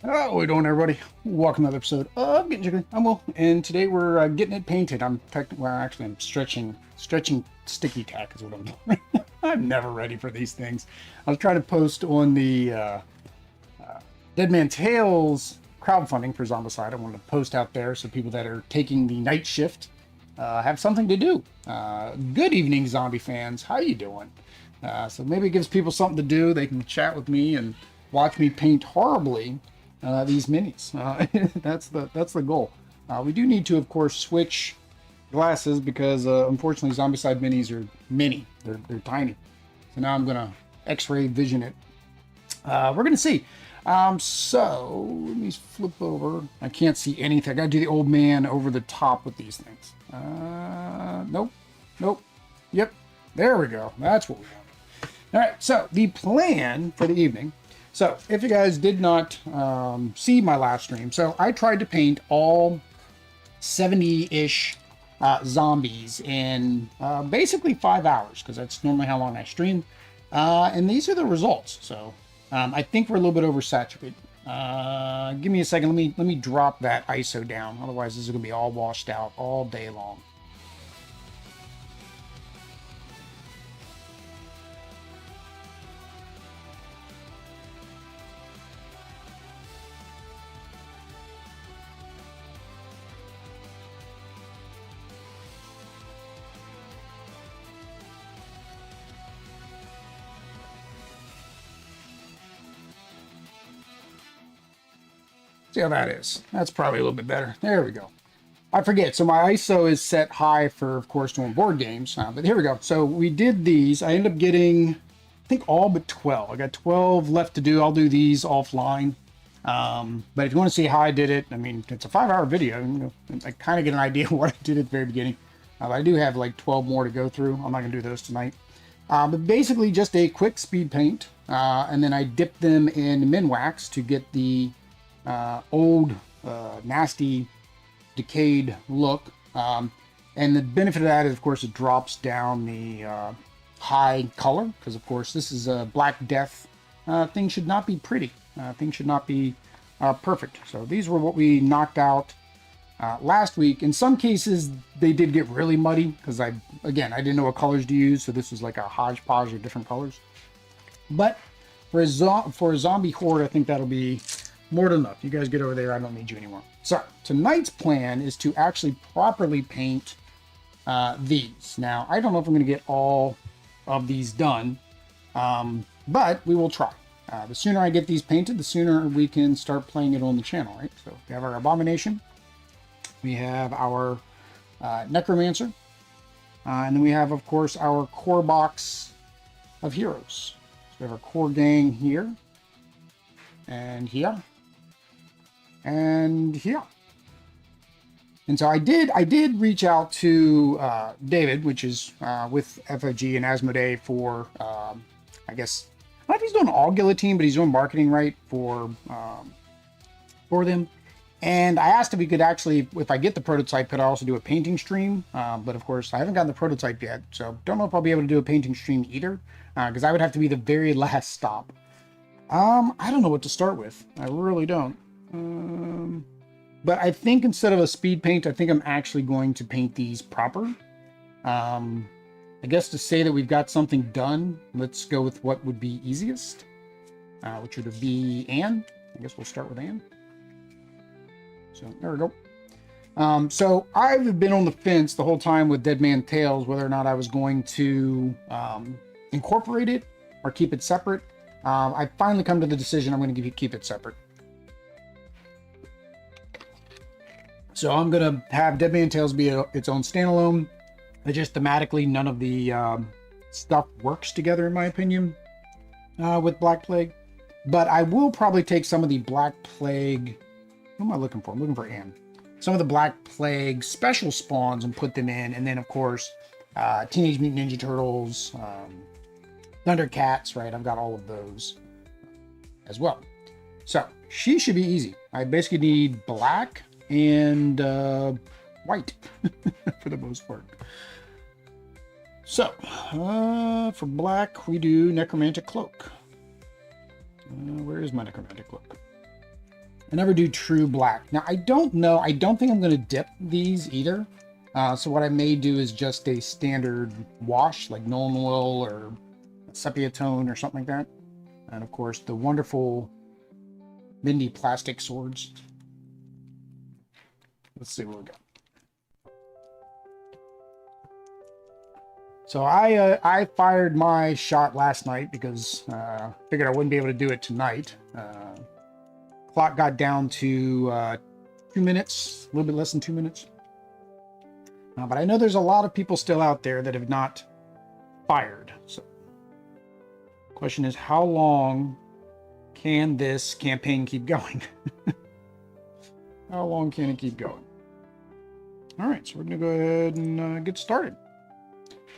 How we doing, everybody? Welcome to another episode of Getting Jiggly. I'm Will, and today we're getting it painted. I'm stretching sticky tack is what I'm doing. I'm never ready for these things. I was trying to post on the Dead Man Tales crowdfunding for Zombicide. I wanted to post out there so people that are taking the night shift have something to do. Good evening, zombie fans. How you doing? So maybe it gives people something to do. They can chat with me and watch me paint horribly these minis. That's the goal. We do need to, of course, switch glasses because unfortunately, Zombicide minis are mini. They're tiny. So now I'm gonna X-ray vision it. We're gonna see. So let me flip over. I can't see anything. I gotta do the old man over the top with these things. Nope, nope. Yep, there we go. That's what we want. All right. So the plan for the evening. So if you guys did not see my last stream, so I tried to paint all 70-ish zombies in basically 5 hours, because that's normally how long I stream. And these are the results. So I think we're a little bit oversaturated. Give me a second. Let me drop that ISO down. Otherwise, this is going to be all washed out all day long. See how that is. That's probably a little bit better. There we go. I forget. So my ISO is set high for, of course, doing board games. But here we go. So we did these. I ended up getting, I think, all but 12. I got 12 left to do. I'll do these offline. But if you want to see how I did it, I mean, it's a 5-hour video. You know, I kind of get an idea of what I did at the very beginning. I do have like 12 more to go through. I'm not going to do those tonight. But basically just a quick speed paint. And then I dipped them in Minwax to get the old, nasty, decayed look. And the benefit of that is, of course, it drops down the high color, because, of course, this is a Black Death. Things should not be pretty. Things should not be perfect. So these were what we knocked out last week. In some cases, they did get really muddy, because I didn't know what colors to use, so this was like a hodgepodge of different colors. But for a zombie horde, I think that'll be more than enough. You guys get over there. I don't need you anymore. So tonight's plan is to actually properly paint these. Now, I don't know if I'm going to get all of these done, but we will try. The sooner I get these painted, the sooner we can start playing it on the channel, right? So we have our Abomination. We have our Necromancer. And then we have, of course, our core box of heroes. So we have our core gang here. And here. And here. And so I did reach out to David, which is with FFG and Asmodee for, I guess, I don't know if he's doing all guillotine, but he's doing marketing right for them. And I asked if he could actually, if I get the prototype, could I also do a painting stream? But of course, I haven't gotten the prototype yet, so don't know if I'll be able to do a painting stream either, because I would have to be the very last stop. I don't know what to start with. I really don't. But I think instead of a speed paint, I think I'm actually going to paint these proper. I guess to say that we've got something done, let's go with what would be easiest, which would be Anne. I guess we'll start with Anne. So there we go. So I've been on the fence the whole time with Dead Man Tales, whether or not I was going to incorporate it or keep it separate. I finally come to the decision I'm going to keep it separate. So I'm going to have Dead Man Tales be its own standalone. But just thematically, none of the stuff works together, in my opinion, with Black Plague. But I will probably take some of the Black Plague... What am I looking for? I'm looking for Anne. Some of the Black Plague special spawns and put them in. And then, of course, Teenage Mutant Ninja Turtles, Thundercats, right? I've got all of those as well. So she should be easy. I basically need black and white for the most part. So for black, we do Necromantic Cloak. Where is my Necromantic Cloak? I never do true black. Now, I don't know. I don't think I'm going to dip these either. So what I may do is just a standard wash, like Nolan oil or sepia tone or something like that. And of course, the wonderful Mindy plastic swords. Let's see what we got. So I fired my shot last night because figured I wouldn't be able to do it tonight. Clock got down to 2 minutes, a little bit less than 2 minutes. But I know there's a lot of people still out there that have not fired. So, question is, how long can this campaign keep going? How long can it keep going? All right, so we're going to go ahead and get started.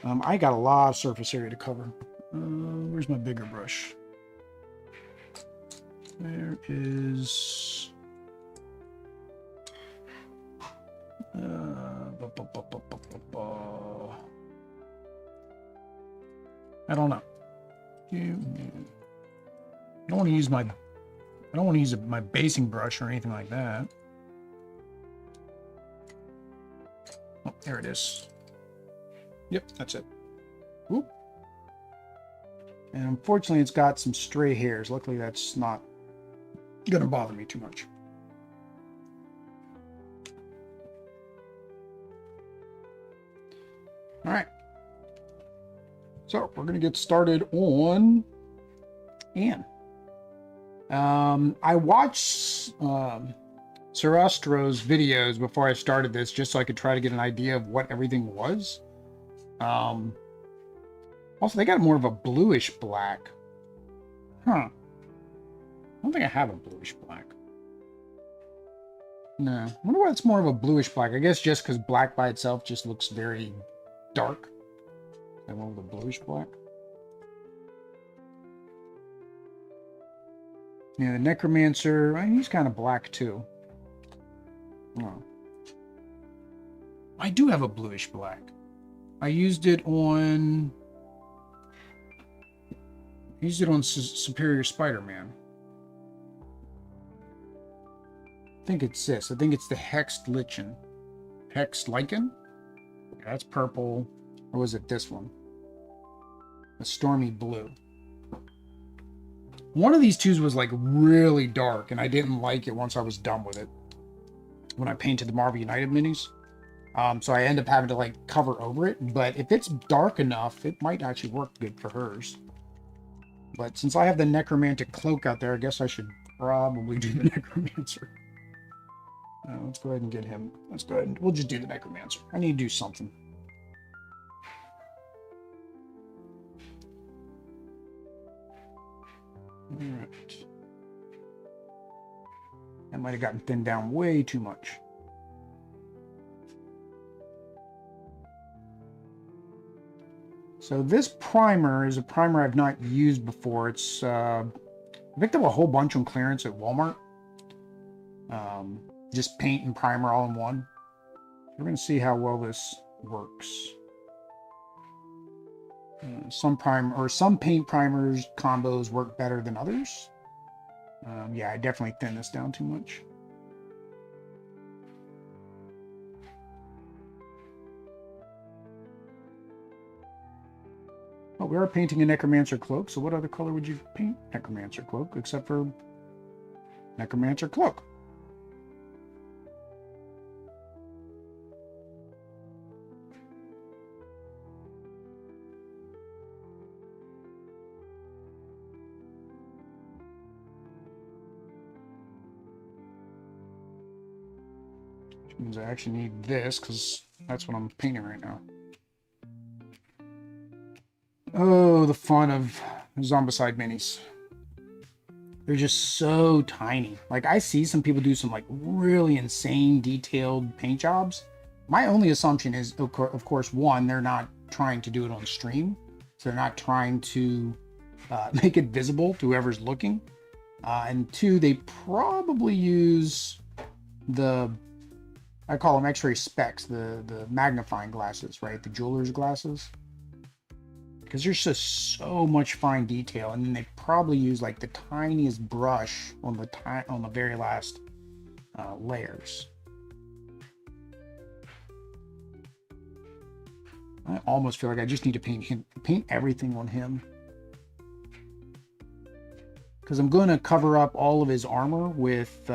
I got a lot of surface area to cover. Where's my bigger brush? There is... I don't know. I don't want to use my basing brush or anything like that. Oh, there it is. Yep, that's it. Whoop. And unfortunately, it's got some stray hairs. Luckily, that's not going to bother me too much. All right. So we're going to get started on Anne. I watched Sarastro's videos before I started this, just so I could try to get an idea of what everything was. Also, they got more of a bluish black. Huh. I don't think I have a bluish black. No. I wonder why it's more of a bluish black. I guess just because black by itself just looks very dark. I went with a bluish black. Yeah, the Necromancer, he's kind of black too. Oh. I do have a bluish black. I used it on Superior Spider-Man. I think it's this. I think it's the Hexed Lichen. Hexed Lichen? That's purple. Or was it this one? The Stormy Blue. One of these twos was like really dark, and I didn't like it once I was done with it. When I painted the Marvel United minis. So I end up having to like cover over it. But if it's dark enough, it might actually work good for hers. But since I have the Necromantic cloak out there, I guess I should probably do the Necromancer. Let's go ahead and get him. Let's go ahead and we'll just do the Necromancer. I need to do something. Alright. That might have gotten thinned down way too much. So this primer is a primer I've not used before. It's I picked up a whole bunch on clearance at Walmart. Just paint and primer all in one. We're going to see how well this works. Some paint primers combos work better than others. Yeah, I definitely thinned this down too much. Oh, we are painting a Necromancer cloak, so what other color would you paint Necromancer cloak except for Necromancer cloak? Which means I actually need this because that's what I'm painting right now. Oh, the fun of Zombicide minis. They're just so tiny. Like, I see some people do some, like, really insane detailed paint jobs. My only assumption is, of course, one, they're not trying to do it on stream. So they're not trying to make it visible to whoever's looking. And two, they probably use I call them X-ray specs, the magnifying glasses, right? The jeweler's glasses. because there's just so much fine detail, and then they probably use like the tiniest brush on the very last layers. I almost feel like I just need to paint everything on him, because I'm going to cover up all of his armor with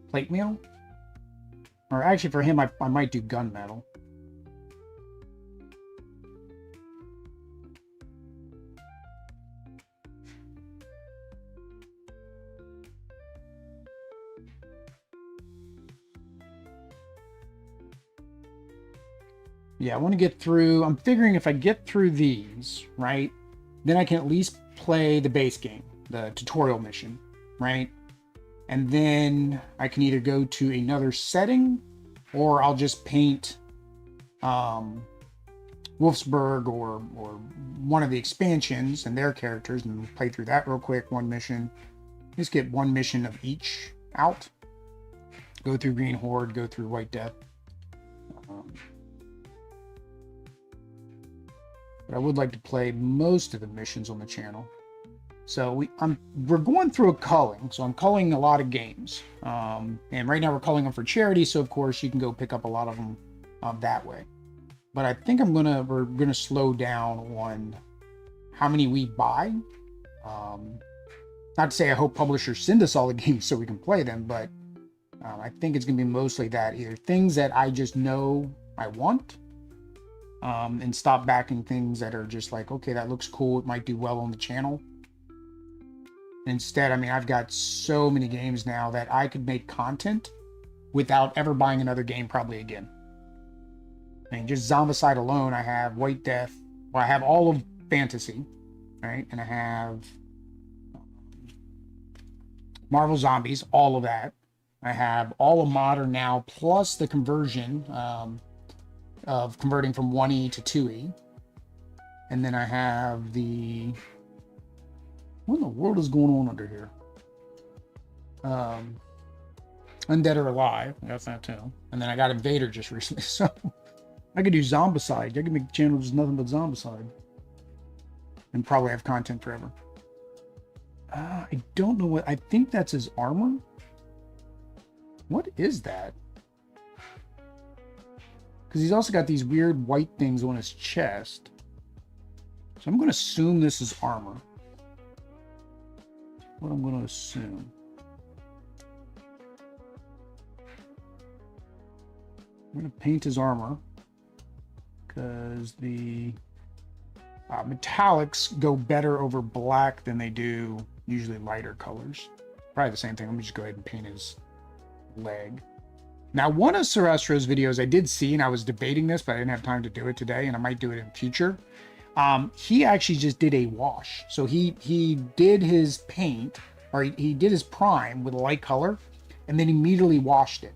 plate mail, or actually for him I might do gunmetal. Yeah, I want to get through. I'm figuring if I get through these, right, then I can at least play the base game, the tutorial mission, right? And then I can either go to another setting, or I'll just paint Wolfsburg or one of the expansions and their characters and play through that real quick, one mission. Just get one mission of each out. Go through Green Horde, go through White Death. But I would like to play most of the missions on the channel. So we're going through a culling, so I'm culling a lot of games, and right now we're culling them for charity. So of course you can go pick up a lot of them that way. But I think we're gonna slow down on how many we buy. Not to say I hope publishers send us all the games so we can play them, but I think it's gonna be mostly that, either things that I just know I want. And stop backing things that are just like, okay, that looks cool, it might do well on the channel. Instead, I mean, I've got so many games now that I could make content without ever buying another game probably again. I mean, just Zombicide alone, I have White Death, well, I have all of Fantasy, right? And I have Marvel Zombies, all of that. I have all of Modern now, plus the conversion, of converting from 1E to 2E. And then I have the... What in the world is going on under here? Undead or Alive. I got that too. And then I got Invader just recently. So I could do Zombicide. I could make a channel just nothing but Zombicide. And probably have content forever. I don't know what... I think that's his armor. What is that? Because he's also got these weird white things on his chest. So I'm going to assume this is armor. What I'm going to assume. I'm going to paint his armor. Because the metallics go better over black than they do usually lighter colors. Probably the same thing. Let me just go ahead and paint his leg. Now, one of Sorastro's videos I did see, and I was debating this, but I didn't have time to do it today, and I might do it in future. He actually just did a wash. So he did his paint, or he did his prime with a light color, and then immediately washed it.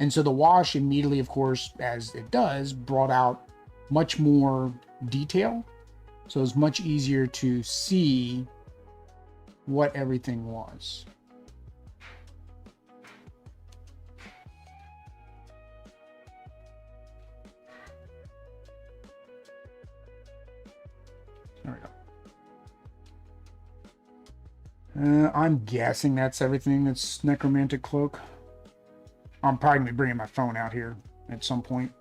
And so the wash immediately, of course, as it does, brought out much more detail. So it's much easier to see what everything was. There we go. I'm guessing that's everything that's Necromantic Cloak. I'm probably going to be bringing my phone out here at some point.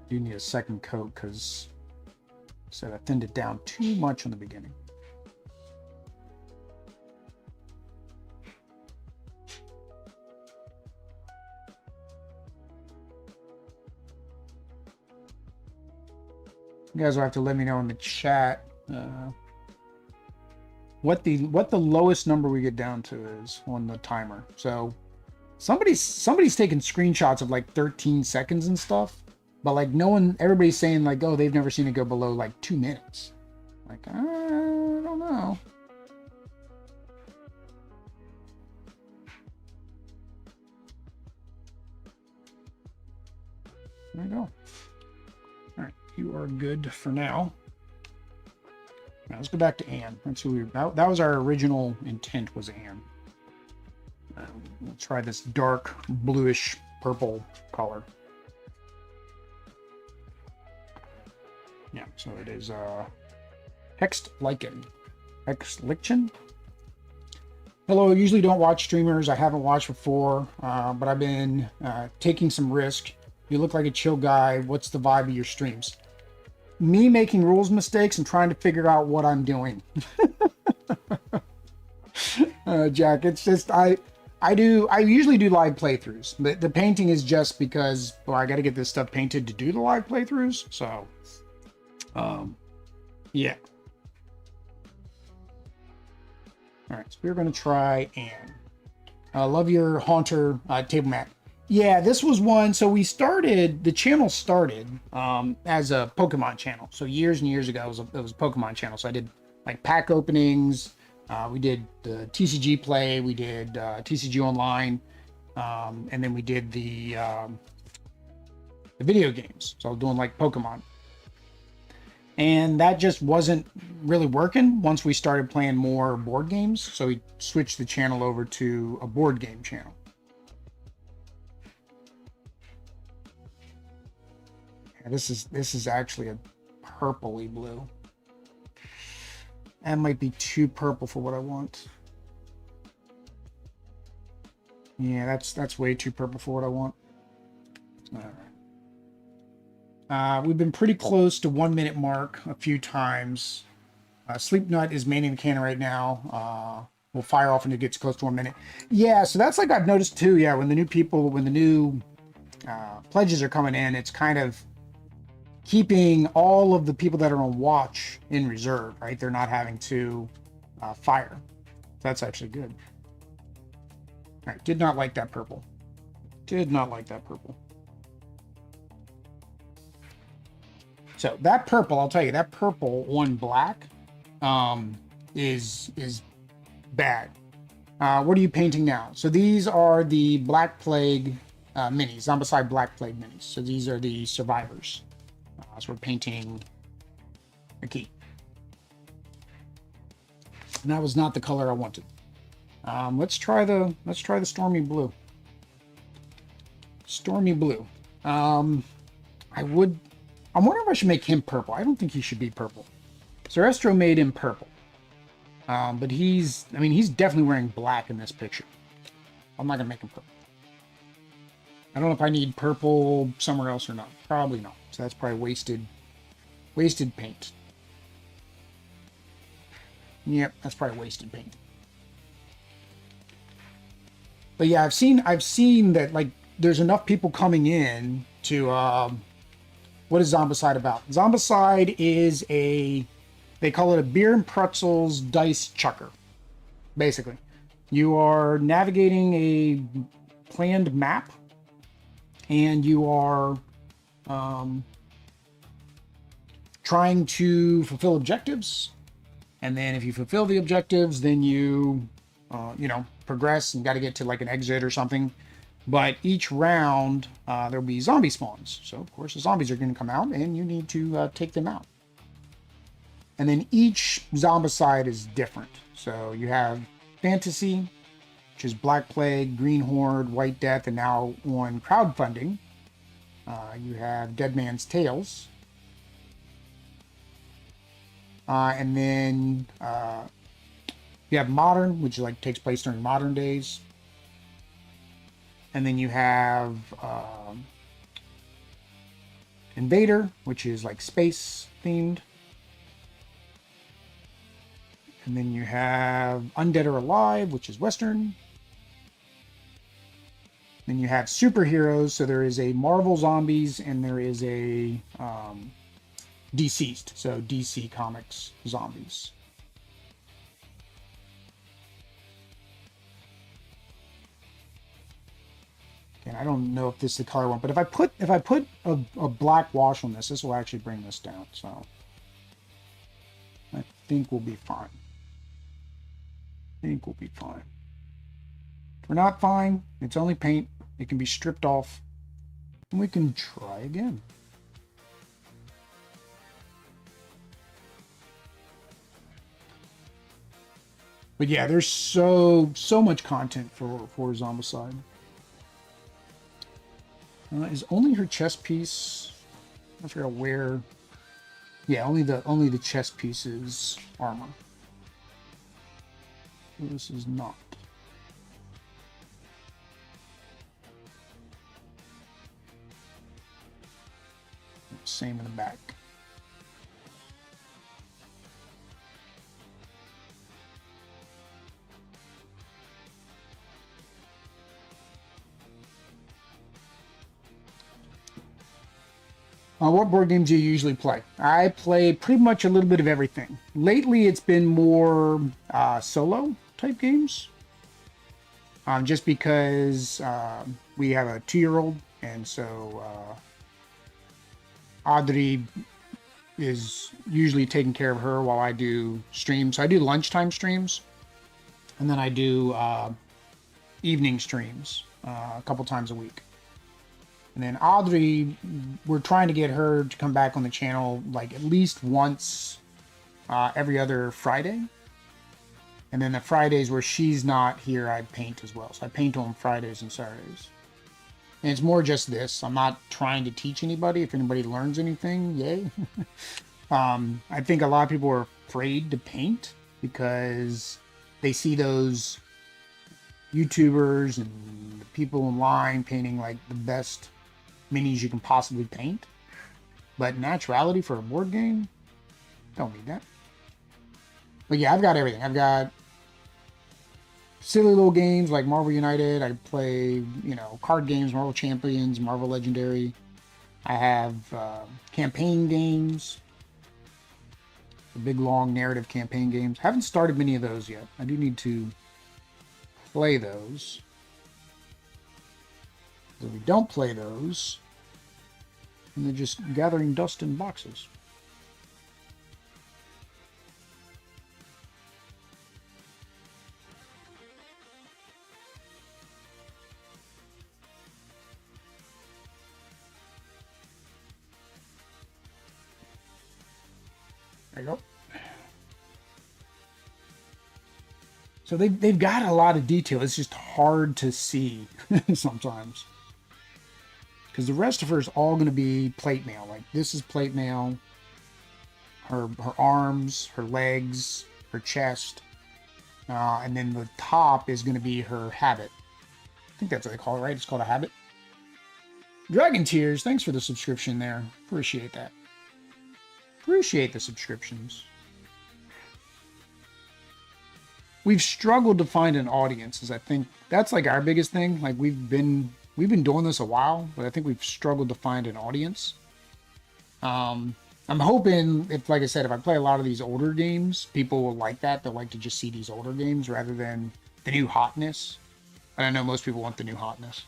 Do need a second coat because I said I thinned it down too much in the beginning. You guys will have to let me know in the chat what the lowest number we get down to is on the timer. So somebody's taking screenshots of like 13 seconds and stuff, but like everybody's saying like, oh, they've never seen it go below like 2 minutes. Like, I don't know. There we go. All right, you are good for now. Now let's go back to Anne. That's who that was our original intent, was Anne. We'll try this dark bluish purple color. Yeah, so it is Hext Lichen. Hext Lichen? Hello, I usually don't watch streamers. I haven't watched before, but I've been taking some risk. You look like a chill guy. What's the vibe of your streams? Me making rules mistakes and trying to figure out what I'm doing. Jack, it's just I usually do live playthroughs. The painting is just because, well, I got to get this stuff painted to do the live playthroughs. So, yeah. All right, so we're going to try and love your Haunter table mat. Yeah, this was one. So we started, the channel started as a Pokemon channel. So years and years ago, it was a Pokemon channel. So I did like pack openings. We did the TCG play. We did TCG online. And then we did the video games. So I was doing like Pokemon. And that just wasn't really working once we started playing more board games. So we switched the channel over to a board game channel. Yeah, this is actually a purpley blue. That might be too purple for what I want. Yeah, that's way too purple for what I want. All right. We've been pretty close to 1 minute mark a few times. Sleep Nut is maining the cannon right now. We'll fire off when it gets close to 1 minute. Yeah, so that's like I've noticed too. Yeah, when the new pledges are coming in, it's kind of keeping all of the people that are on watch in reserve, right? They're not having to fire. That's actually good. All right, did not like that purple. Did not like that purple. So that purple, I'll tell you, that purple on black is bad. What are you painting now? So these are the Black Plague minis, Zombicide Black Plague minis. So these are the survivors. So we're painting a key. And that was not the color I wanted. Let's try the Stormy Blue. Stormy Blue. I'm wondering if I should make him purple. I don't think he should be purple. Zerestro made him purple. But he's definitely wearing black in this picture. I'm not going to make him purple. I don't know if I need purple somewhere else or not. Probably not. So that's probably wasted paint. Yep, that's probably wasted paint. But yeah, I've seen that like there's enough people coming in to what is Zombicide about? Zombicide is they call it a beer and pretzels dice chucker. Basically, you are navigating a planned map, and you are trying to fulfill objectives. And then if you fulfill the objectives, then you progress and got to get to like an exit or something. But each round, there'll be zombie spawns. So, of course, the zombies are going to come out, and you need to take them out. And then each Zombicide is different. So you have Fantasy, which is Black Plague, Green Horde, White Death, and now on crowdfunding, you have Dead Man's Tales. And then you have Modern, which like takes place during modern days. And then you have Invader, which is like space themed. And then you have Undead or Alive, which is Western. Then you have superheroes. So there is a Marvel Zombies and there is a Deceased. So DC Comics Zombies. And I don't know if this is the color one, but if I put a black wash on this will actually bring this down. So I think we'll be fine. If we're not fine, it's only paint. It can be stripped off, and we can try again. But yeah, there's so much content for Zombicide. Is only her chest piece. I forgot where. Yeah, only the chest pieces armor. This is not. Same in the back. What board games do you usually play? I play pretty much a little bit of everything. Lately, it's been more solo type games. Just because we have a 2-year-old, and so Audrey is usually taking care of her while I do streams. So I do lunchtime streams, and then I do evening streams a couple times a week. And then Audrey, we're trying to get her to come back on the channel like at least once every other Friday. And then the Fridays where she's not here, I paint as well. So I paint on Fridays and Saturdays. And it's more just this. I'm not trying to teach anybody. If anybody learns anything, yay. I think a lot of people are afraid to paint because they see those YouTubers and people online painting like the best minis you can possibly paint. But naturality for a board game, don't need that. But yeah, I've got everything. I've got silly little games like Marvel United. I play, card games, Marvel Champions, Marvel Legendary. I have campaign games, the big long narrative campaign games. Haven't started many of those yet. I do need to play those. If we don't play those, and they're just gathering dust in boxes. There you go. So they've got a lot of detail. It's just hard to see sometimes. Because the rest of her is all going to be plate mail. Like this is plate mail. Her arms, her legs, her chest. And then the top is going to be her habit. I think that's what they call it, right? It's called a habit. Dragon Tears, thanks for the subscription there. Appreciate that. Appreciate the subscriptions. We've struggled to find an audience, as I think that's like our biggest thing. Like we've been doing this a while, but I think we've struggled to find an audience. I'm hoping like I said, if I play a lot of these older games, people will like that. They'll like to just see these older games rather than the new hotness. But I know most people want the new hotness.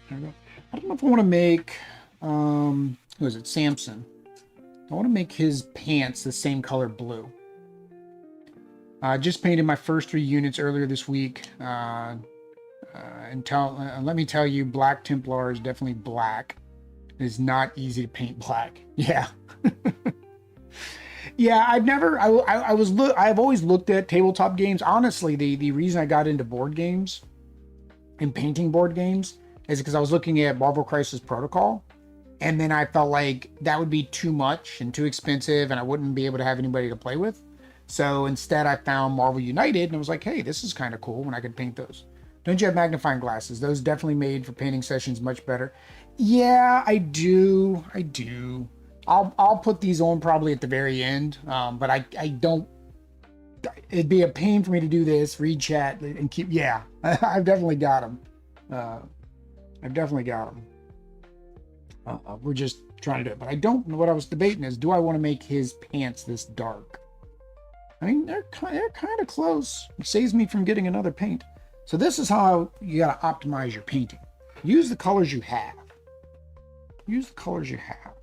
There we go. I don't know if I want to make, who is it? Samson. I want to make his pants the same color blue. I just painted my first 3 units earlier this week. Let me tell you, Black Templar is definitely black. It is not easy to paint black. Yeah. Yeah, I've always looked at tabletop games. Honestly, the reason I got into board games and painting board games is because I was looking at Marvel Crisis Protocol, and then I felt like that would be too much and too expensive, and I wouldn't be able to have anybody to play with. So instead, I found Marvel United, and I was like, hey, this is kind of cool when I could paint those. Don't you have magnifying glasses? Those definitely made for painting sessions much better. Yeah, I do. I'll put these on probably at the very end, but I don't. It'd be a pain for me to do this, read chat, and keep. Yeah, I've definitely got them. We're just trying to do it, but I don't know what I was debating is, do I want to make his pants this dark? I mean, they're kind of close. It saves me from getting another paint. So this is how you got to optimize your painting. Use the colors you have. Use the colors you have.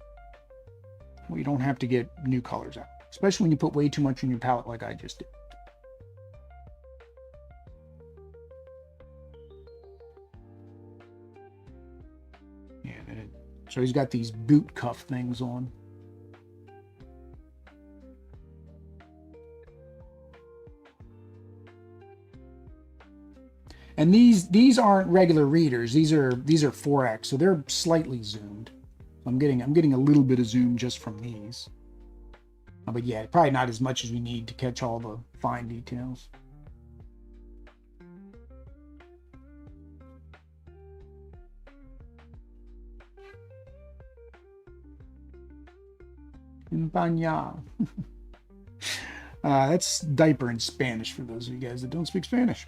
Well, you don't have to get new colors out, especially when you put way too much in your palette like I just did. Yeah, So he's got these boot cuff things on. And these aren't regular readers. These are 4X, so they're slightly zoomed. I'm getting a little bit of zoom just from these. But yeah, probably not as much as we need to catch all the fine details. Baña. That's diaper in Spanish for those of you guys that don't speak Spanish.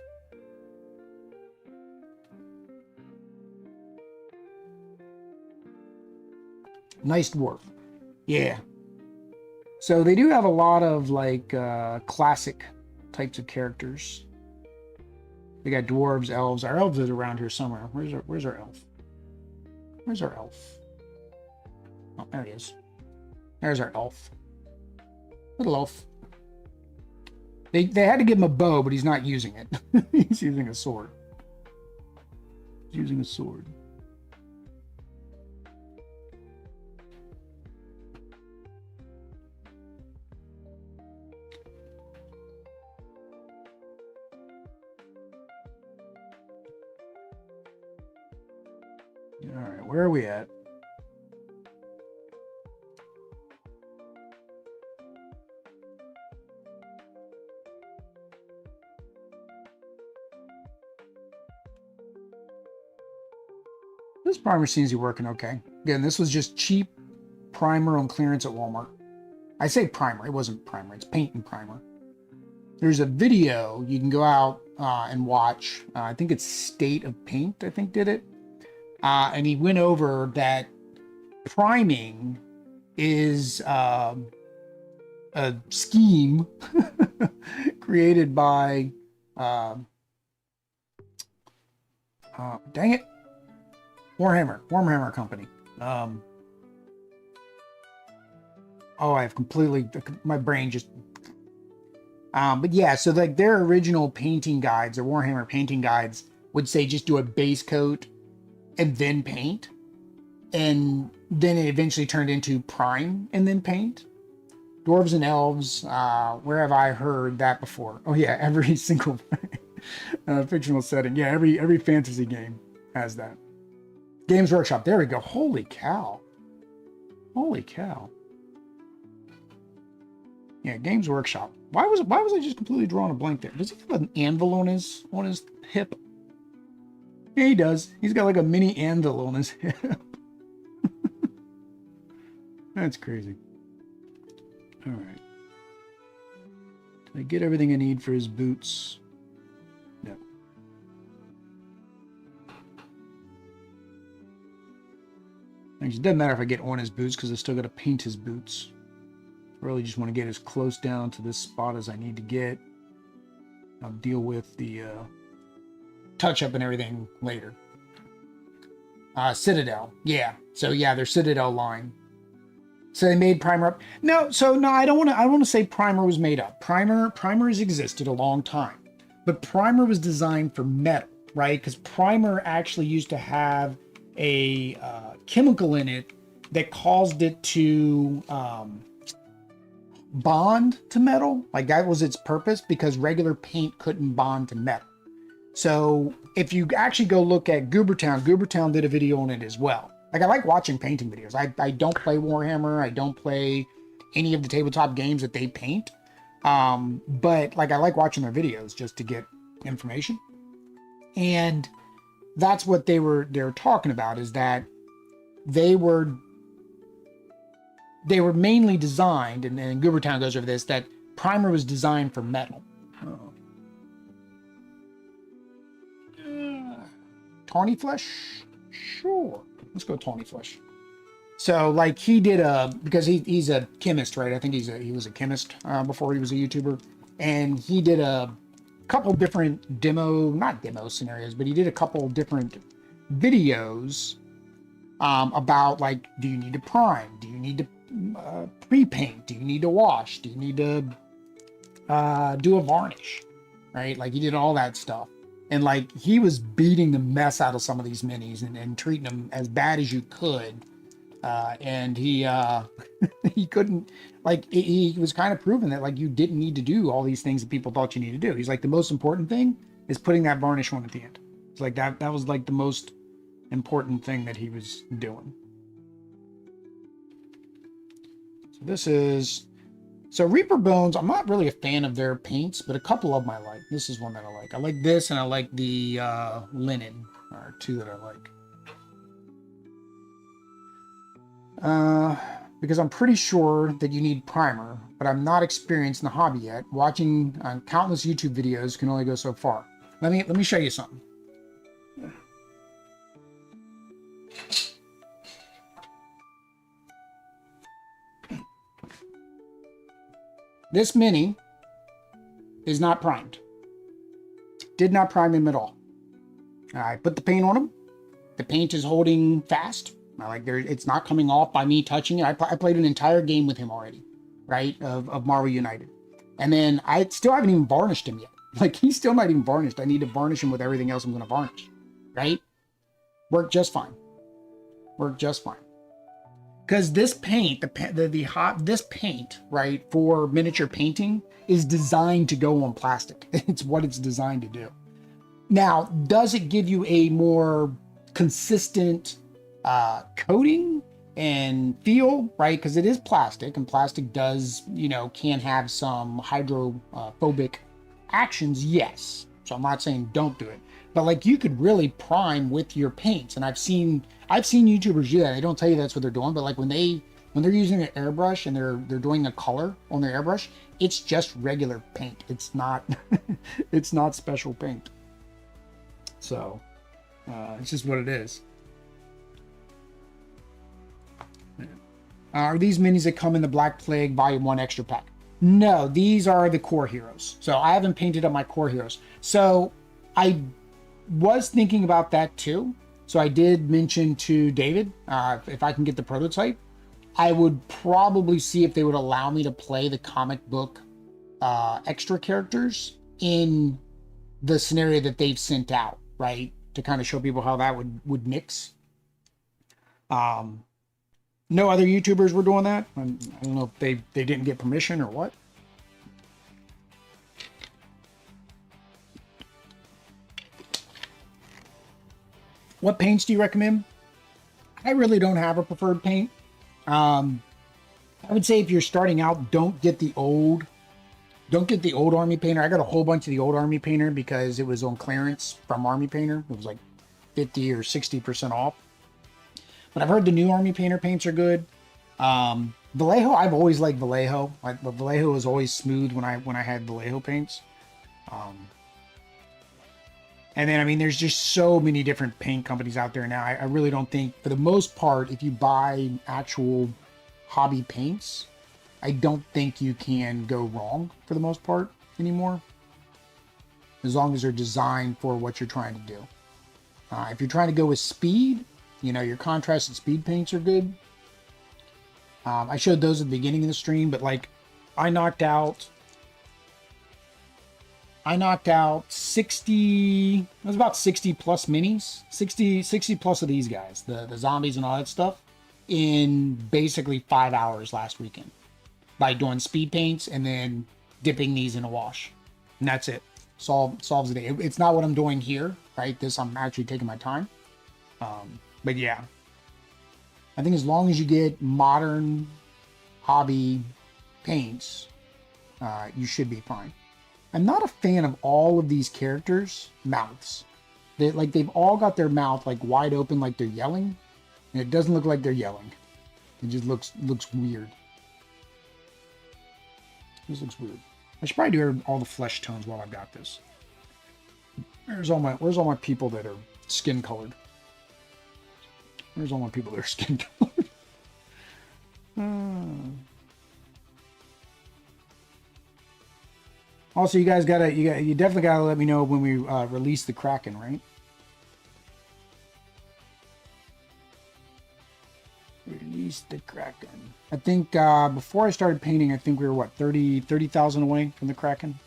Nice dwarf. Yeah. So they do have a lot of like classic types of characters. They got dwarves, elves. Our elves is around here somewhere. Where's our elf? Where's our elf? Oh, there he is. There's our elf. Little elf. They had to give him a bow, but he's not using it. He's using a sword. He's using a sword. All right, where are we at? This primer seems to be working okay. Again, this was just cheap primer on clearance at Walmart. I say primer, it wasn't primer, it's paint and primer. There's a video you can go out and watch. I think it's State of Paint, I think did it. And he went over that priming is a scheme created by, dang it, Warhammer Company. Oh, I've completely, my brain just, but yeah, so like their original painting guides, or Warhammer painting guides, would say just do a base coat and then paint. And then it eventually turned into prime and then paint. Dwarves and elves, where have I heard that before? Oh yeah, every single fictional setting. Yeah, every fantasy game has that. Games Workshop, there we go. Holy cow. Holy cow. Yeah, Games Workshop. Why was I just completely drawing a blank there? Does he have an anvil on his hip? Yeah, he does. He's got like a mini anvil on his hip. That's crazy. All right. Did I get everything I need for his boots? No. Actually, it doesn't matter if I get on his boots because I still got to paint his boots. I really just want to get as close down to this spot as I need to get. I'll deal with the touch-up and everything later. Citadel. Yeah. So yeah, their Citadel line. So they made primer up. No, I don't want to say primer was made up. Primer has existed a long time. But primer was designed for metal, right? Because primer actually used to have a chemical in it that caused it to bond to metal. Like that was its purpose, because regular paint couldn't bond to metal. So if you actually go look at Goobertown did a video on it as well. Like, I like watching painting videos. I don't play Warhammer. I don't play any of the tabletop games that they paint. But like, I like watching their videos just to get information. And that's what they were talking about, is that they were mainly designed, and Goobertown goes over this, that primer was designed for metal. Oh. Tawny flesh? Sure. Let's go tawny flesh. So like he did because he's a chemist, right? I think he was a chemist before he was a YouTuber. And he did a couple different not demo scenarios, but he did a couple different videos about like, do you need to prime? Do you need to pre-paint? Do you need to wash? Do you need to do a varnish? Right? Like he did all that stuff. And like he was beating the mess out of some of these minis and treating them as bad as you could And he he couldn't, like, he was kind of proving that, like, you didn't need to do all these things that people thought you needed to do. He's like, the most important thing is putting that varnish one at the end. It's like that was like the most important thing that he was doing. So this is, so Reaper Bones, I'm not really a fan of their paints, but a couple of them I like. This is one that I like. I like this, and I like the linen, are two that I like. Because I'm pretty sure that you need primer, but I'm not experienced in the hobby yet. Watching countless YouTube videos can only go so far. Let me show you something. This mini is not primed. Did not prime him at all. I put the paint on him. The paint is holding fast. Like, it's not coming off by me touching it. I played an entire game with him already, right? Of Marvel United. And then I still haven't even varnished him yet. Like, he's still not even varnished. I need to varnish him with everything else I'm going to varnish, right? Worked just fine. Worked just fine. Because this paint, this paint, right, for miniature painting is designed to go on plastic. It's what it's designed to do. Now, does it give you a more consistent coating and feel, right? Because it is plastic, and plastic does, can have some hydrophobic actions, yes. So I'm not saying don't do it, but like, you could really prime with your paints, and I've seen YouTubers do that. They don't tell you that's what they're doing, but like, when they're using an airbrush and they're doing a color on their airbrush, it's just regular paint. It's not it's not special paint. So it's just what it is. Are these minis that come in the Black Plague Volume 1 extra pack? No, these are the core heroes. So I haven't painted up my core heroes. So I was thinking about that too. So I did mention to David, if I can get the prototype, I would probably see if they would allow me to play the comic book extra characters in the scenario that they've sent out, right? To kind of show people how that would mix. No other YouTubers were doing that. I don't know if they didn't get permission or what. What paints do you recommend? I really don't have a preferred paint. I would say if you're starting out, don't get the old Army Painter. I got a whole bunch of the old Army Painter because it was on clearance from Army Painter. It was like 50 or 60% off. But I've heard the new Army Painter paints are good. Vallejo, I've always liked Vallejo. Vallejo was always smooth when I had Vallejo paints. And then, I mean, there's just so many different paint companies out there now. I really don't think, for the most part, if you buy actual hobby paints, I don't think you can go wrong for the most part anymore. As long as they're designed for what you're trying to do. If you're trying to go with speed, your contrast and speed paints are good. I showed those at the beginning of the stream, but like, I knocked out 60, it was about 60 plus minis, 60 plus of these guys, the zombies and all that stuff, in basically 5 hours last weekend by doing speed paints and then dipping these in a wash. And that's it. Solves the day. It's not what I'm doing here, right? I'm actually taking my time. But yeah, I think as long as you get modern hobby paints, you should be fine. I'm not a fan of all of these characters' mouths. They've all got their mouth like wide open, like they're yelling, and it doesn't look like they're yelling. It just looks weird. This looks weird. I should probably do all the flesh tones while I've got this. Where's all my people that are skin colored? Where's all my people that are skin colored? Also, you guys you definitely gotta let me know when we release the Kraken, right? Release the Kraken. I think before I started painting, I think we were what, 30,000 away from the Kraken.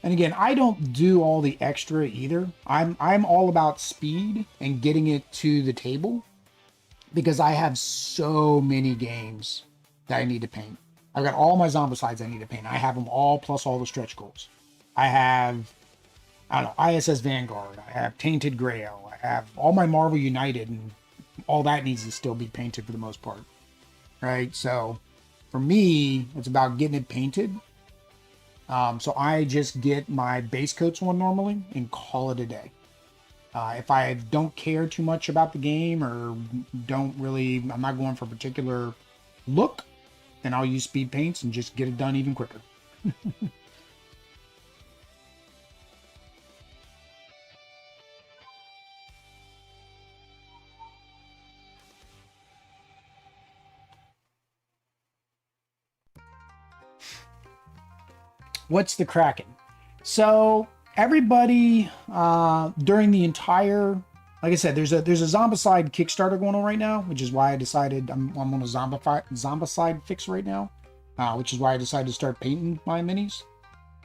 And again, I don't do all the extra either. I'm all about speed and getting it to the table because I have so many games that I need to paint. I've got all my Zombicides I need to paint. I have them all plus all the stretch goals. I have, I don't know, ISS Vanguard. I have Tainted Grail. I have all my Marvel United, and all that needs to still be painted for the most part. Right? So for me, it's about getting it painted. So I just get my base coats on normally and call it a day. If I don't care too much about the game or I'm not going for a particular look, then I'll use speed paints and just get it done even quicker. What's the Kraken? So everybody during the entire, like I said, there's a Zombicide Kickstarter going on right now, which is why I decided I'm on a Zombicide fix right now, which is why I decided to start painting my minis.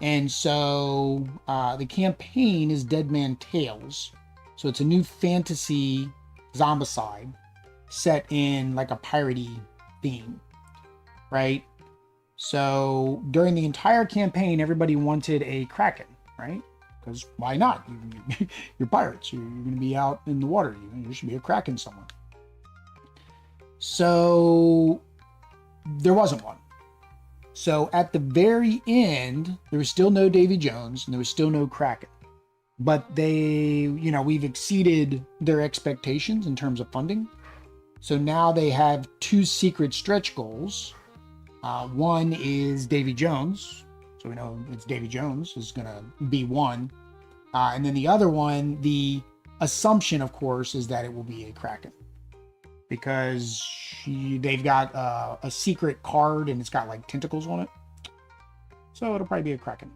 And so the campaign is Dead Man Tales, so it's a new fantasy Zombicide set in like a piratey theme, right? So during the entire campaign, everybody wanted a Kraken, right? Because why not? You're pirates. You're going to be out in the water. There should be a Kraken somewhere. So there wasn't one. So at the very end, there was still no Davy Jones and there was still no Kraken. But we've exceeded their expectations in terms of funding. So now they have 2 secret stretch goals. One is Davy Jones. So we know it's Davy Jones is going to be one. And then the other one, the assumption, of course, is that it will be a Kraken. Because they've got a secret card and it's got like tentacles on it. So it'll probably be a Kraken.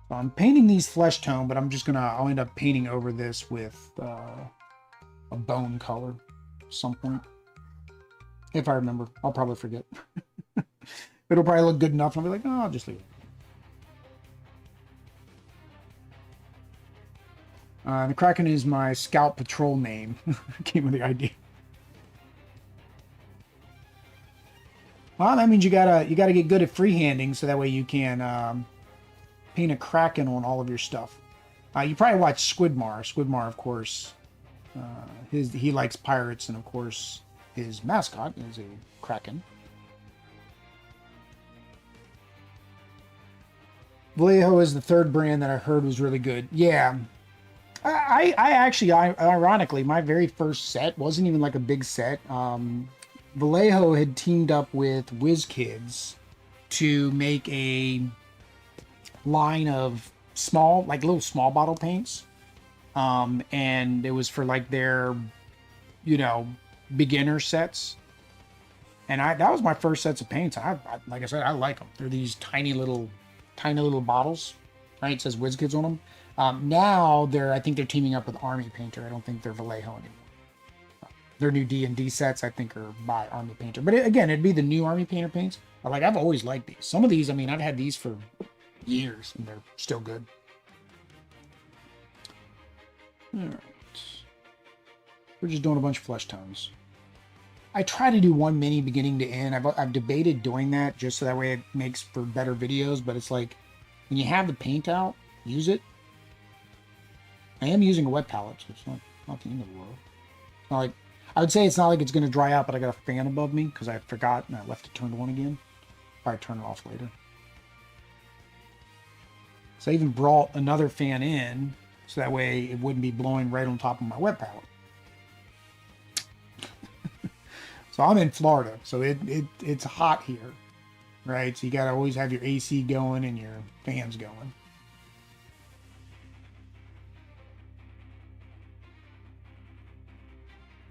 So I'm painting these flesh tone, but I'll end up painting over this with a bone color at some point. If I remember, I'll probably forget. It'll probably look good enough and I'll be like, oh, I'll just leave it. The Kraken is my scout patrol name. Came with the idea. Well, that means you gotta get good at freehanding so that way you can paint a Kraken on all of your stuff. You probably watch Squidmar. Squidmar, of course, he likes pirates, and of course his mascot is a Kraken. Vallejo is the third brand that I heard was really good. Yeah. I actually, ironically, my very first set wasn't even like a big set. Vallejo had teamed up with WizKids to make a line of little small bottle paints. And it was for like their, beginner sets. And that was my first sets of paints. I like I said, I like them. They're these tiny little bottles, right? It says WizKids on them. Now I think they're teaming up with Army Painter. I don't think they're Vallejo anymore. Their new D&D sets, I think, are by Army Painter. But again, it'd be the new Army Painter paints. I've always liked these. Some of these, I've had these for years, and they're still good. All right. We're just doing a bunch of flesh tones. I try to do one mini beginning to end. I've debated doing that just so that way it makes for better videos. But it's like, when you have the paint out, use it. I am using a wet palette, so it's not the end of the world. It's not like, I would say it's not like it's going to dry out, but I got a fan above me because I forgot and I left it turned on again. Probably turn it off later. So I even brought another fan in so that way it wouldn't be blowing right on top of my wet palette. So I'm in Florida, so it's hot here, right? So you got to always have your AC going and your fans going.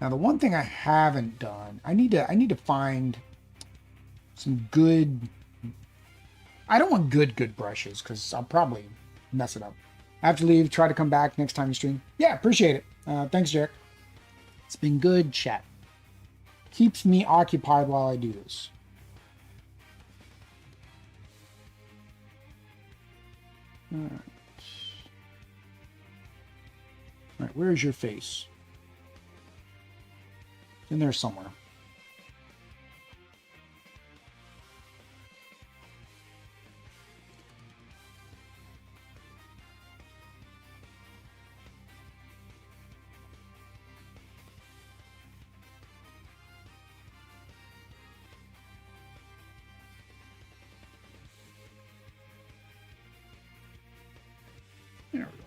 Now the one thing I haven't done, I need to find some good. I don't want good brushes because I'll probably mess it up. I have to leave. Try to come back next time you stream. Yeah, appreciate it. Thanks, Jack. It's been good chat. keeps me occupied while I do this. All right. All right, where's your face? It's in there somewhere. There we go.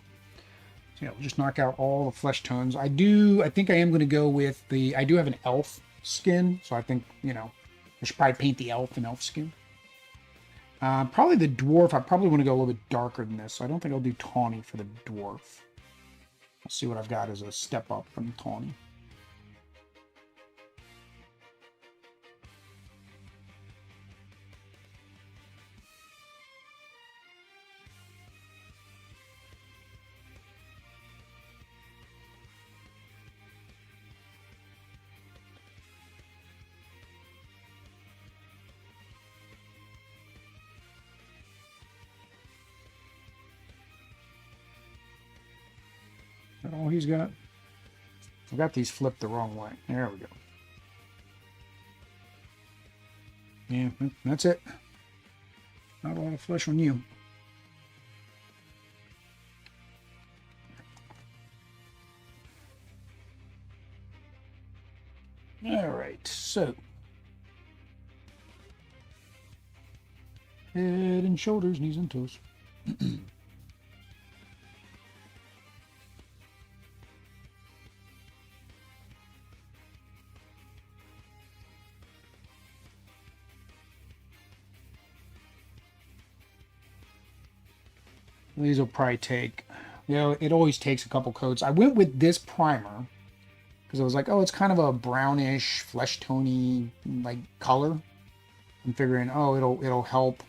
So yeah, we'll just knock out all the flesh tones. I think I am going to go with I do have an elf skin, so I think, you know, I should probably paint the elf in elf skin. Probably the dwarf, I probably want to go a little bit darker than this, so I don't think I'll do tawny for the dwarf. I'll see what I've got as a step up from tawny. Is that all he's got? I've got these flipped the wrong way. There we go. Yeah, that's it. Not a lot of flesh on you. All right, so head and shoulders, knees and toes. These will probably take, you know, it always takes a couple coats. I went with this primer because I was like, oh, it's kind of a brownish, flesh tony like color. I'm figuring, oh, it'll help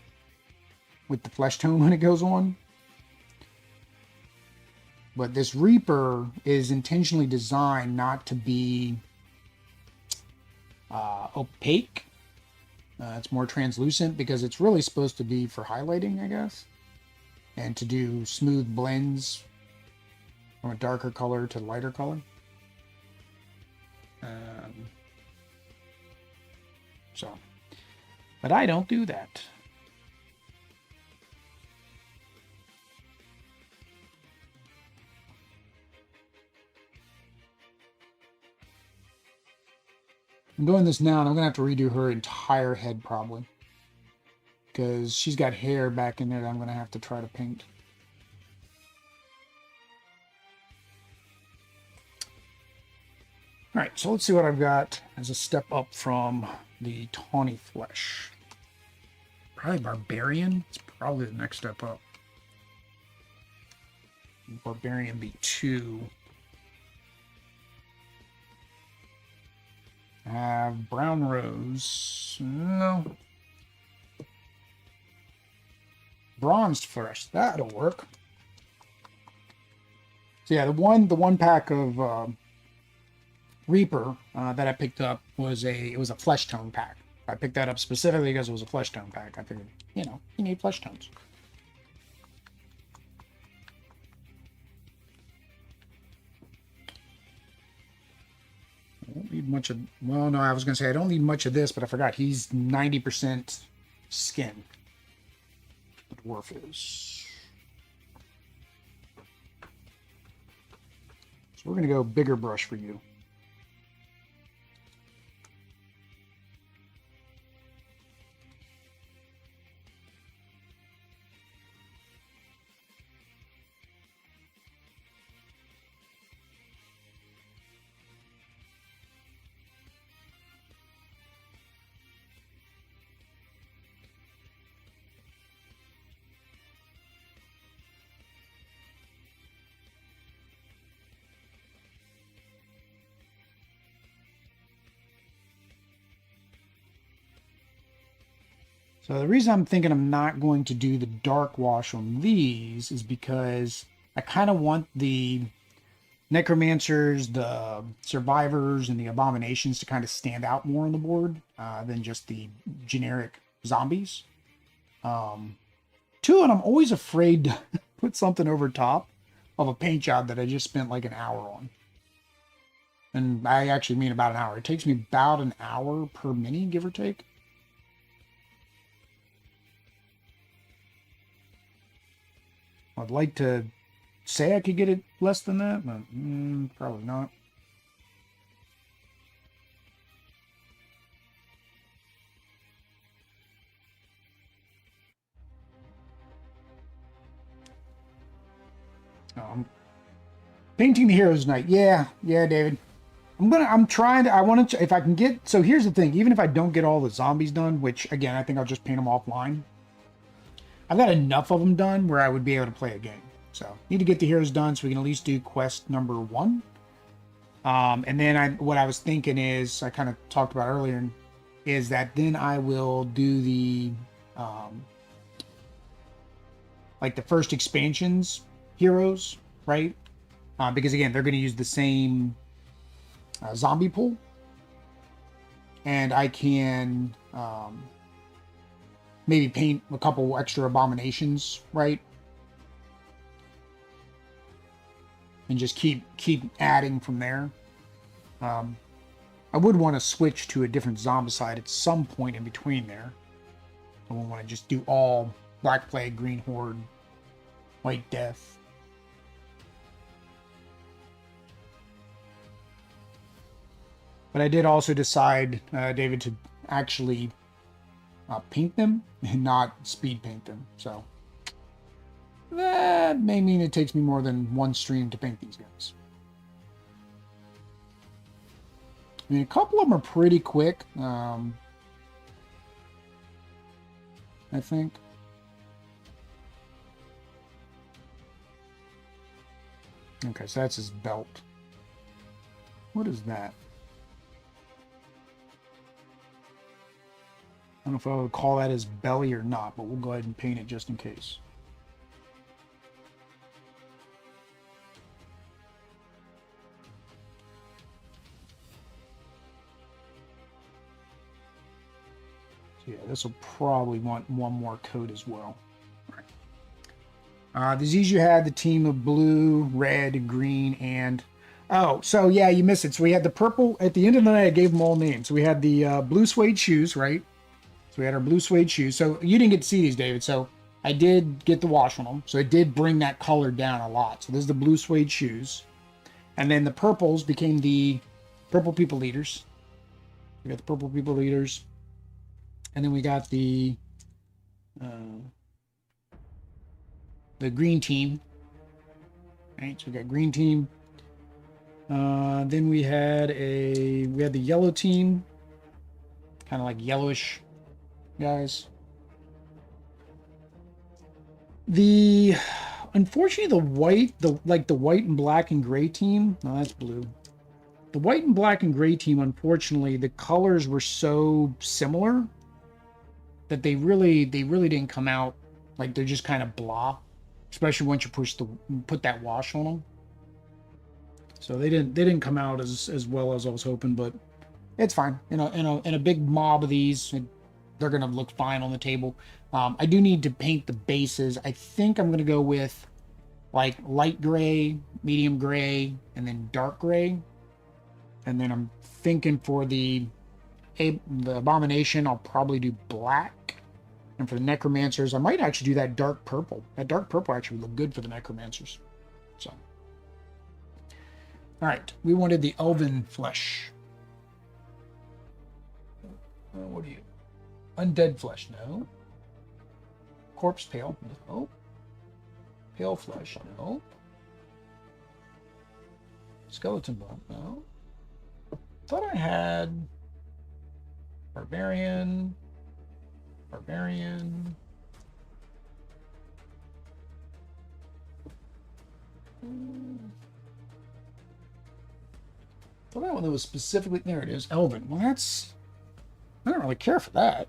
with the flesh tone when it goes on. But this Reaper is intentionally designed not to be opaque. It's more translucent because it's really supposed to be for highlighting, I guess. And to do smooth blends from a darker color to lighter color. But I don't do that. I'm doing this now, and I'm going to have to redo her entire head probably. Because she's got hair back in there that I'm going to have to try to paint. Alright, so let's see what I've got as a step up from the tawny flesh. Probably Barbarian. It's probably the next step up. Barbarian be 2. I have Brown Rose. No. Bronzed flesh. That'll work. So yeah, the one pack of Reaper that I picked up was a flesh tone pack. I picked that up specifically because it was a flesh tone pack. I figured, you know, you need flesh tones. I don't need much of, well, no, I was going to say I don't need much of this, but I forgot he's 90% skin. The dwarf is. So we're going to go bigger brush for you. So the reason I'm thinking I'm not going to do the dark wash on these is because I kind of want the Necromancers, the Survivors, and the Abominations to kind of stand out more on the board than just the generic zombies. Two, and I'm always afraid to put something over top of a paint job that I just spent like an hour on. And I actually mean about an hour. It takes me about an hour per mini, give or take. I'd like to say I could get it less than that, but probably not. Painting the heroes tonight. Yeah, David. I'm trying to, I want to, if I can get, so here's the thing, even if I don't get all the zombies done, which again, I think I'll just paint them offline. I've got enough of them done where I would be able to play a game. So need to get the heroes done so we can at least do quest number 1. And then what I was thinking is, I kind of talked about earlier, is that then I will do the, like the first expansions heroes, right? Because again, they're going to use the same zombie pool. And I can maybe paint a couple extra abominations, right? And just keep adding from there. I would want to switch to a different Zombicide at some point in between there. I won't want to just do all Black Plague, Green Horde, White Death. But I did also decide, David, to actually paint them and not speed paint them. So that may mean it takes me more than one stream to paint these guys. I mean, a couple of them are pretty quick, I think. Okay, so that's his belt. What is that? I don't know if I would call that his belly or not, but we'll go ahead and paint it just in case. So yeah, this will probably want one more coat as well. All right. Disease, you had the team of blue, red, green, and... Oh, so yeah, you missed it. So we had the purple. At the end of the night, I gave them all names. So we had the blue suede shoes, right? So we had our blue suede shoes. So you didn't get to see these, David. So I did get the wash on them. So it did bring that color down a lot. So this is the blue suede shoes. And then the purples became the purple people leaders. We got the purple people leaders. And then we got the green team. Right, so we got green team. Then we had the yellow team. Kind of like yellowish guys. Unfortunately, the white and black and gray team. No, that's blue. The white and black and gray team, unfortunately, the colors were so similar that they really didn't come out. Like, they're just kind of blah, especially once you put that wash on them. So they didn't come out as well as I was hoping, but it's fine. In a big mob of these, they're gonna look fine on the table. I do need to paint the bases. I think I'm gonna go with like light gray, medium gray, and then dark gray. And then I'm thinking for the Abomination, I'll probably do black. And for the Necromancers, I might actually do that dark purple. That dark purple actually would look good for the Necromancers. So, all right, we wanted the elven flesh. What are you? Undead flesh, no. Corpse pale, no. Pale flesh, no. Skeleton bone, no. Thought I had barbarian. Thought that one that was specifically, there it is, elven. Well, that's, I don't really care for that.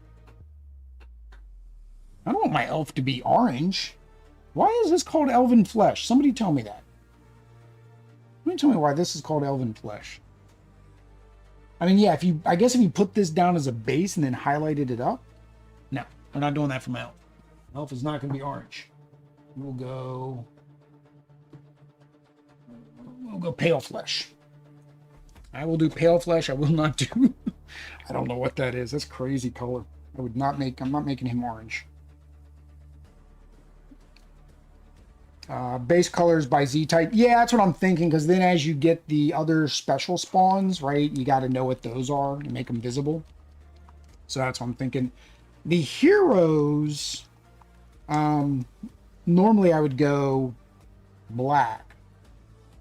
I don't want my elf to be orange. Why is this called elven flesh? Somebody tell me that. Let me tell me why this is called Elven Flesh. I mean, yeah, I guess if you put this down as a base and then highlighted it up. No, we're not doing that for my elf. Elf is not going to be orange. We'll go pale flesh. I will do pale flesh. I will not do. I don't know what that is. That's crazy color. I'm not making him orange. Base colors by Z-type. Yeah, that's what I'm thinking, because then as you get the other special spawns, right, you got to know what those are and make them visible. So that's what I'm thinking. The heroes, normally I would go black.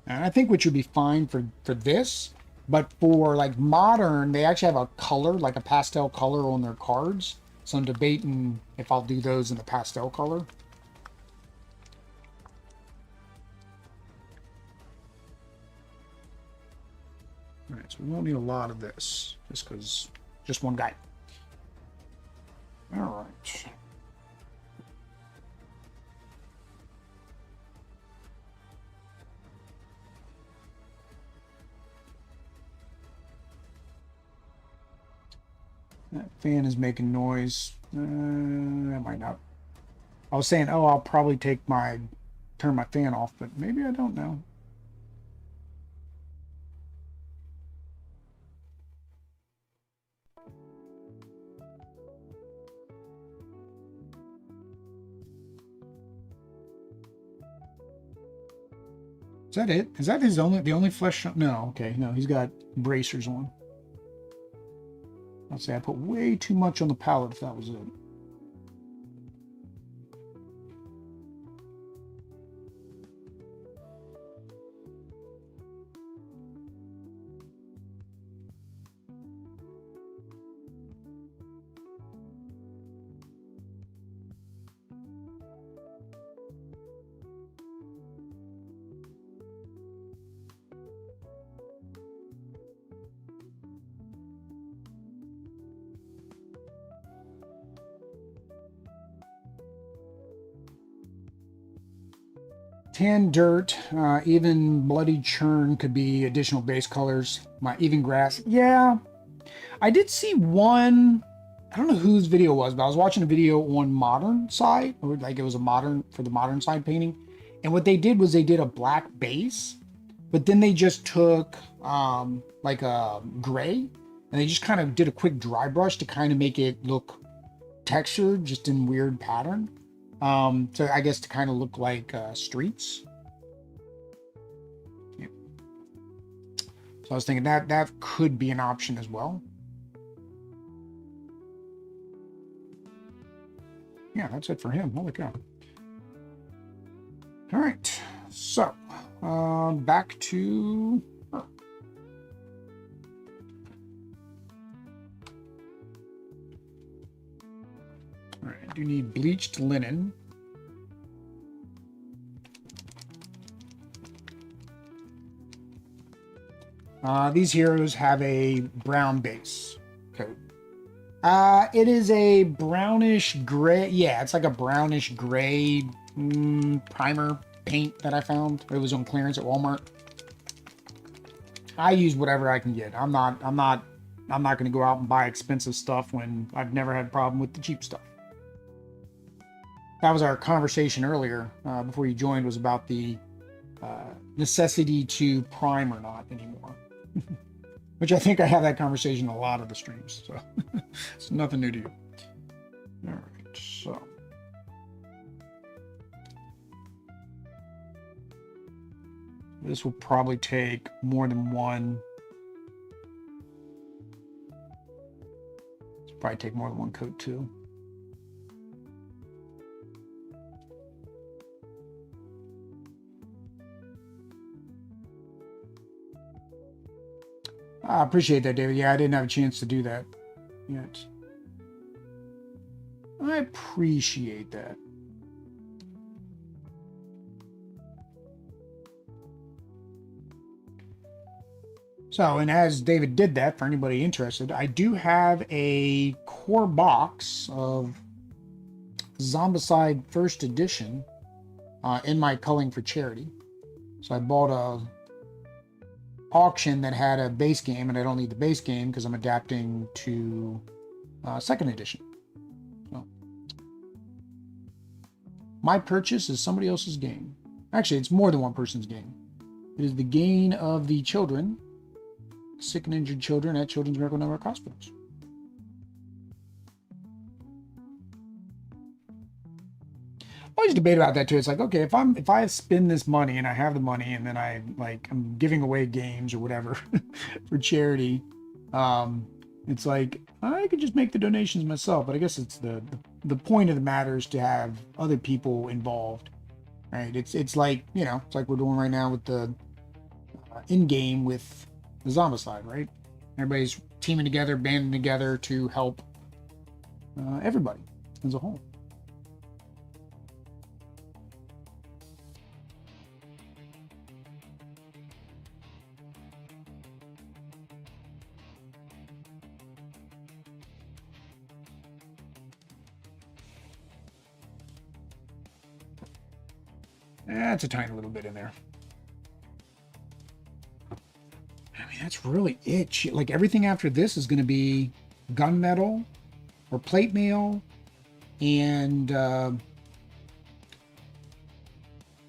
And I think which would be fine for this. But for like modern, they actually have a color, like a pastel color on their cards. So I'm debating if I'll do those in the pastel color. All right, so we won't need a lot of this, just because, just one guy. All right. That fan is making noise. That might not. I was saying, oh, I'll probably turn my fan off, but maybe I don't know. Is that it? Is that the only flesh? No, okay, no, he's got bracers on. I'll say I put way too much on the palette if that was it. Tan dirt, even bloody churn could be additional base colors. My even grass, yeah. I did see one. I don't know whose video it was, but I was watching a video on modern side, or like it was for the modern side painting. And what they did was they did a black base, but then they just took like a gray, and they just kind of did a quick dry brush to kind of make it look textured, just in weird pattern. So I guess to kind of look like streets. Yeah. So I was thinking that could be an option as well. Yeah, that's it for him. Holy cow. All right. So back to her. All right, I do need bleached linen. These heroes have a brown base coat. It is a brownish gray. Yeah, it's like a brownish gray primer paint that I found. It was on clearance at Walmart. I use whatever I can get. I'm not going to go out and buy expensive stuff when I've never had a problem with the cheap stuff. That was our conversation earlier before you joined, was about the necessity to prime or not anymore. Which I think I have that conversation in a lot of the streams, so it's nothing new to you. All right, so. This will probably take more than one. This will probably take more than one coat too. I appreciate that, David. Yeah, I didn't have a chance to do that yet. I appreciate that. So, and as David did that, for anybody interested, I do have a core box of Zombicide First Edition in my Culling for Charity. So I bought auction that had a base game, and I don't need the base game because I'm adapting to second edition. So, my purchase is somebody else's game. Actually, it's more than one person's game. It is the gain of the children, sick and injured children at Children's Miracle Network hospitals. Always debate about that too. It's like, okay, if I spend this money and I have the money and then I'm giving away games or whatever for charity, it's like I could just make the donations myself. But I guess it's the point of the matter is to have other people involved, right? It's like, you know, it's like we're doing right now with the in game with the Zombicide, right? Everybody's teaming together, banding together to help everybody as a whole. That's a tiny little bit in there. I mean, that's really it. Like everything after this is going to be gunmetal or plate mail, and I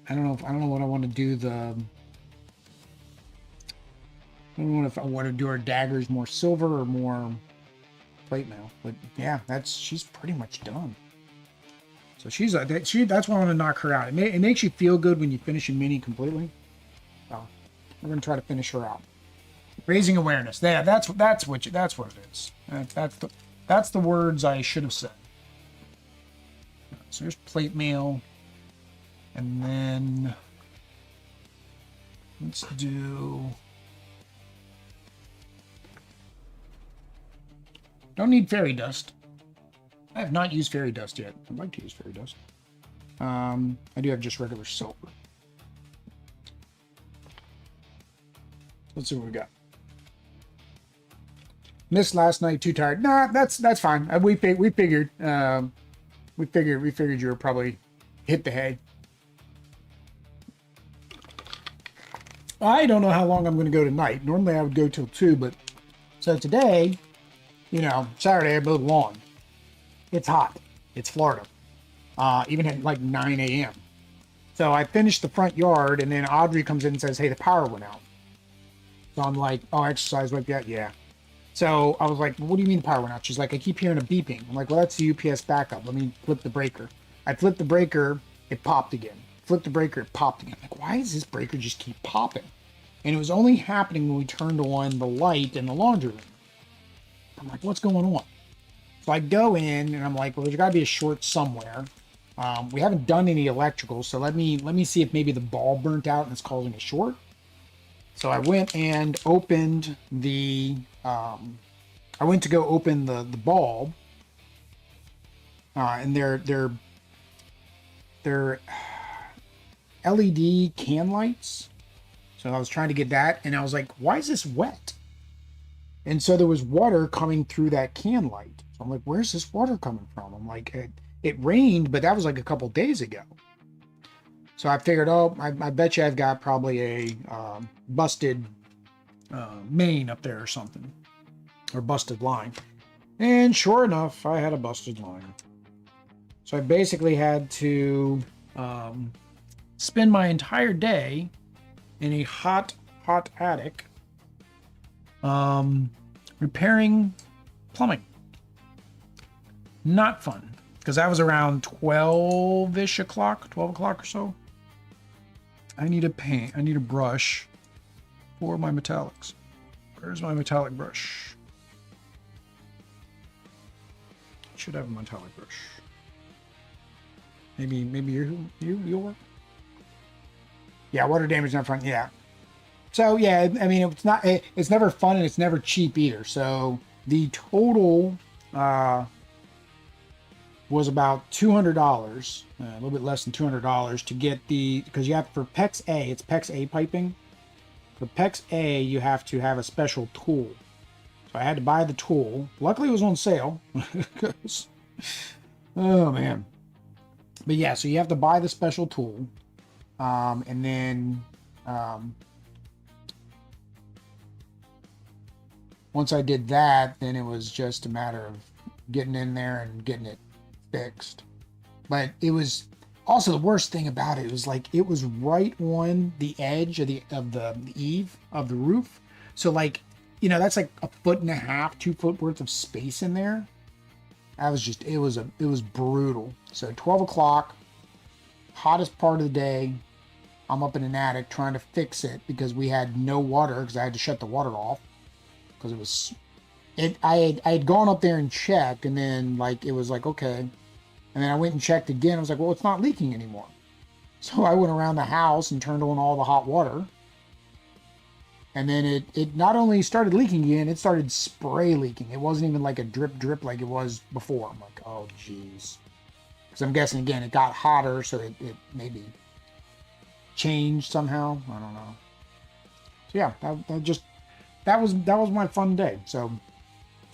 don't know what I want to do. I don't know if I want to do our daggers more silver or more plate mail. But yeah, she's pretty much done. So that's why I want to knock her out. It makes you feel good when you finish a mini completely. So we're gonna try to finish her out. Raising awareness. Yeah, that's what it is. That's the words I should have said. So here's plate mail, and then let's do. Don't need fairy dust. I have not used fairy dust yet. I'd like to use fairy dust. I do have just regular silver. Let's see what we got. Missed last night. Too tired. Nah, that's fine. We figured you were probably hit the hay. I don't know how long I'm going to go tonight. Normally I would go till 2, but so today, you know, Saturday I mowed lawn. It's hot. It's Florida. Even at like 9 a.m. So I finished the front yard, and then Audrey comes in and says, hey, the power went out. So I'm like, oh, exercise like that? Yeah. So I was like, well, what do you mean the power went out? She's like, I keep hearing a beeping. I'm like, well, that's the UPS backup. Let me flip the breaker. I flipped the breaker. It popped again. Flipped the breaker. It popped again. I'm like, why does this breaker just keep popping? And it was only happening when we turned on the light in the laundry room. I'm like, what's going on? So I go in and I'm like, well, there's got to be a short somewhere. We haven't done any electrical, so let me see if maybe the bulb burnt out and it's causing a short. So I went and opened the. I went to go open the bulb, and they're LED can lights. So I was trying to get that, and I was like, why is this wet? And so there was water coming through that can light. So I'm like, where's this water coming from? I'm like, it rained, but that was like a couple days ago. So I figured, oh, I bet you I've got probably a busted main up there or something, or busted line. And sure enough, I had a busted line. So I basically had to spend my entire day in a hot attic repairing plumbing. Not fun, because that was around 12 o'clock or so. I need a paint. I need a brush for my metallics. Where's my metallic brush? Should have a metallic brush. Maybe you'll work. Yeah, water damage not fun. Yeah. So yeah, I mean, it's never fun and it's never cheap either. So the total was about $200, a little bit less than $200 to get because you have, for PEX A, it's PEX A piping. For PEX A, you have to have a special tool. So I had to buy the tool. Luckily, it was on sale. Oh man. But yeah, so you have to buy the special tool, and then once I did that, then it was just a matter of getting in there and getting it fixed. But it was also the worst thing about it was like it was right on the edge of the eave of the roof. So like, you know, that's like a foot and a half, 2 foot worth of space in there. That was just it was brutal. So 12 o'clock, hottest part of the day. I'm up in an attic trying to fix it because we had no water because I had to shut the water off because it was I had gone up there and checked, and then like it was like okay, and then I went and checked again. I was like, well, it's not leaking anymore. So I went around the house and turned on all the hot water, and then it not only started leaking again, it started spray leaking. It wasn't even like a drip like it was before. I'm like, oh geez, because I'm guessing again it got hotter, so it maybe changed somehow. I don't know. So yeah, that was my fun day. So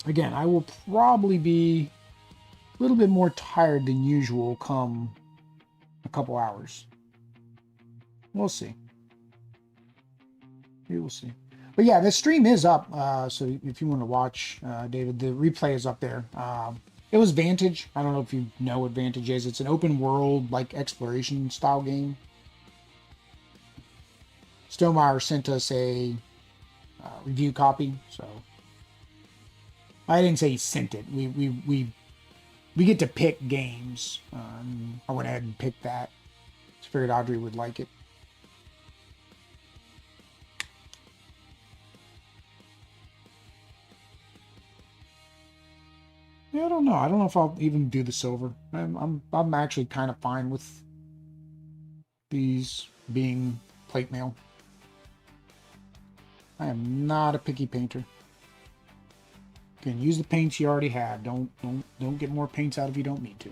again, I will probably be a little bit more tired than usual come a couple hours. We'll see. We will see. But yeah, the stream is up. So if you want to watch, David, the replay is up there. It was Vantage. I don't know if you know what Vantage is. It's an open world, like exploration style game. Stonemeyer sent us a review copy, so I didn't say he sent it. We get to pick games. I went ahead and picked that. Just figured Audrey would like it. Yeah, I don't know. I don't know if I'll even do the silver. I'm actually kind of fine with these being plate mail. I am not a picky painter. Again, use the paints you already have. Don't get more paints out if you don't need to.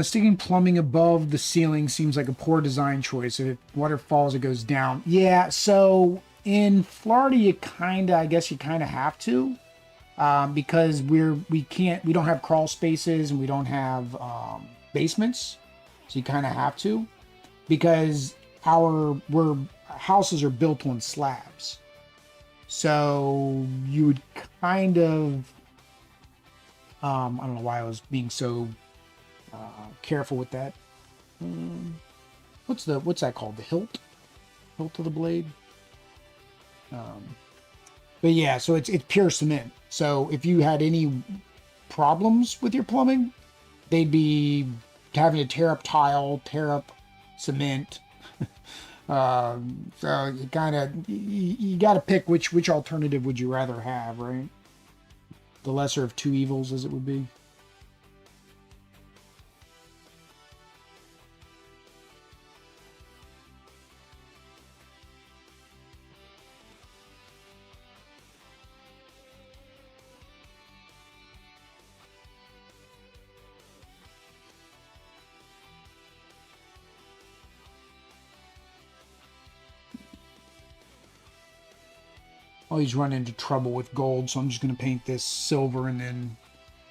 Sticking plumbing above the ceiling seems like a poor design choice. If water falls, it goes down. Yeah, so in Florida, I guess you kind of have to. Because we don't have crawl spaces and we don't have basements, so you kind of have to, because our houses are built on slabs, so you would kind of I don't know why I was being so careful with that. What's that called? The hilt of the blade. But yeah, so it's pure cement. So if you had any problems with your plumbing, they'd be having to tear up tile, tear up cement. So you kind of you got to pick which alternative would you rather have, right? The lesser of two evils, as it would be. Always run into trouble with gold, so I'm just going to paint this silver and then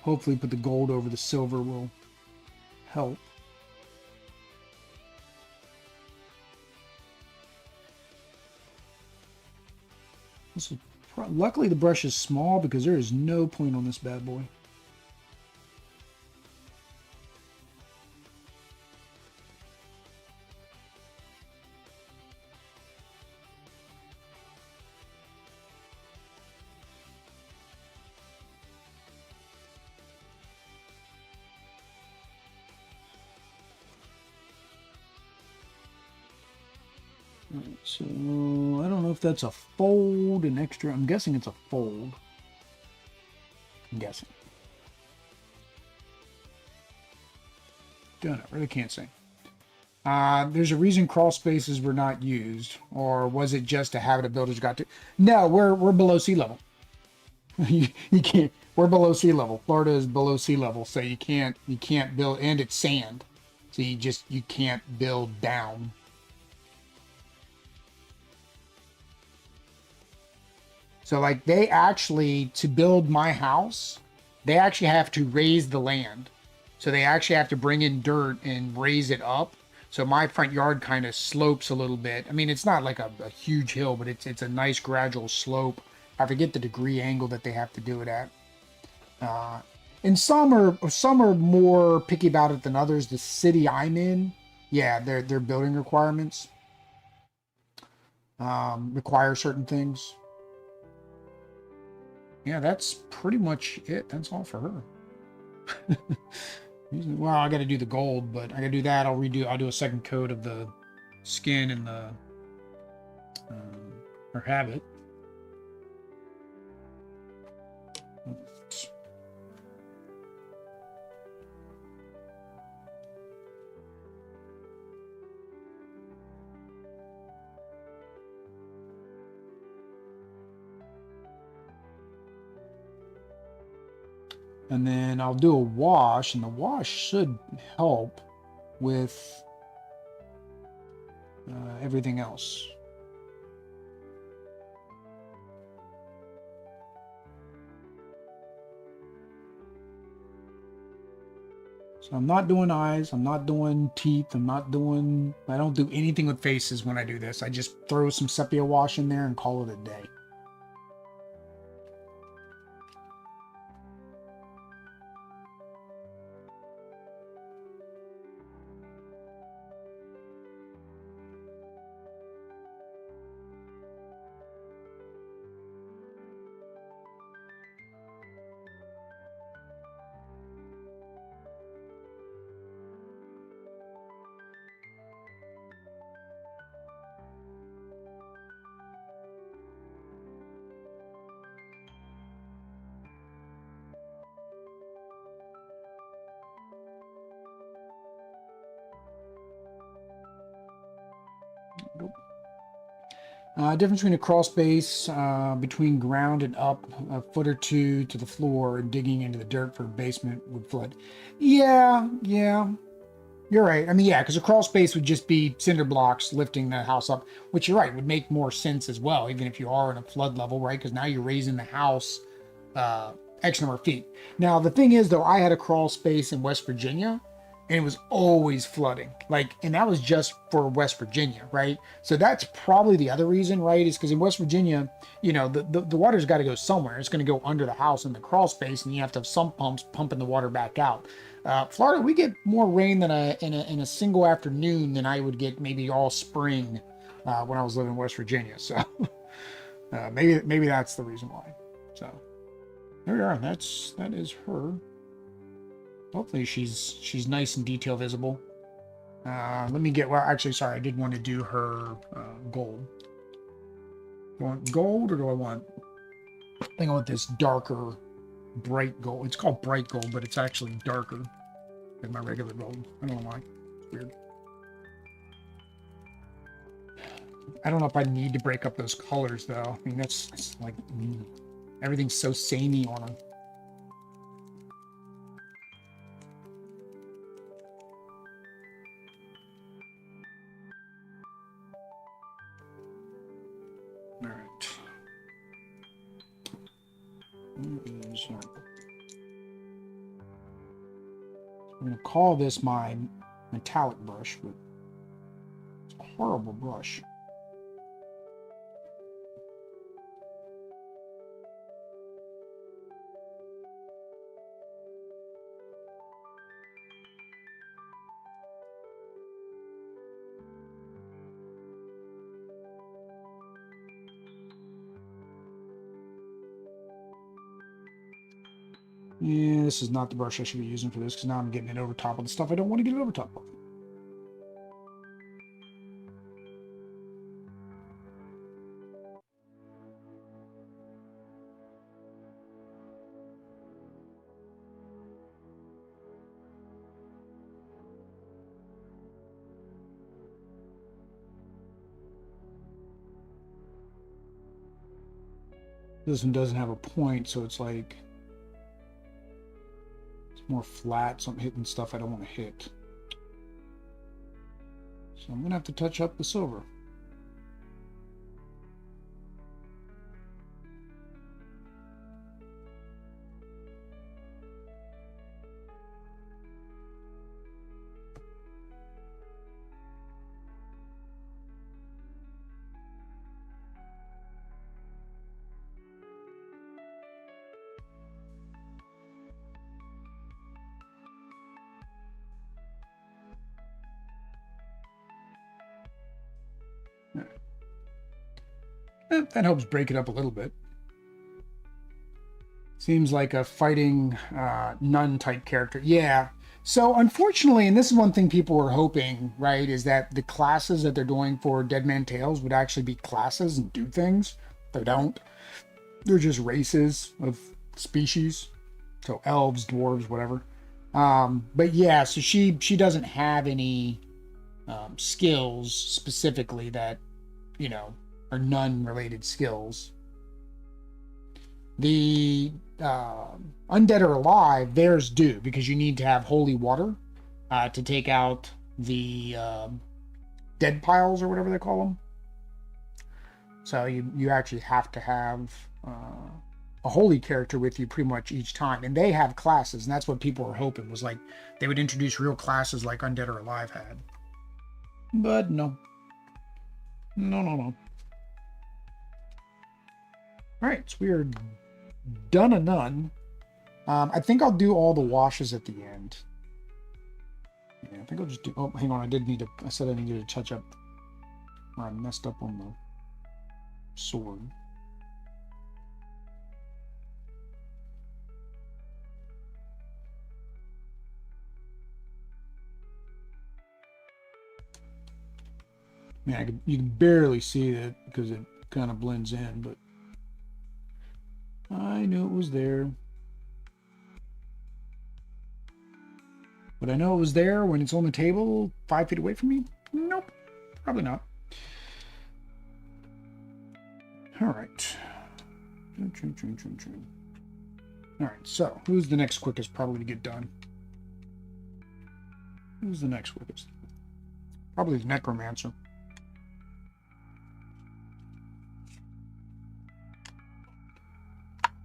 hopefully put the gold over the silver will help. Luckily the brush is small because there is no point on this bad boy. So I don't know if that's a fold, an extra. I'm guessing it's a fold. I'm guessing. Don't know. Really can't say. There's a reason crawl spaces were not used, or was it just a habit of builders got to? No, we're below sea level. you can't. We're below sea level. Florida is below sea level, so you can't build, and it's sand, so you can't build down. So like they actually, to build my house, they actually have to raise the land. So they actually have to bring in dirt and raise it up. So my front yard kind of slopes a little bit. I mean, it's not like a huge hill, but it's a nice gradual slope. I forget the degree angle that they have to do it at. And some are more picky about it than others. The city I'm in, yeah, their building requirements require certain things. Yeah, that's pretty much it. That's all for her. Well, I got to do the gold, but I got to do that. I'll do a second coat of the skin and the or habit. And then I'll do a wash, and the wash should help with everything else. So I'm not doing eyes, I'm not doing teeth, I don't do anything with faces when I do this. I just throw some sepia wash in there and call it a day. Difference between a crawl space between ground and up a foot or two to the floor and digging into the dirt for a basement would flood. Yeah, you're right. I mean, yeah, because a crawl space would just be cinder blocks lifting the house up, which you're right, would make more sense as well, even if you are in a flood level, right? Because now you're raising the house X number of feet. Now, the thing is, though, I had a crawl space in West Virginia, and it was always flooding. And that was just for West Virginia, right? So that's probably the other reason, right? Is because in West Virginia, the water's got to go somewhere. It's going to go under the house in the crawl space, and you have to have sump pumps pumping the water back out. Florida, we get more rain in a single afternoon than I would get maybe all spring when I was living in West Virginia. So maybe that's the reason why. So there we are. That is her. Hopefully she's nice and detail visible. Let me get, well, actually, sorry, I did want to do her gold. Do I want gold, or do I want, I think I want this darker, bright gold. It's called bright gold, but it's actually darker than my regular gold. I don't know why. It's weird. I don't know if I need to break up those colors, though. I mean, it's like, everything's so samey on them. All right. I'm going to call this my metallic brush, but it's a horrible brush. Yeah, this is not the brush I should be using for this, because now I'm getting it over top of the stuff I don't want to get it over top of. This one doesn't have a point, so it's like more flat, so I'm hitting stuff I don't want to hit. So I'm gonna have to touch up the silver. That helps break it up a little bit. Seems like a fighting nun type character. Yeah. So unfortunately, and this is one thing people were hoping, right, is that the classes that they're doing for Dead Man Tales would actually be classes and do things. They don't. They're just races of species. So elves, dwarves, whatever. But yeah, so she doesn't have any skills specifically that, you know, are nun related skills. The undead or alive, theirs do, because you need to have holy water to take out the dead piles or whatever they call them. So you actually have to have a holy character with you pretty much each time, and they have classes, and that's what people were hoping was like they would introduce real classes like undead or alive had. But no. No. All right, so we are done a nun. I think I'll do all the washes at the end. Yeah, I think I'll just do. Oh, hang on. I said I needed to touch up where I messed up on the sword. Man, you can barely see it because it kind of blends in, but I knew it was there. Would I know it was there when it's on the table 5 feet away from me? Nope, probably not. All right. All right, so who's the next quickest probably to get done? Who's the next quickest? Probably the Necromancer.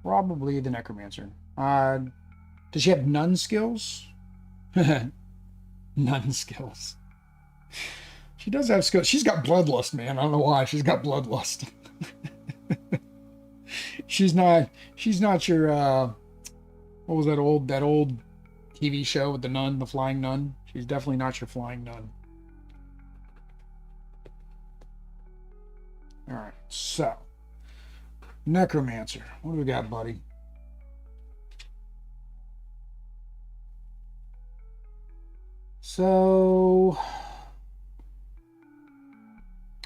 Probably the Necromancer. Does she have nun skills? Nun skills. She does have skills. She's got bloodlust, man. I don't know why. She's got bloodlust. She's not your what was that old TV show with the nun, the flying nun? She's definitely not your flying nun. All right, so Necromancer. What do we got, buddy? So,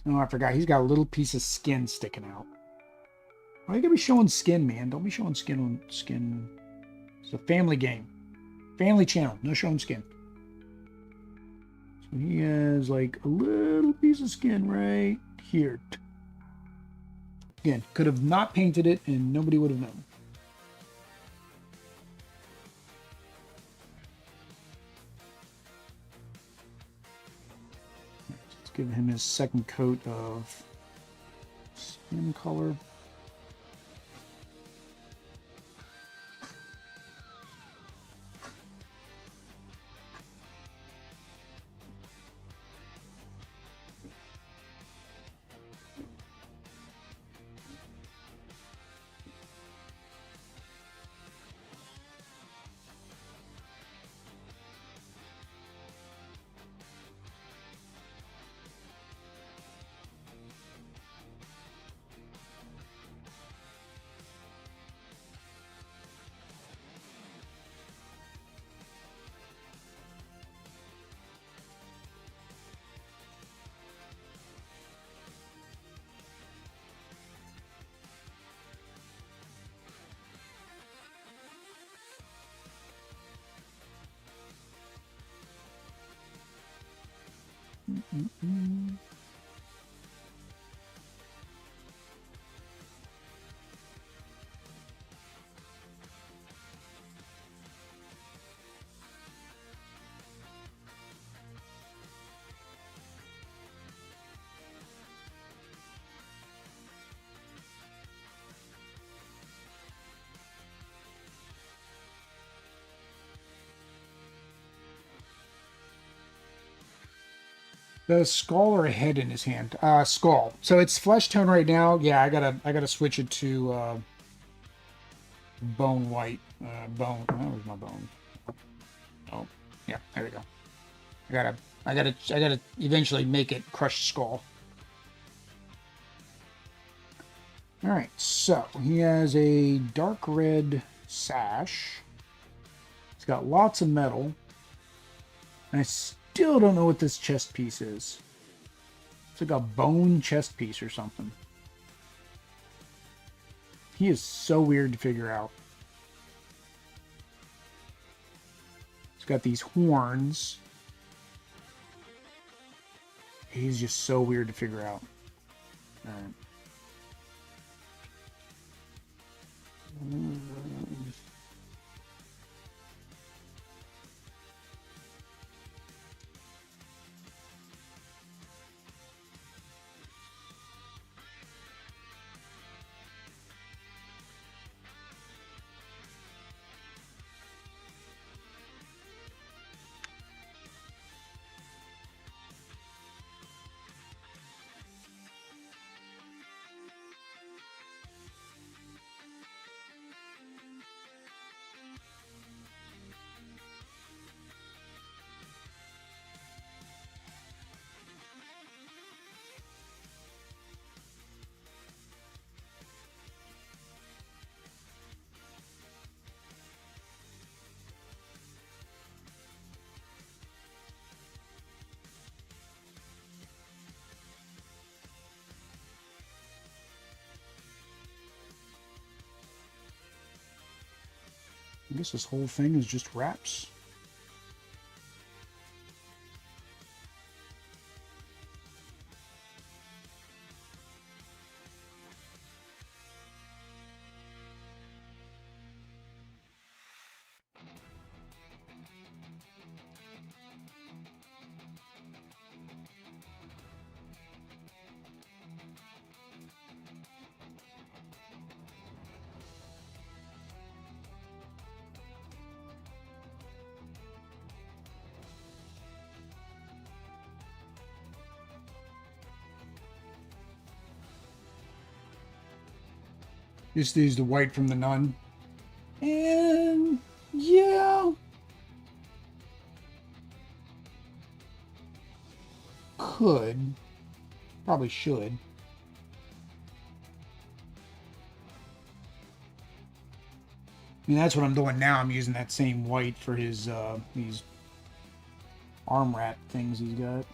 oh, I forgot. He's got a little piece of skin sticking out. Why are you gonna be showing skin, man? Don't be showing skin on skin. It's a family game. Family channel. No showing skin. So he has like a little piece of skin right here. Again, could have not painted it and nobody would have known. Let's give him his second coat of skin color. The skull or a head in his hand? Skull. So it's flesh tone right now. Yeah, I gotta switch it to bone white. Bone. Oh, where's my bone? Oh, yeah. There we go. I gotta eventually make it crushed skull. All right, so he has a dark red sash. It's got lots of metal. And I still don't know what this chest piece is. It's like a bone chest piece or something. He is so weird to figure out. He's got these horns. He's just so weird to figure out. All right. I guess this whole thing is just wraps. Just use the white from the nun. And yeah. Could. Probably should. I mean, that's what I'm doing now. I'm using that same white for his, these arm wrap things he's got.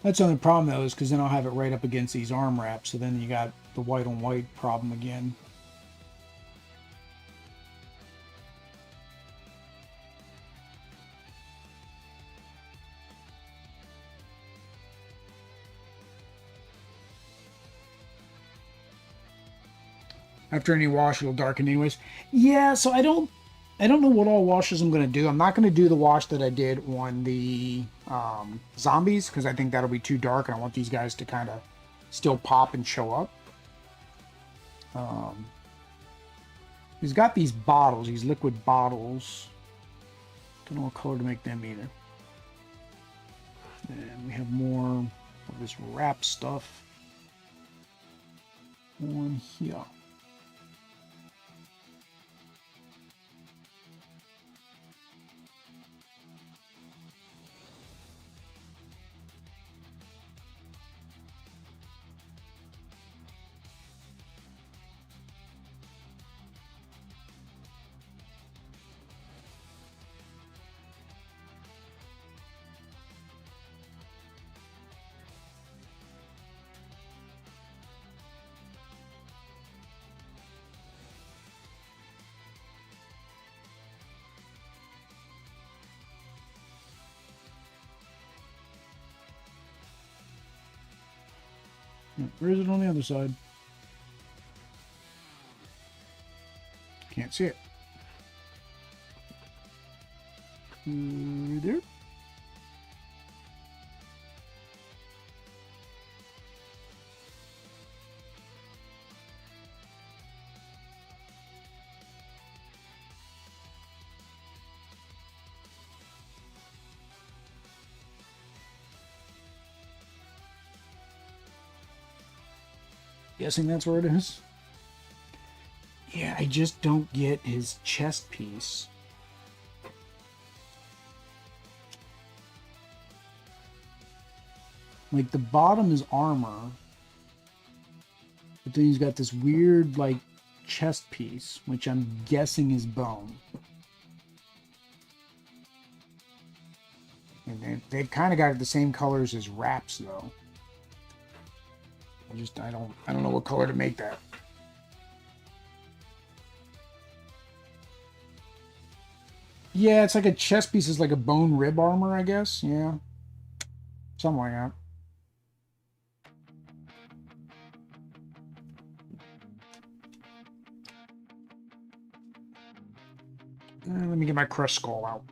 That's the only problem, though, is because then I'll have it right up against these arm wraps, so then you got the white on white problem again. After any wash, it'll darken anyways. Yeah, so I don't know what all washes I'm going to do. I'm not going to do the wash that I did on the zombies, because I think that'll be too dark, and I want these guys to kind of still pop and show up. He's got these bottles, these liquid bottles. Don't know what color to make them either. And we have more of this wrap stuff on here. Where is it on the other side? Can't see it. There? Guessing that's where it is. Yeah, I just don't get his chest piece. Like, the bottom is armor. But then he's got this weird, like, chest piece, which I'm guessing is bone. And they've kind of got it the same colors as wraps, though. I don't know what color to make that. Yeah, it's like a chest piece is like a bone rib armor, I guess. Yeah. Something like that. Let me get my crushed skull out.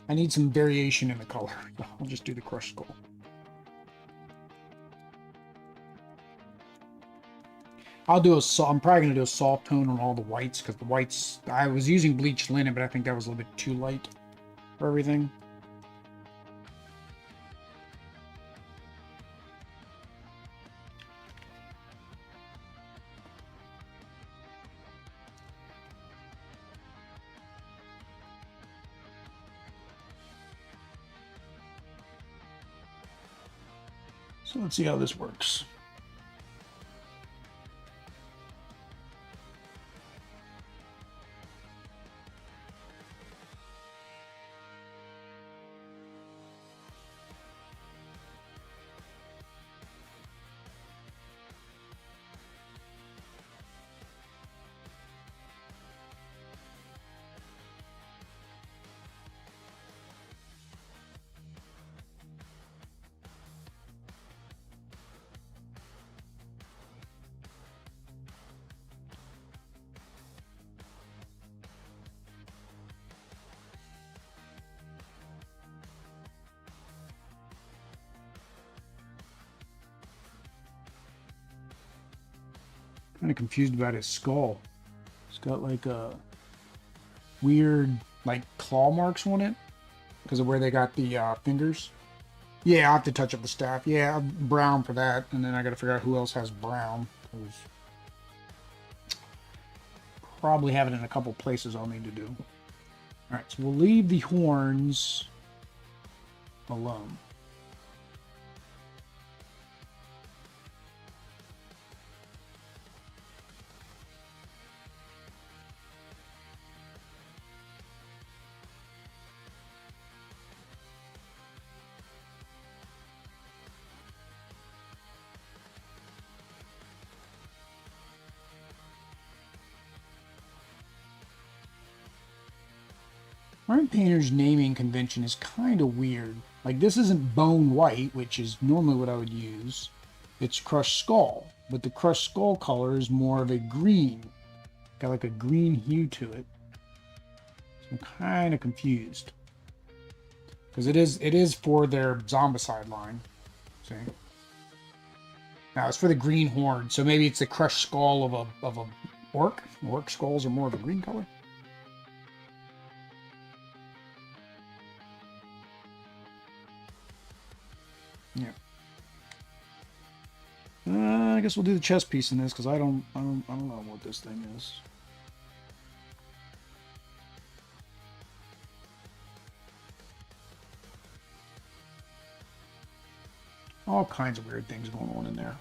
I need some variation in the color. I'll just do the crushed skull. I'm probably going to do a soft tone on all the whites, because the whites, I was using bleached linen, but I think that was a little bit too light for everything. So let's see how this works. Kind of confused about his skull. It's got like a weird like claw marks on it because of where they got the fingers. Yeah, I'll have to touch up the staff. Yeah, brown for that, and then I got to figure out who else has brown. Cause probably have it in a couple places I'll need to do. All right, so we'll leave the horns alone. Art Painter's naming convention is kind of weird. Like, this isn't bone white, which is normally what I would use. It's crushed skull, but the crushed skull color is more of a green. Got like a green hue to it. So I'm kind of confused. Because it is for their Zombicide line. See? Now, it's for the green horn, so maybe it's the crushed skull of a orc. Orc skulls are more of a green color. Yeah. I guess we'll do the chest piece in this because I don't know what this thing is. All kinds of weird things going on in there.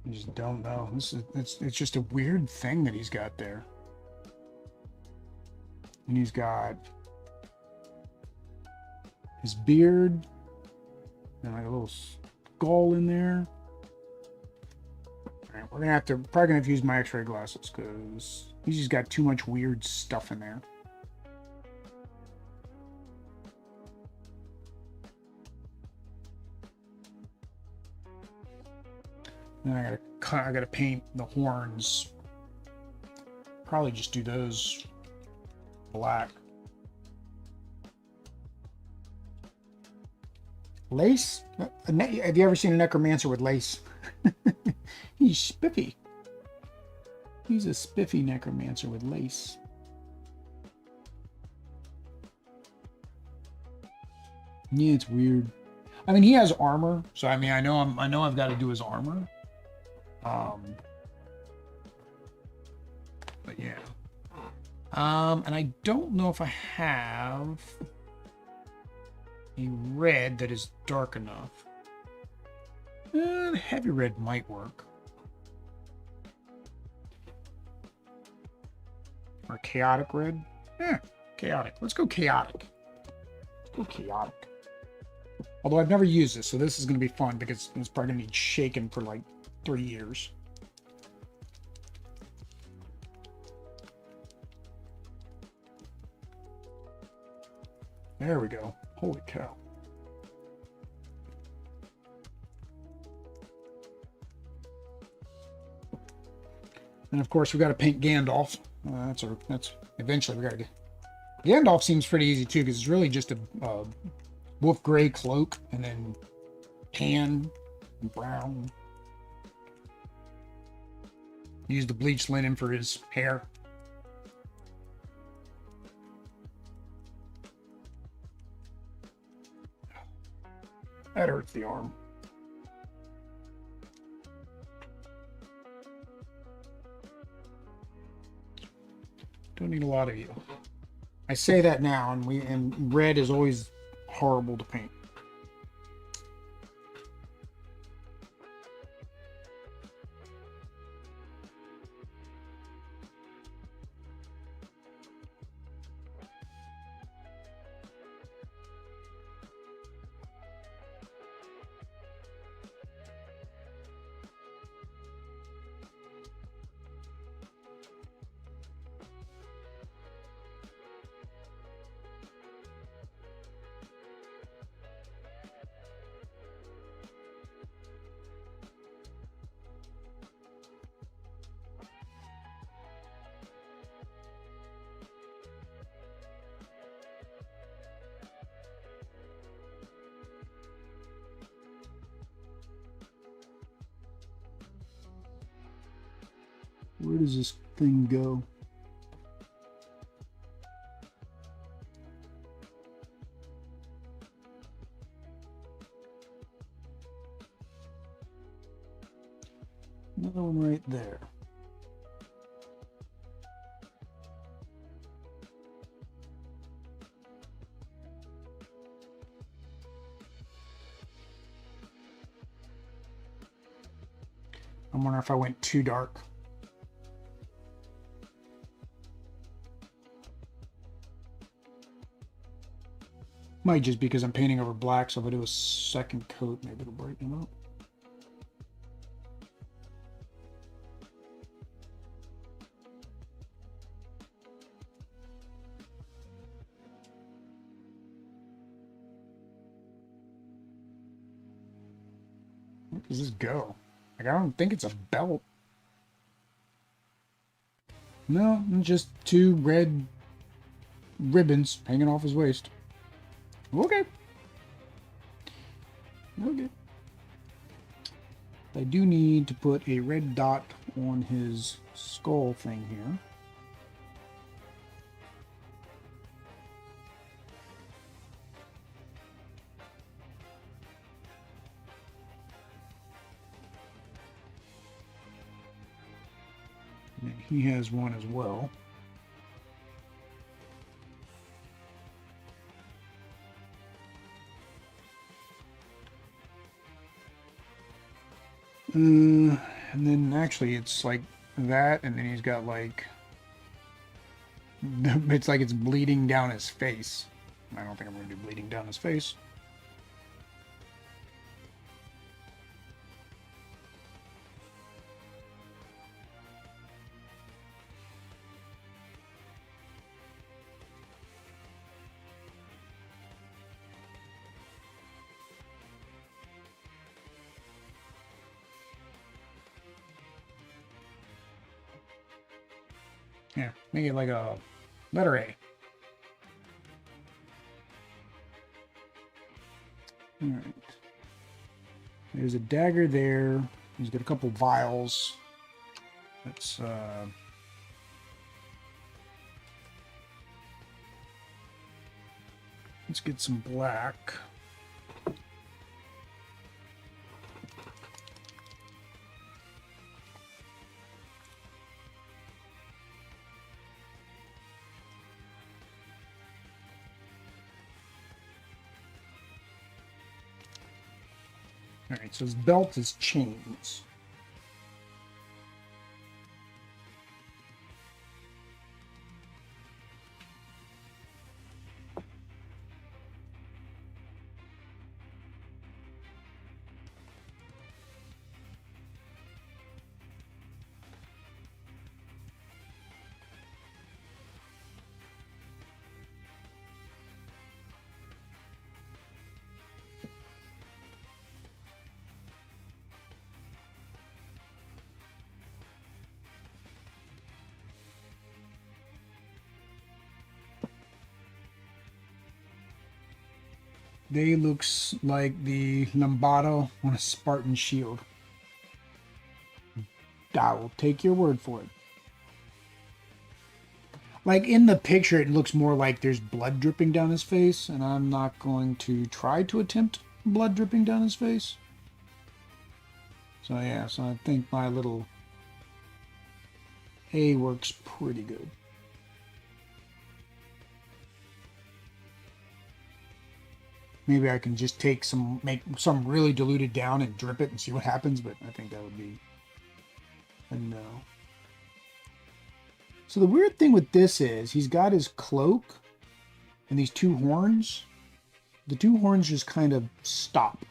I just don't know. It's just a weird thing that he's got there. And he's got his beard and like a little skull in there. Alright, we're gonna have to probably gonna have to use my X-ray glasses because he's just got too much weird stuff in there. Then I gotta paint the horns. Probably just do those black. Lace? Have you ever seen a necromancer with lace? He's spiffy. He's a spiffy necromancer with lace. Yeah, it's weird. I mean, he has armor, so I mean, I know I've got to do his armor. But yeah. And I don't know if I have a red that is dark enough. Heavy red might work. Or chaotic red. Chaotic. Let's go chaotic. Let's go chaotic. Although I've never used this, so this is going to be fun because it's probably going to be shaken for like 3 years. There we go. Holy cow. And of course, we got to paint Gandalf. That's eventually we got to get. Gandalf seems pretty easy too because it's really just a wolf gray cloak and then tan and brown. Use the bleached linen for his hair. That hurts the arm. Don't need a lot of you. I say that now, and red is always horrible to paint. Where does this thing go? Another one right there. I'm wondering if I went too dark. Might just because I'm painting over black, so if I do a second coat, maybe it'll brighten them up. Where does this go? Like, I don't think it's a belt. No, just 2 red ribbons hanging off his waist. Okay. Okay. I do need to put a red dot on his skull thing here. And he has one as well. And then actually it's like that, and then he's got like, it's like it's bleeding down his face. I don't think I'm going to do bleeding down his face. Yeah, make it like a letter A. Alright. There's a dagger there. He's got a couple vials. Let's get some black. Alright, so his belt is chains. They looks like the Lombardo on a Spartan shield. I will take your word for it. Like in the picture, it looks more like there's blood dripping down his face, and I'm not going to try to attempt blood dripping down his face. So yeah, so I think my little A works pretty good. Maybe I can just make some really diluted down and drip it and see what happens, but I think that would be a no. So the weird thing with this is he's got his cloak and these two horns. The two horns just kind of stop.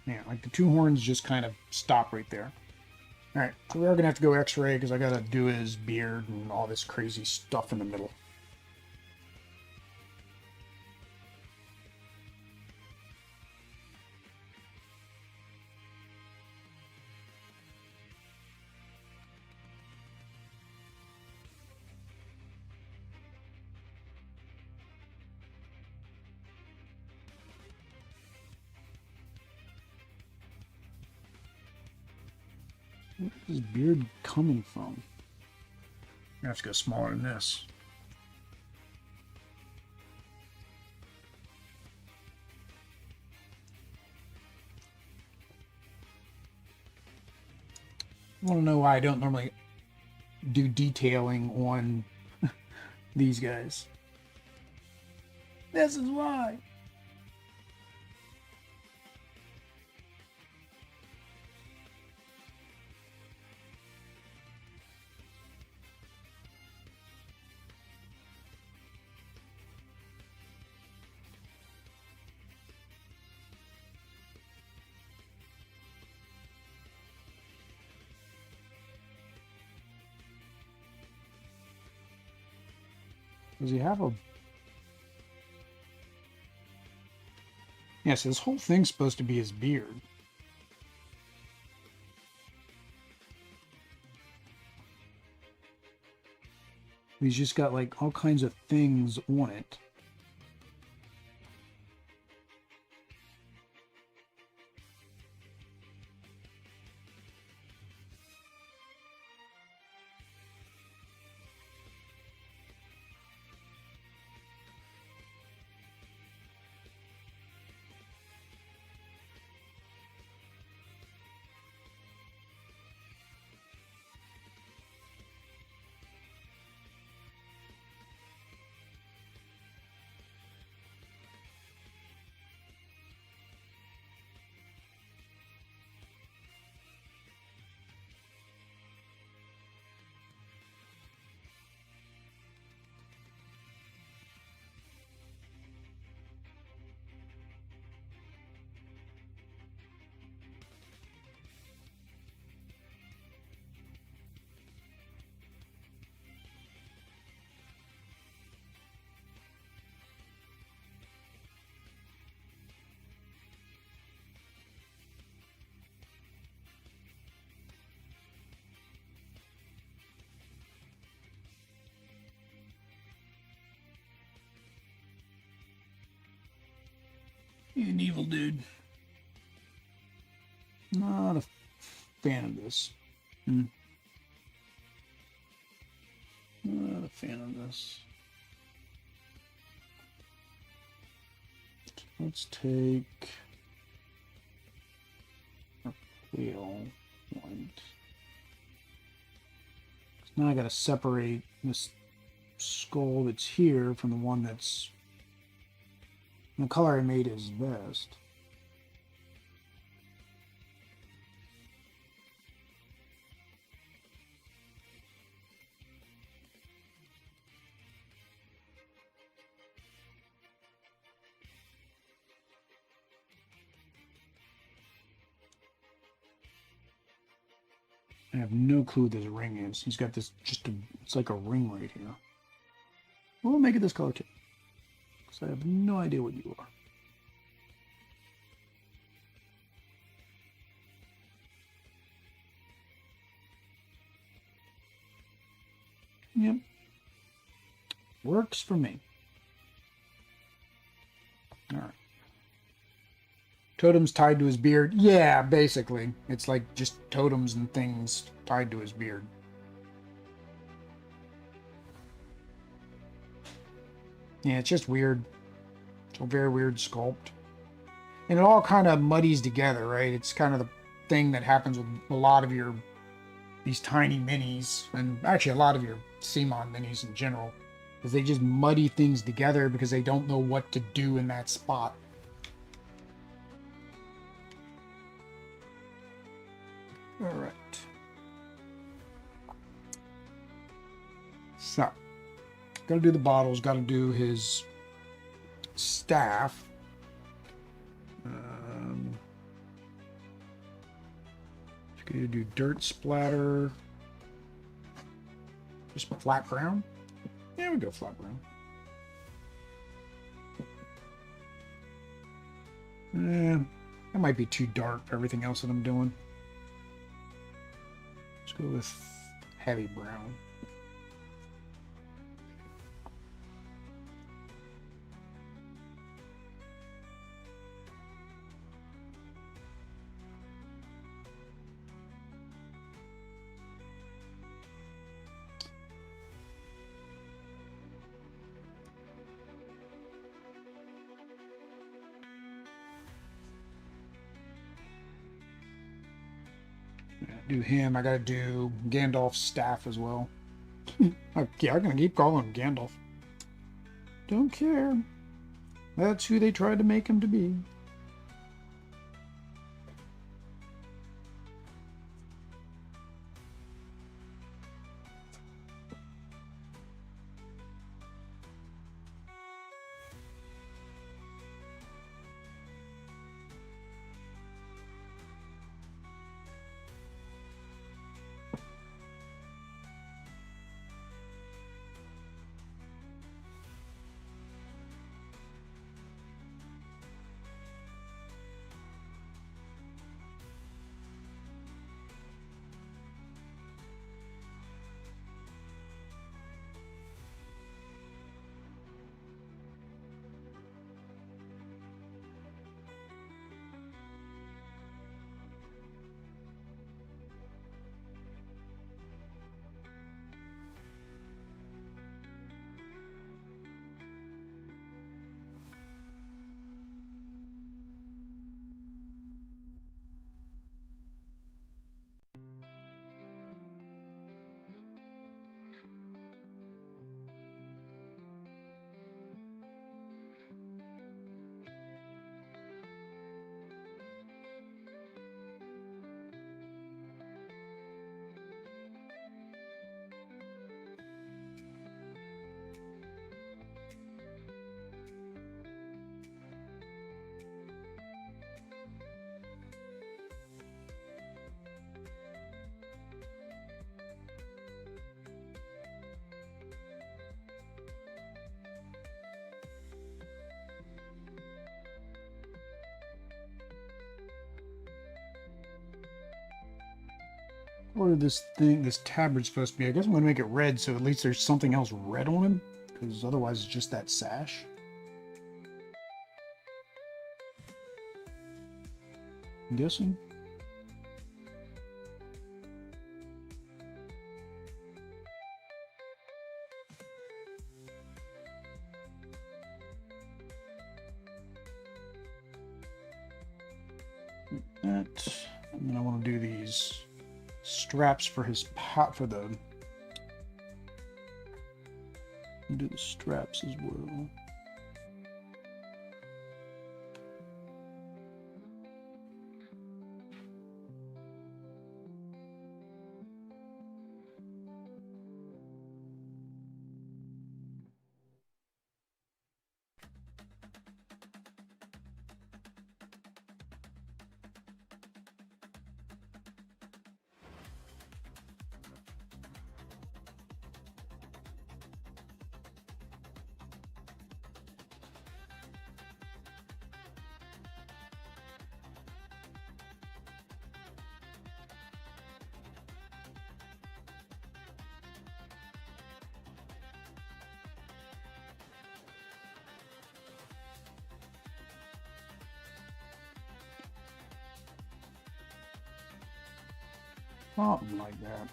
Yeah, like the two horns just kind of stop right there. All right, so we are going to have to go X-ray because I got to do his beard and all this crazy stuff in the middle. Where's his beard coming from? I have to go smaller than this. I want to know why I don't normally do detailing on these guys. This is why. Does he have a... Yes, this whole thing's supposed to be his beard. He's just got like all kinds of things on it. He's an evil dude. Not a fan of this. Not a fan of this. Let's take a pale white. Now I got to separate this skull that's here from the one that's... The color I made is best. I have no clue what this ring is. He's got this, it's like a ring right here. We'll make it this color too. Because I have no idea what you are. Yep. Works for me. Alright. Totems tied to his beard. Yeah, basically. It's like just totems and things tied to his beard. Yeah, it's just weird. It's a very weird sculpt. And it all kind of muddies together, right? It's kind of the thing that happens with a lot of these tiny minis, and actually a lot of your CMON minis in general, is they just muddy things together because they don't know what to do in that spot. All right. So, got to do the bottles, got to do his staff. Just going to do dirt splatter. Just flat brown? Yeah, we go flat brown. That might be too dark for everything else that I'm doing. Let's go with heavy brown. Do him. I gotta do Gandalf's staff as well. Yeah, I'm gonna keep calling him Gandalf. Don't care. That's who they tried to make him to be. What is this tabard's supposed to be? I guess I'm going to make it red so at least there's something else red on him. Because otherwise it's just that sash. I'm guessing. That, and then I want to do these straps for his pot for the. Do the straps as well. Something like that.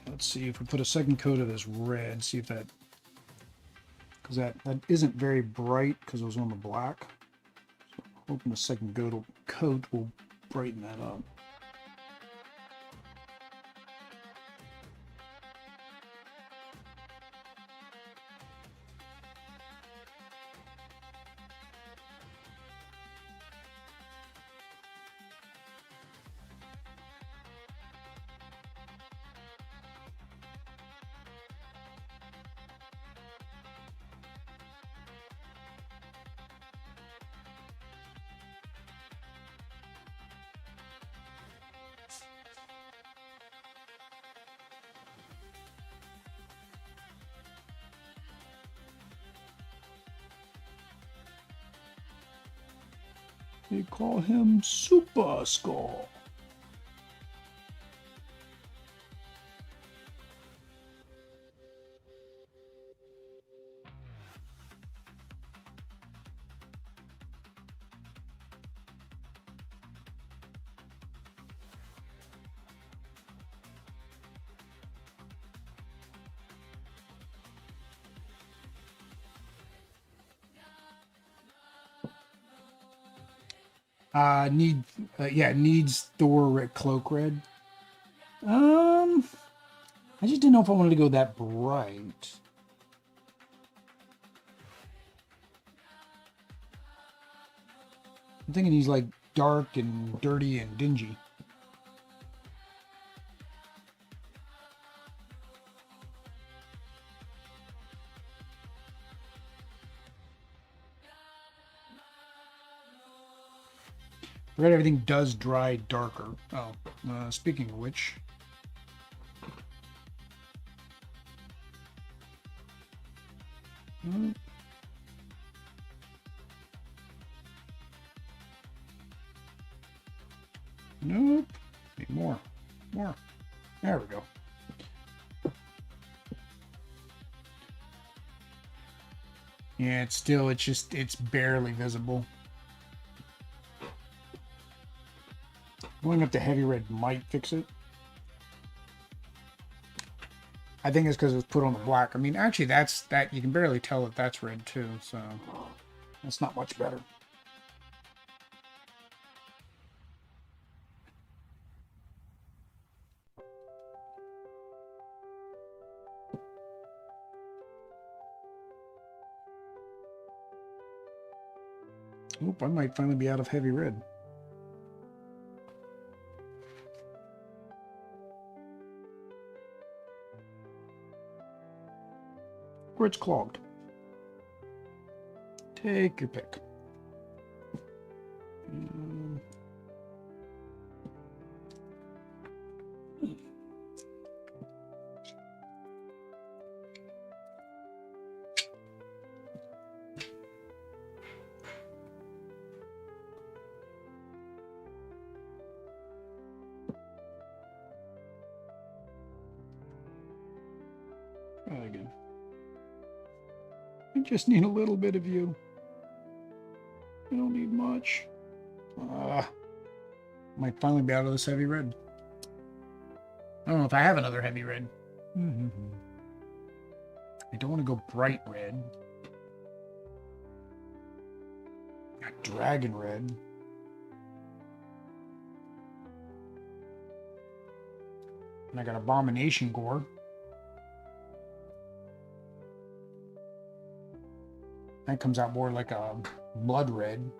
Let's see if we put a second coat of this red, see if that, because that isn't very bright because it was on the black. So I'm hoping the second coat will brighten that up. They call him Super Skull. Needs Thor red, cloak red. I just didn't know if I wanted to go that bright. I'm thinking he's like dark and dirty and dingy. Red, everything does dry darker. Oh, speaking of which. Nope. Need more. More. There we go. Yeah, it's barely visible. Going up to heavy red might fix it. I think it's because it was put on the black. I mean, actually, that you can barely tell that that's red too, so that's not much better. Oop, I might finally be out of heavy red. Or it's clogged. Take your pick. Try again. I just need a little bit of you. I don't need much. Might finally be out of this heavy red. I don't know if I have another heavy red. I don't want to go bright red. Got dragon red. And I got Abomination gore. That comes out more like a blood red.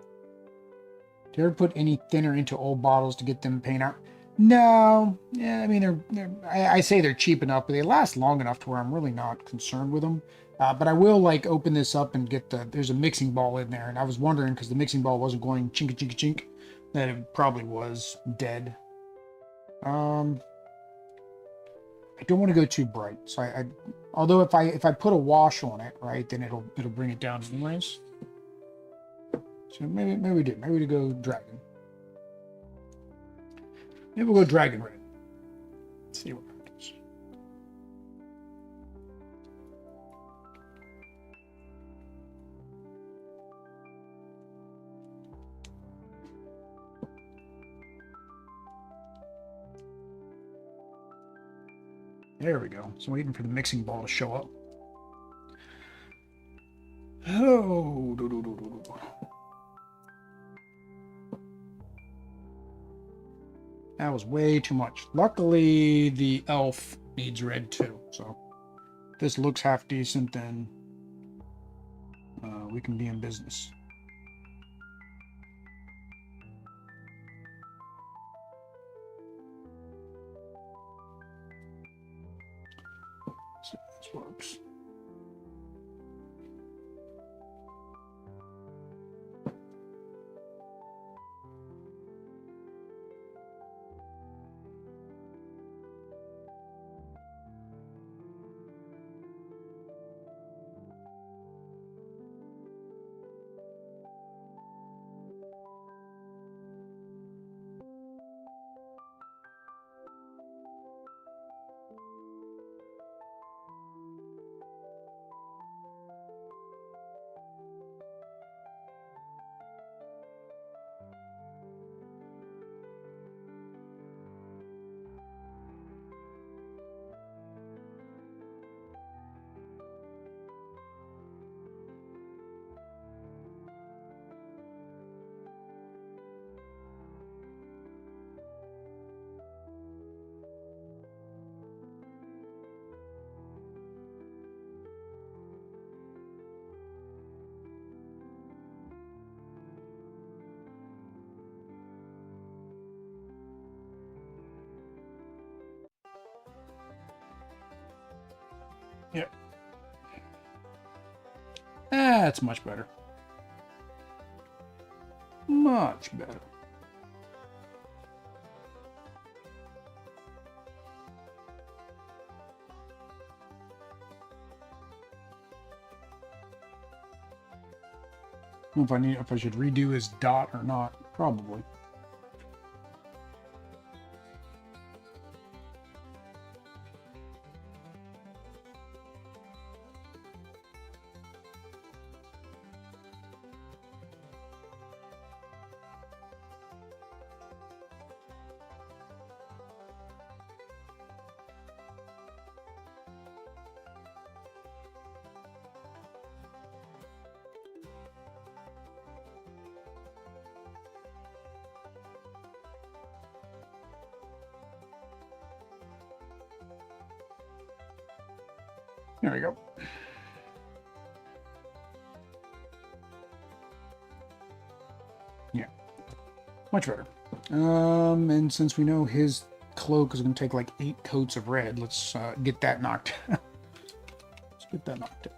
Do you ever put any thinner into old bottles to get them paint out? No. Yeah, I mean, I say they're cheap enough, but they last long enough to where I'm really not concerned with them. But I will, like, open this up and get there's a mixing ball in there. And I was wondering, because the mixing ball wasn't going chink chink chink, that it probably was dead. I don't want to go too bright. So although if I put a wash on it, right, then it'll bring it down anyways. So maybe we did. Maybe we go dragon. Maybe we'll go dragon red. Let's see what happens. There we go. So waiting for the mixing ball to show up. Oh, that was way too much. Luckily, the elf needs red too. So if this looks half decent, then we can be in business. So this works. Yeah. That's much better. Much better. I don't know if I should redo his dot or not. Probably. There we go. Yeah, much better. And since we know his cloak is going to take like 8 coats of red, let's get that knocked. Let's get that knocked out.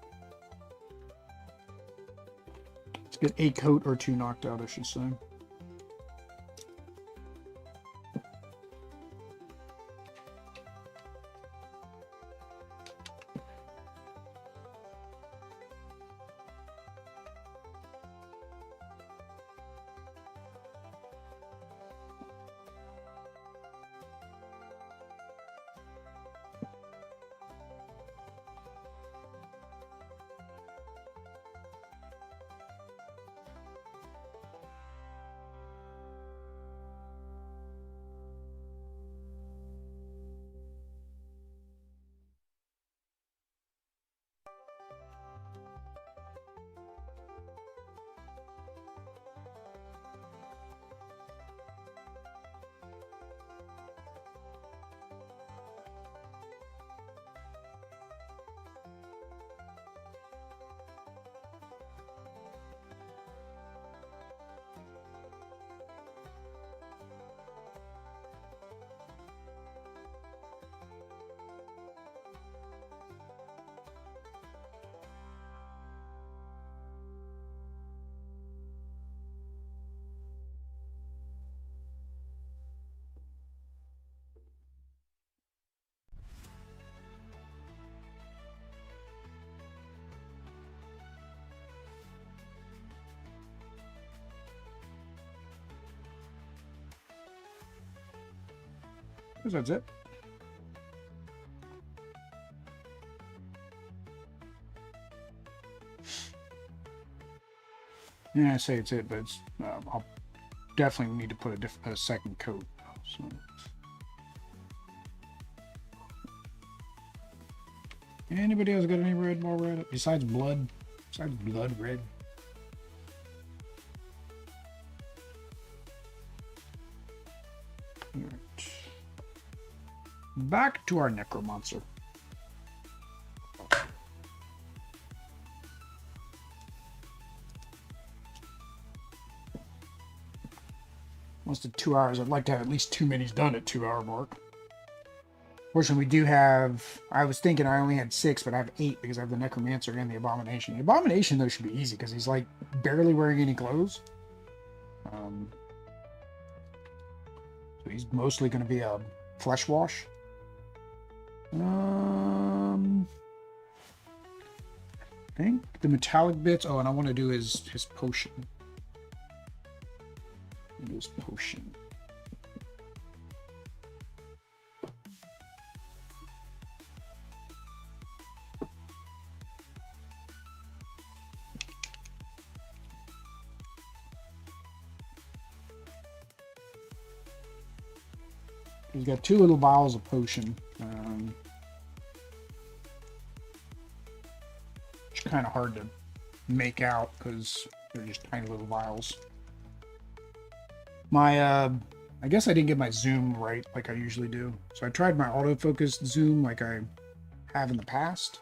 Let's get a coat or 2 knocked out, I should say. Because that's it. Yeah, I say it's it, but it's, I'll definitely need to put a second coat. So. Anybody else got any red, more red? Besides blood? Besides blood red? All right. Back to our Necromancer. Almost at 2 hours. I'd like to have at least 2 minis done at 2 hour mark. Fortunately, we do have... I was thinking I only had 6, but I have 8 because I have the Necromancer and the Abomination. The Abomination, though, should be easy because he's, like, barely wearing any clothes. So he's mostly going to be a flesh wash. I think the metallic bits... Oh, and I want to do his potion. His potion. He's got 2 little vials of potion. It's kind of hard to make out because they're just tiny little vials. I guess I didn't get my zoom right like I usually do. So I tried my autofocus zoom like I have in the past.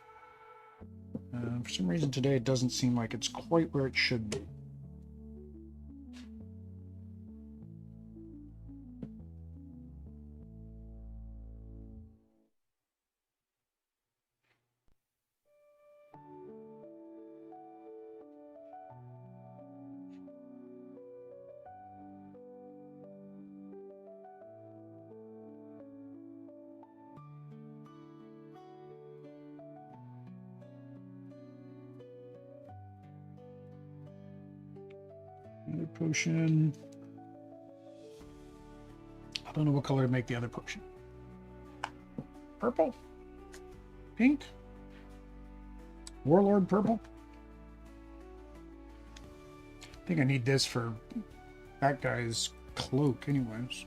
For some reason today it doesn't seem like it's quite where it should be. Another potion. I don't know what color to make the other potion. Purple? Pink? Warlord purple? I think I need this for that guy's cloak anyways.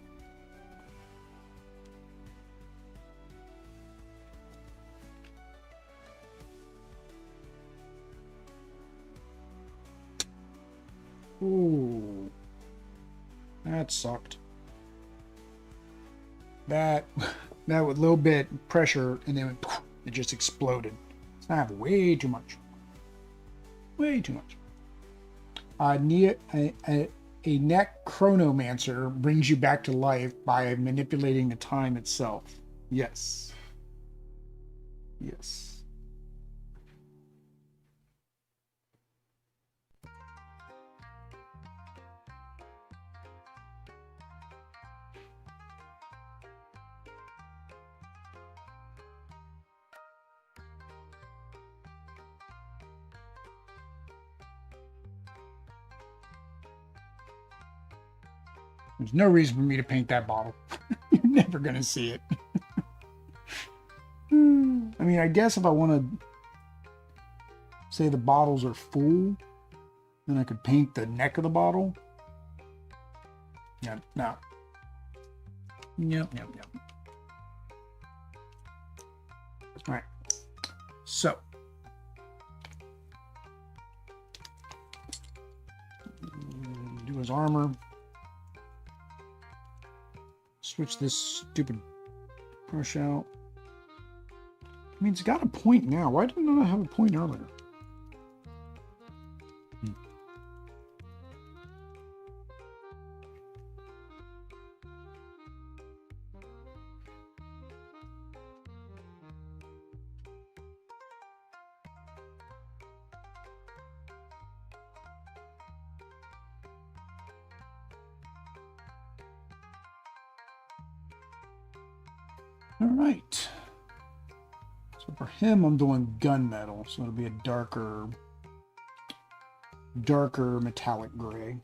Ooh. That sucked. That with a little bit pressure and then it just exploded. I have way too much. Way too much. A Necromancer brings you back to life by manipulating the time itself. Yes. Yes. There's no reason for me to paint that bottle. You're never going to see it. I mean, I guess if I want to say the bottles are full, then I could paint the neck of the bottle. Yeah, no. Yep. All right. So. Do his armor. Switch this stupid brush out. I mean, it's got a point now. Why didn't I have a point earlier? All right. So for him, I'm doing gunmetal, so it'll be a darker metallic gray.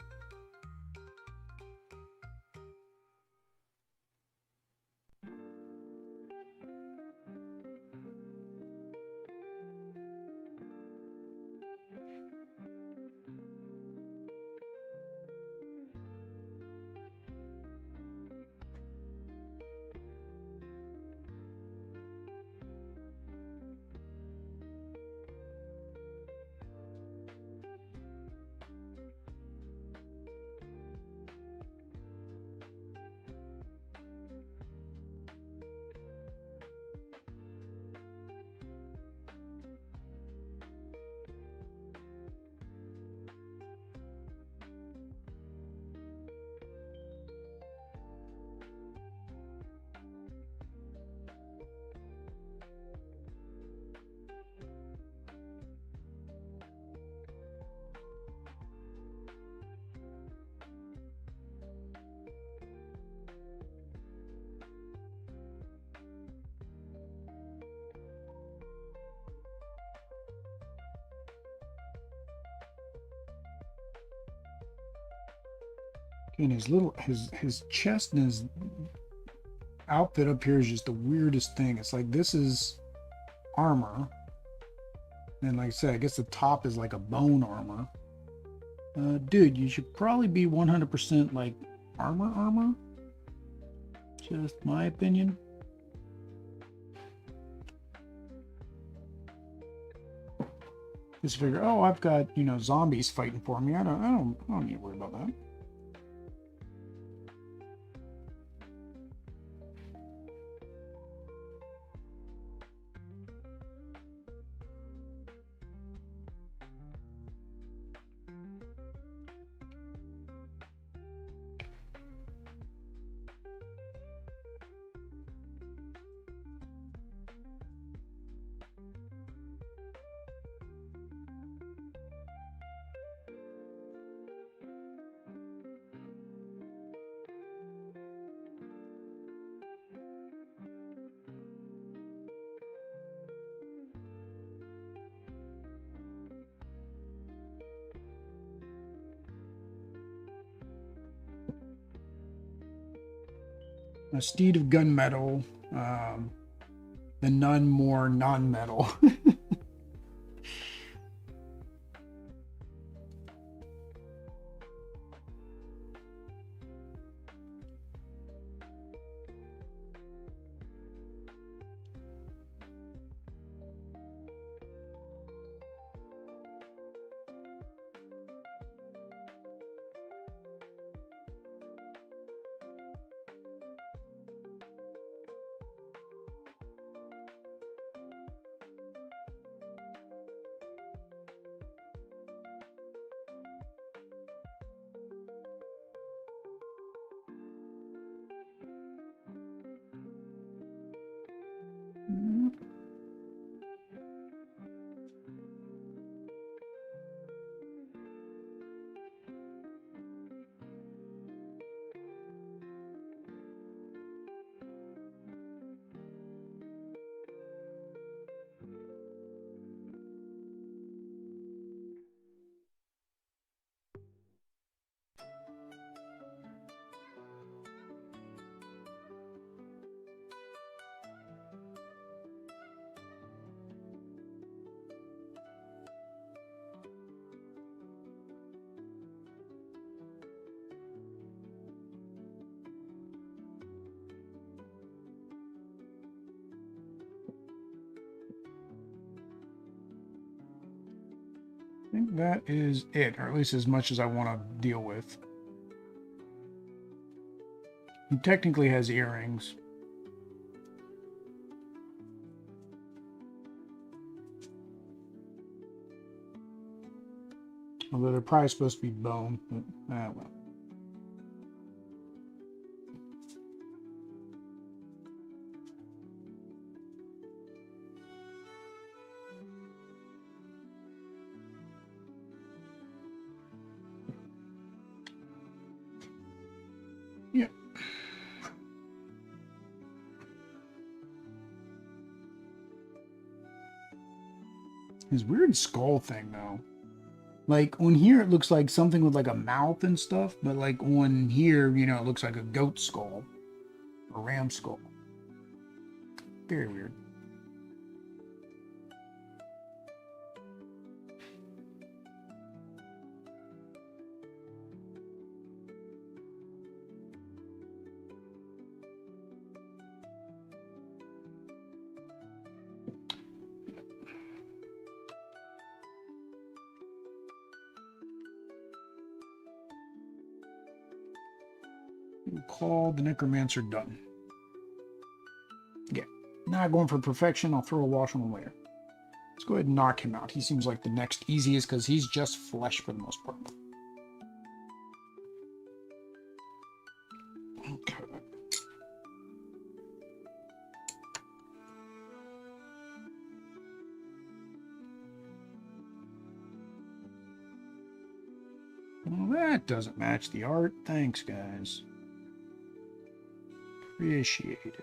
And his chest and his outfit up here is just the weirdest thing. It's like this is armor. And like I said, I guess the top is like a bone armor. Dude, you should probably be 100% like armor. Just my opinion. Just figure, oh, I've got, you know, zombies fighting for me. I don't need to worry about that. A steed of gunmetal, the none more non-metal. I think that is it, or at least as much as I want to deal with. He technically has earrings. Although they're probably supposed to be bone, but well. Yeah. His weird skull thing, though. Like, on here, it looks like something with, like, a mouth and stuff, but, like, on here, you know, it looks like a goat skull. Or ram skull. Very weird. We'll call the Necromancer done. Yeah. Not going for perfection. I'll throw a wash on him later. Let's go ahead and knock him out. He seems like the next easiest because he's just flesh for the most part. Okay. Well, that doesn't match the art. Thanks, guys. Appreciate it.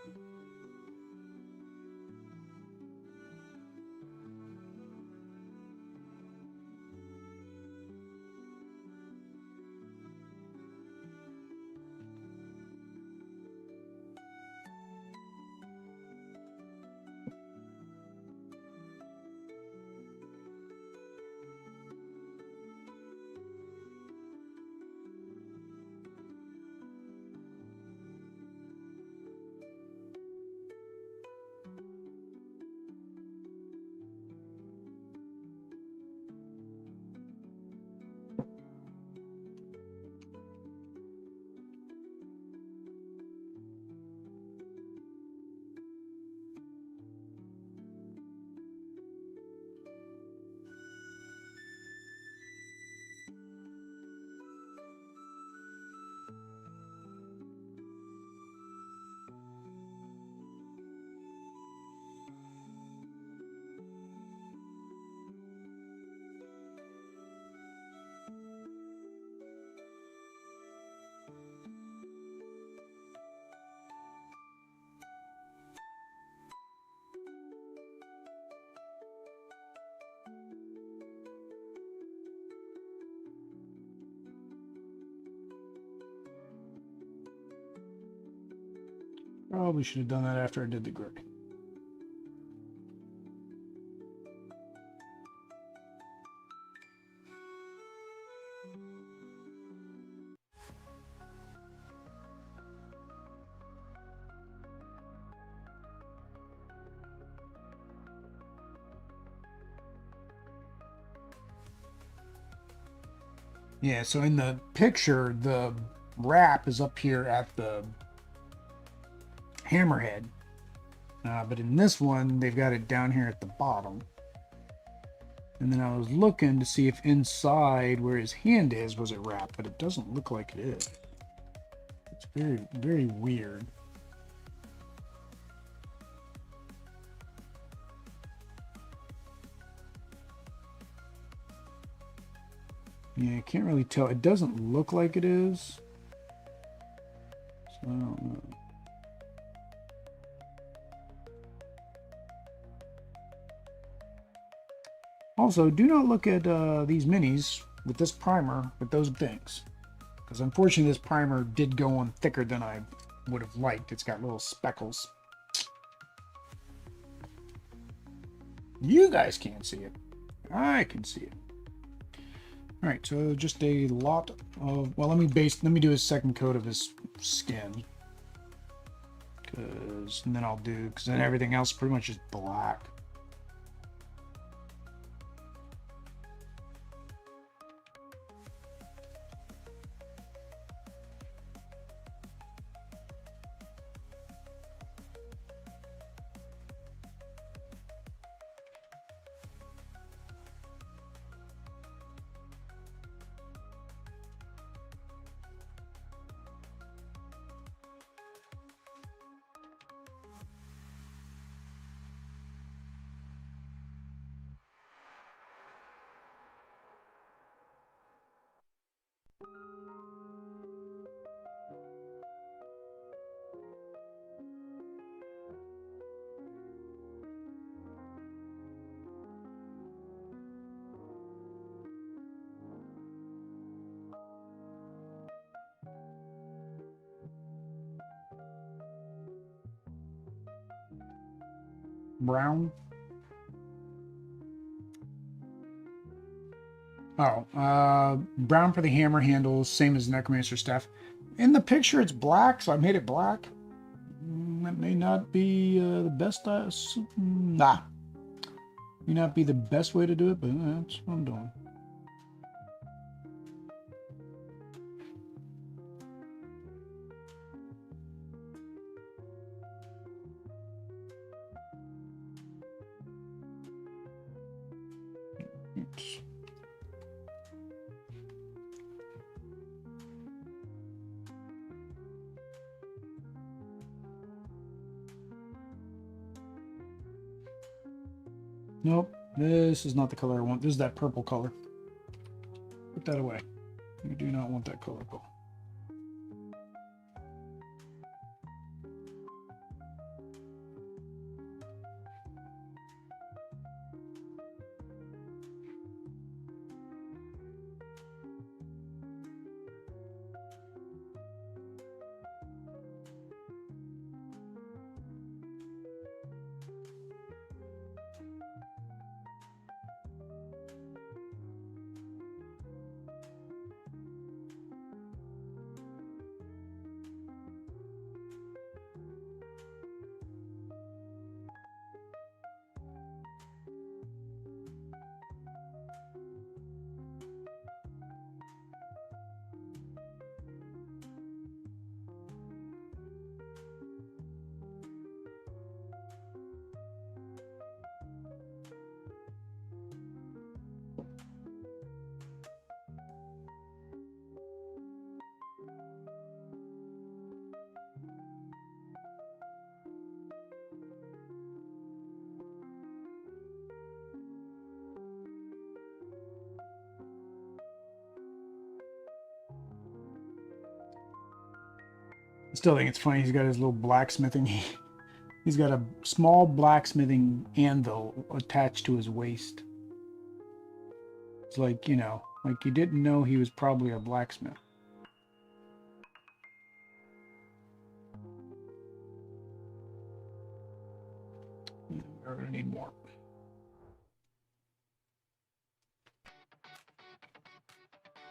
Probably should have done that after I did the gray. Yeah, so in the picture, the wrap is up here at the hammerhead. But in this one, they've got it down here at the bottom. And then I was looking to see if inside where his hand is, was it wrapped, but it doesn't look like it is. It's very, very weird. Yeah, I can't really tell. It doesn't look like it is. So I don't know. Also, do not look at these minis with this primer with those things. Because unfortunately this primer did go on thicker than I would have liked. It's got little speckles. You guys can't see it. I can see it. Alright, so just a lot of... Well, let me do a second coat of his skin. And then I'll do... Because then everything else pretty much is black. Brown. Oh, brown for the hammer handles, same as Necromancer stuff. In the picture, it's black, so I made it black. That may not be the best. May not be the best way to do it, but that's what I'm doing. Oops. Nope, this is not the color I want. This is that purple color. Put that away. You do not want that color. I still think it's funny. He's got his little blacksmithing. He's got a small blacksmithing anvil attached to his waist. It's like, you know, like you didn't know he was probably a blacksmith.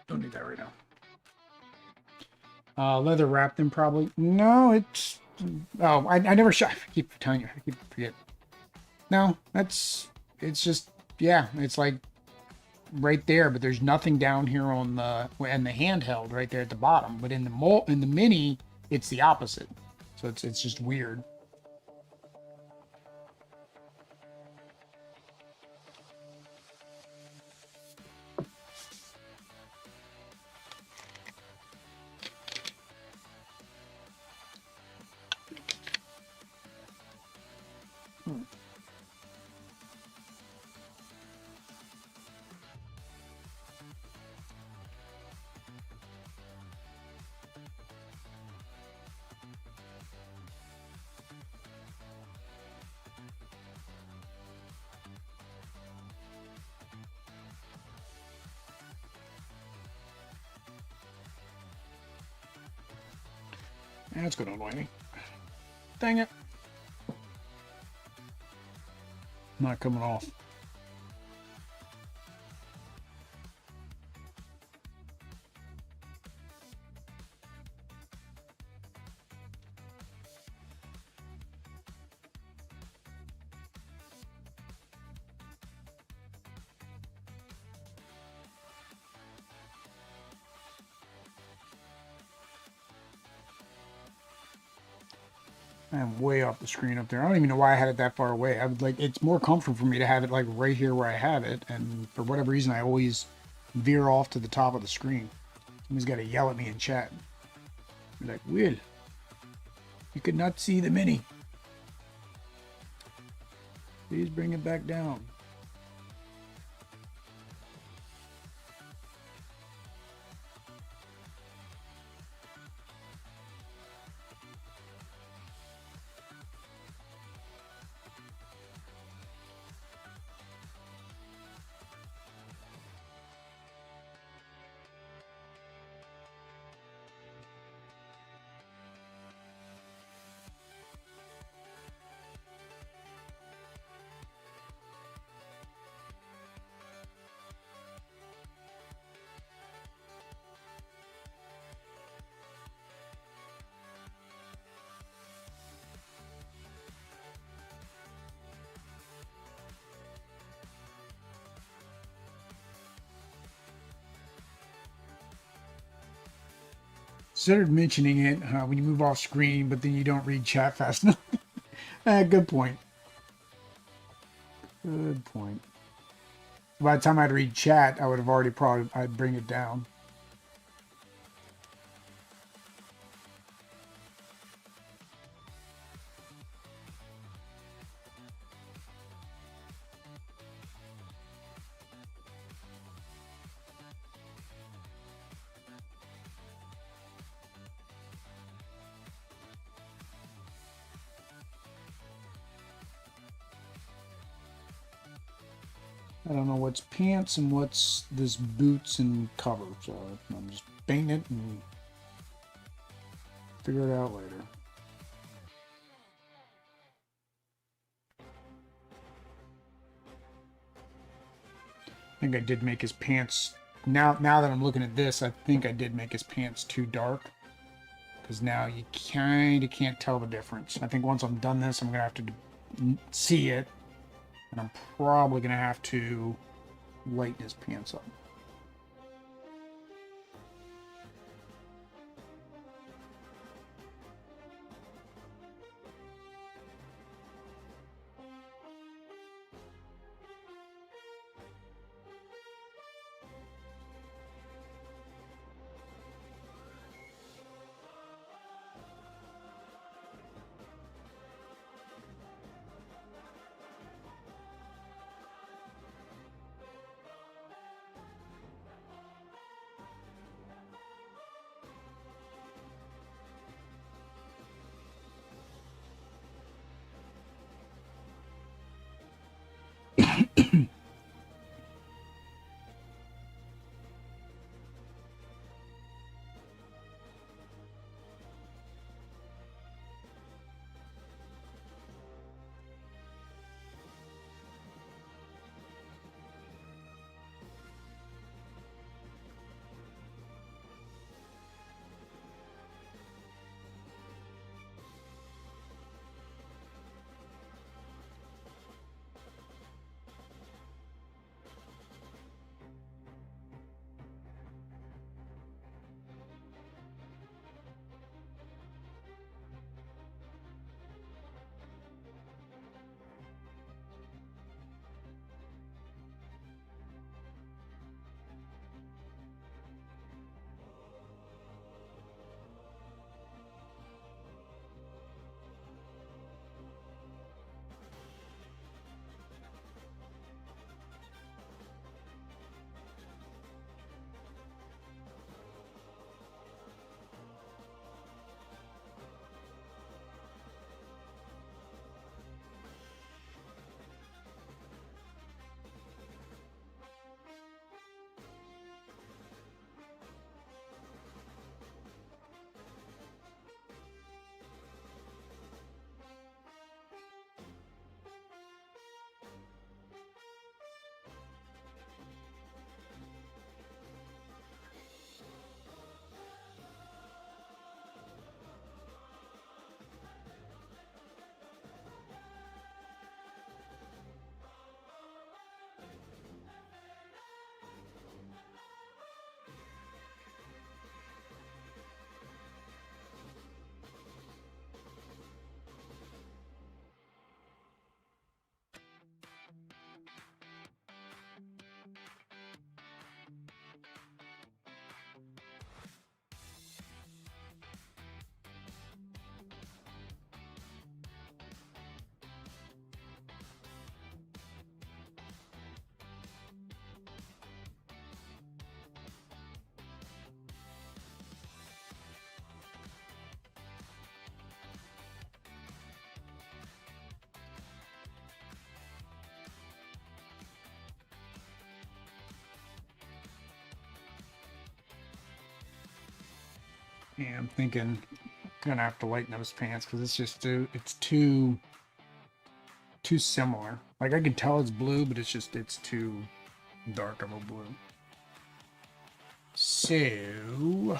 Don't need that right now. Leather wrap them probably. No, it's... Oh, I never shot. I keep telling you. I keep forgetting. No, it's just... Yeah, it's like right there, but there's nothing down here on the... And the handheld right there at the bottom. But in the mini, it's the opposite. So it's just weird. That's going to annoy me. Dang it. Not coming off. I'm way off the screen up there. I don't even know why I had it that far away. I would like it's more comfortable for me to have it like right here where I have it, and for whatever reason I always veer off to the top of the screen. Somebody's got to yell at me in chat. Be like, Will, you could not see the mini. Please bring it back down. Considered mentioning it when you move off screen, but then you don't read chat fast enough. Good point. Good point. By the time I'd read chat, I would have already I'd bring it down. I don't know what's pants and what's this boots and cover, so I'm just painting it and figure it out later. I think I did make his pants, now that I'm looking at this, I think I did make his pants too dark, because now you kind of can't tell the difference. I think once I'm done this, I'm going to have to see it, and I'm probably going to have to lighten his pants up. Yeah, I'm thinking I'm gonna have to lighten up his pants because it's just too similar. Like I can tell it's blue, but it's too dark of a blue. So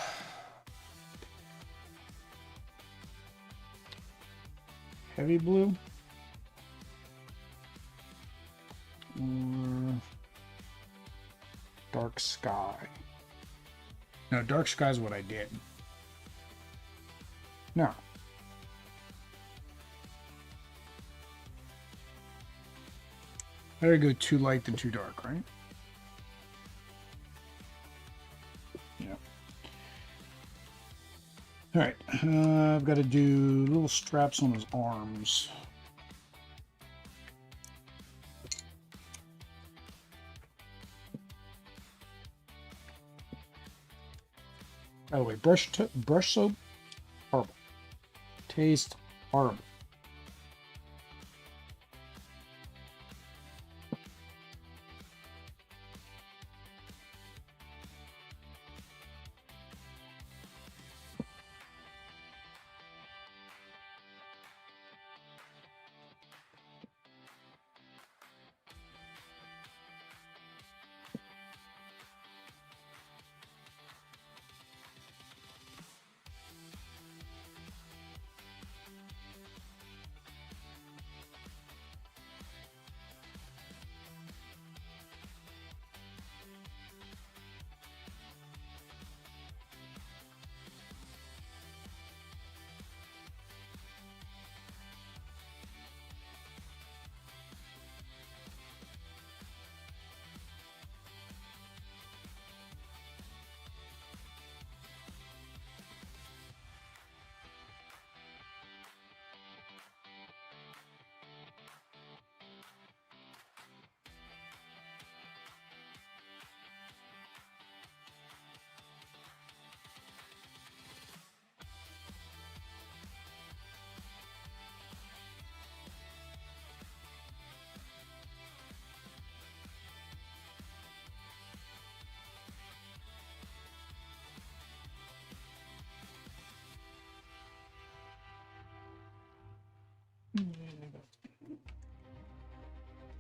heavy blue or dark sky? No, dark sky is what I did. No. Better go too light than too dark, right? Yeah. All right. I've got to do little straps on his arms. By the way, brush soap, horrible. Taste horrible.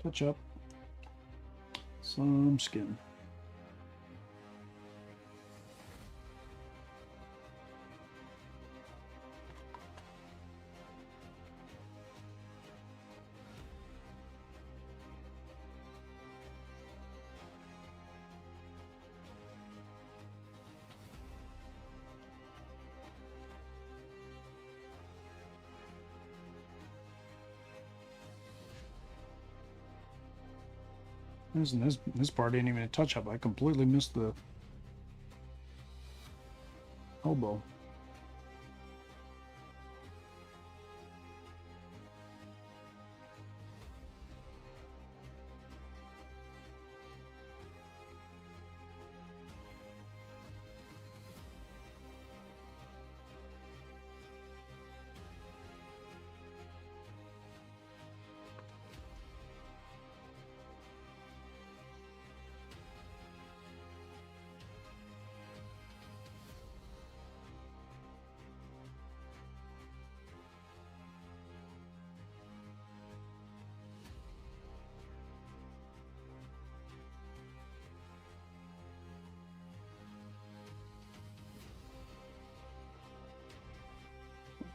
Touch up some skin. This part ain't even a touch up. I completely missed the elbow.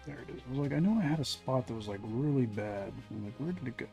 There it is. I was like, I know I had a spot that was like really bad. I'm like, where did it go?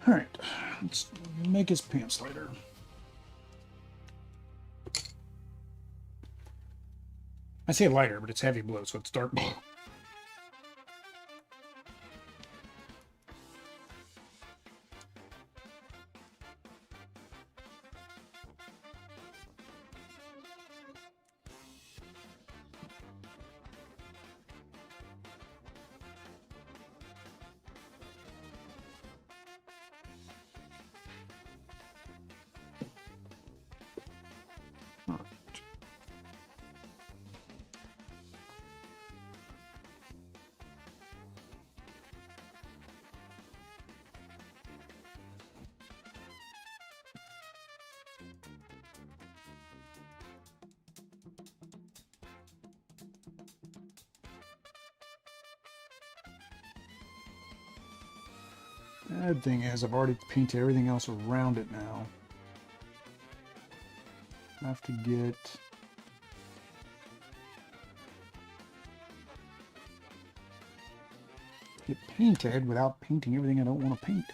All right, let's make his pants lighter. say lighter, but it's heavy blue, so it's dark blue. Bad thing is, I've already painted everything else around it now. I have to get painted without painting everything I don't want to paint.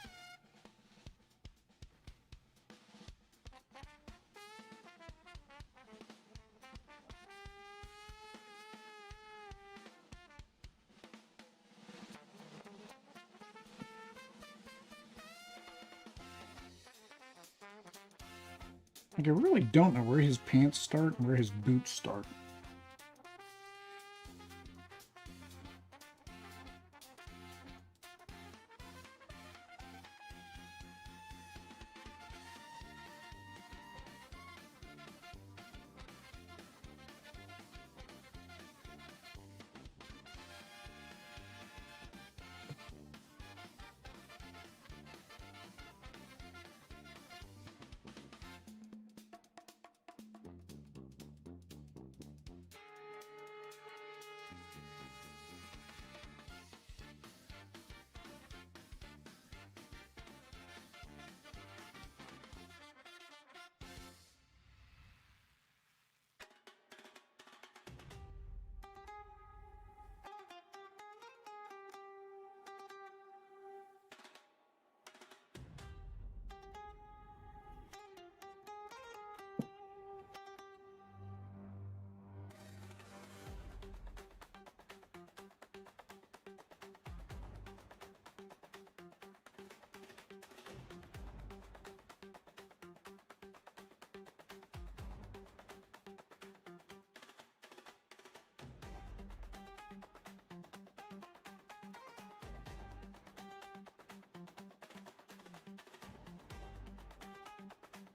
Like, I really don't know where his pants start and where his boots start.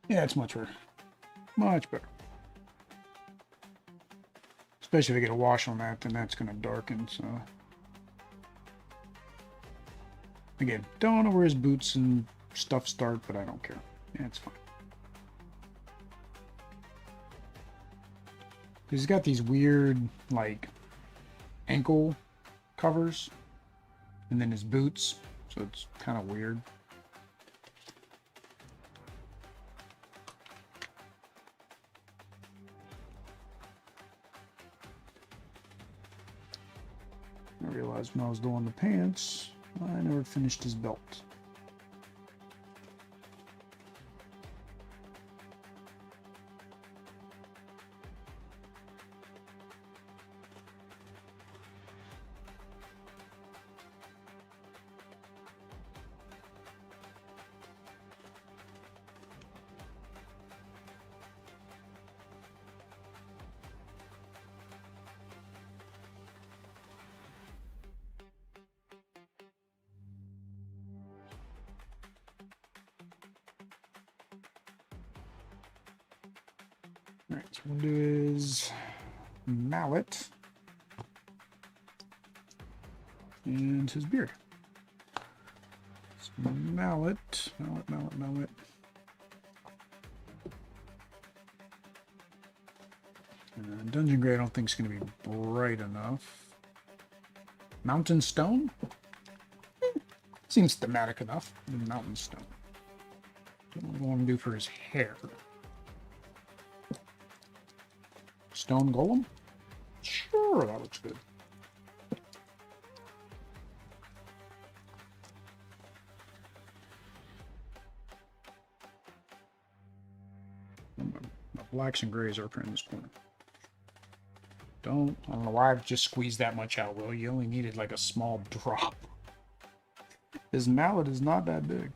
Yeah, it's much better. Much better. Especially if I get a wash on that, then that's going to darken, so... Again, don't know where his boots and stuff start, but I don't care. Yeah, it's fine. He's got these weird, like, ankle covers, and then his boots, so it's kind of weird. I realized when I was doing the pants, I never finished his belt. Alright, so we'll do his mallet and his beard. So mallet. Dungeon Gray I don't think is going to be bright enough. Mountain Stone? Seems thematic enough. Mountain Stone. What do I want to do for his hair? Stone Golem? Sure, that looks good. My blacks and grays are in this corner. I don't know why I've just squeezed that much out, Will. You only needed like a small drop. His mallet is not that big.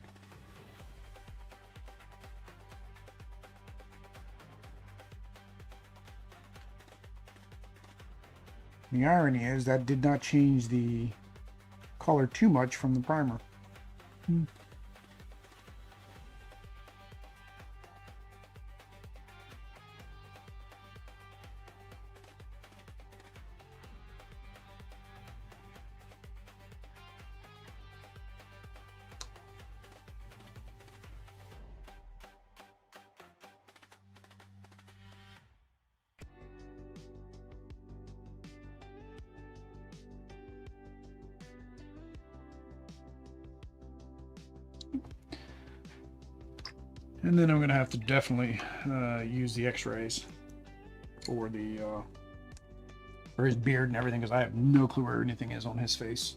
The irony is that did not change the color too much from the primer. And then I'm going to have to definitely use the X-rays for the for his beard and everything, because I have no clue where anything is on his face.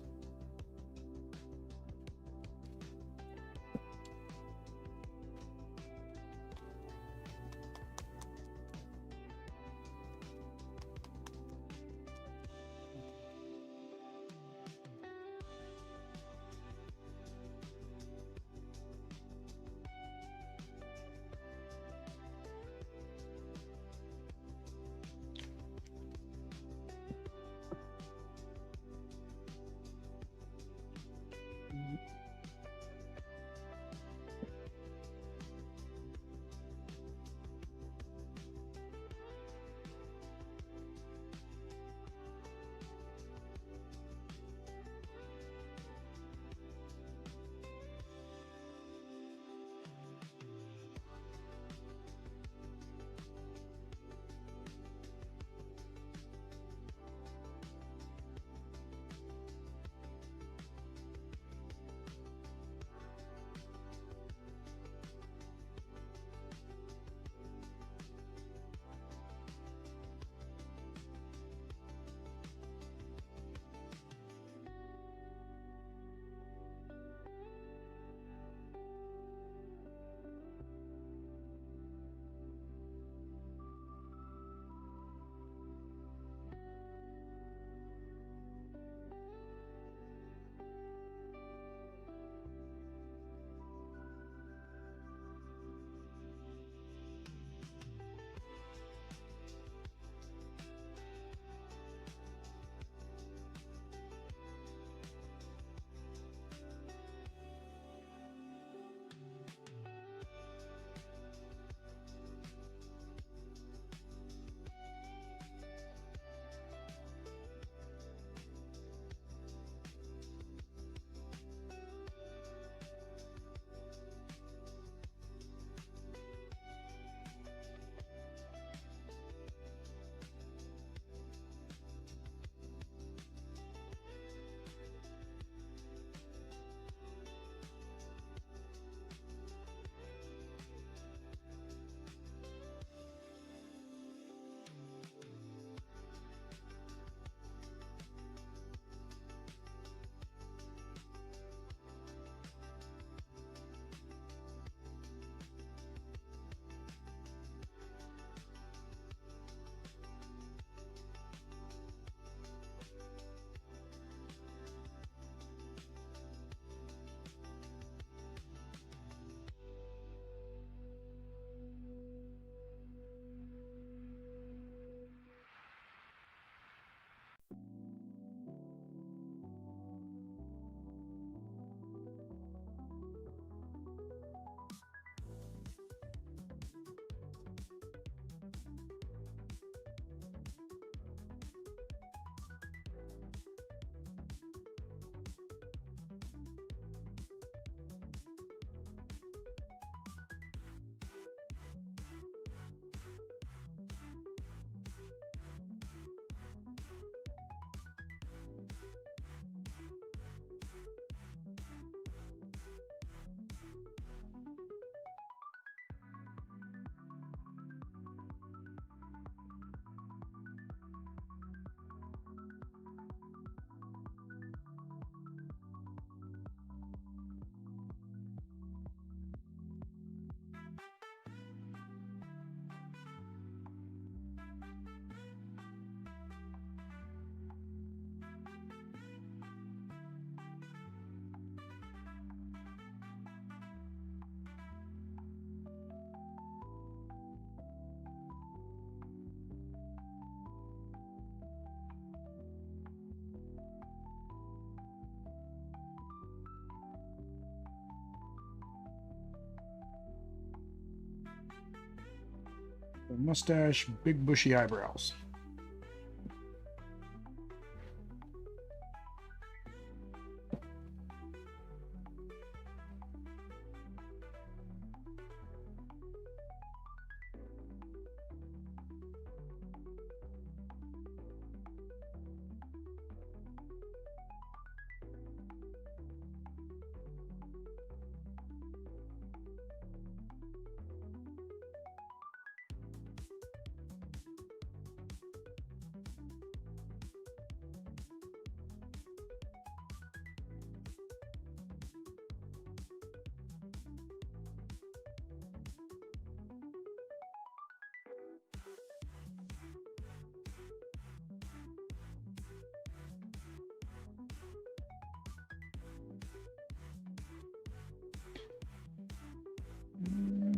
A mustache, big bushy eyebrows.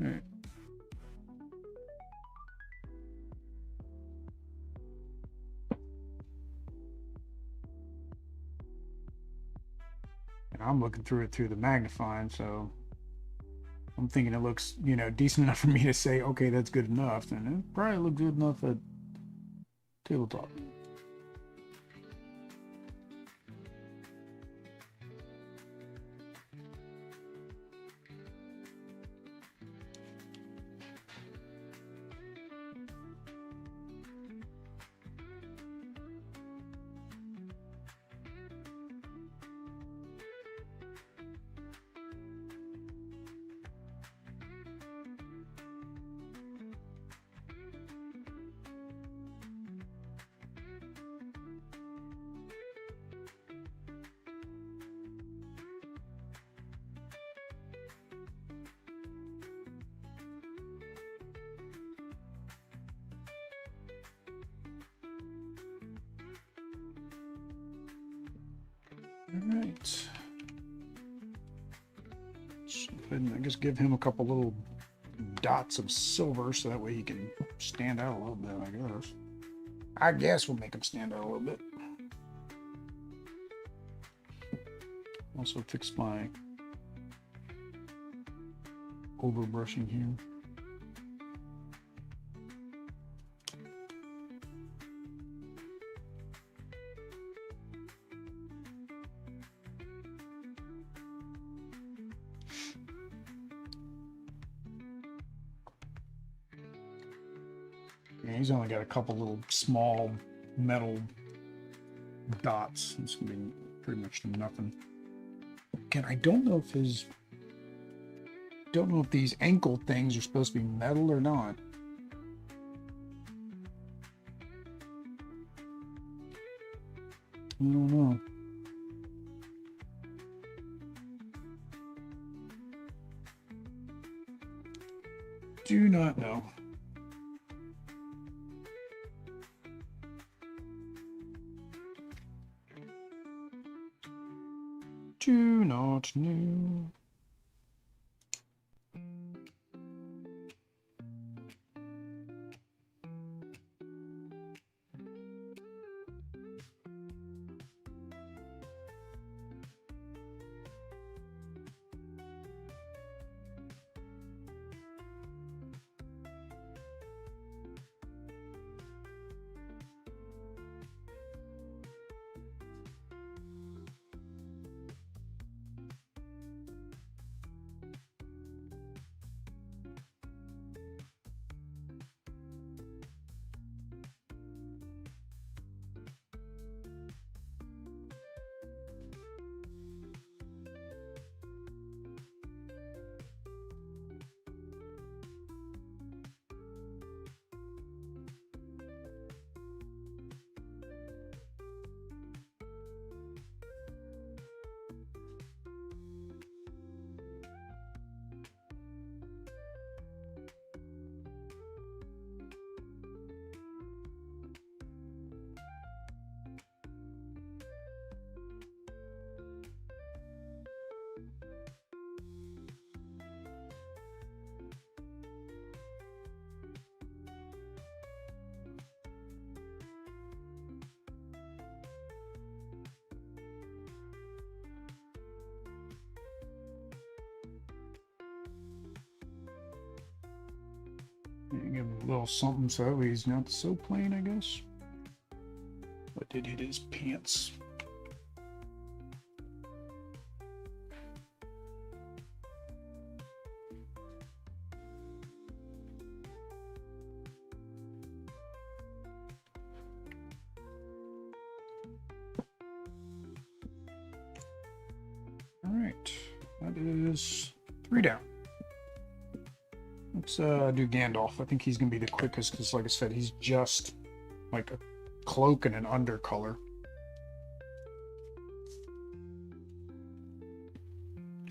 Alright. And I'm looking through it through the magnifying, so I'm thinking it looks, you know, decent enough for me to say, okay, that's good enough. And it probably looks good enough at tabletop. All right. So I guess give him a couple little dots of silver so that way he can stand out a little bit, I guess. I guess we'll make him stand out a little bit. Also fix my overbrushing here. Yeah, he's only got a couple little small metal dots. It's gonna be pretty much nothing. Again, I don't know if these ankle things are supposed to be metal or not. I don't know. Do not know. Do not know. Give him a little something so he's not so plain, I guess. What did hit his pants? Alright, that is 3 down. Let's do Gandalf. I think he's going to be the quickest because, like I said, he's just like a cloak and an undercolor.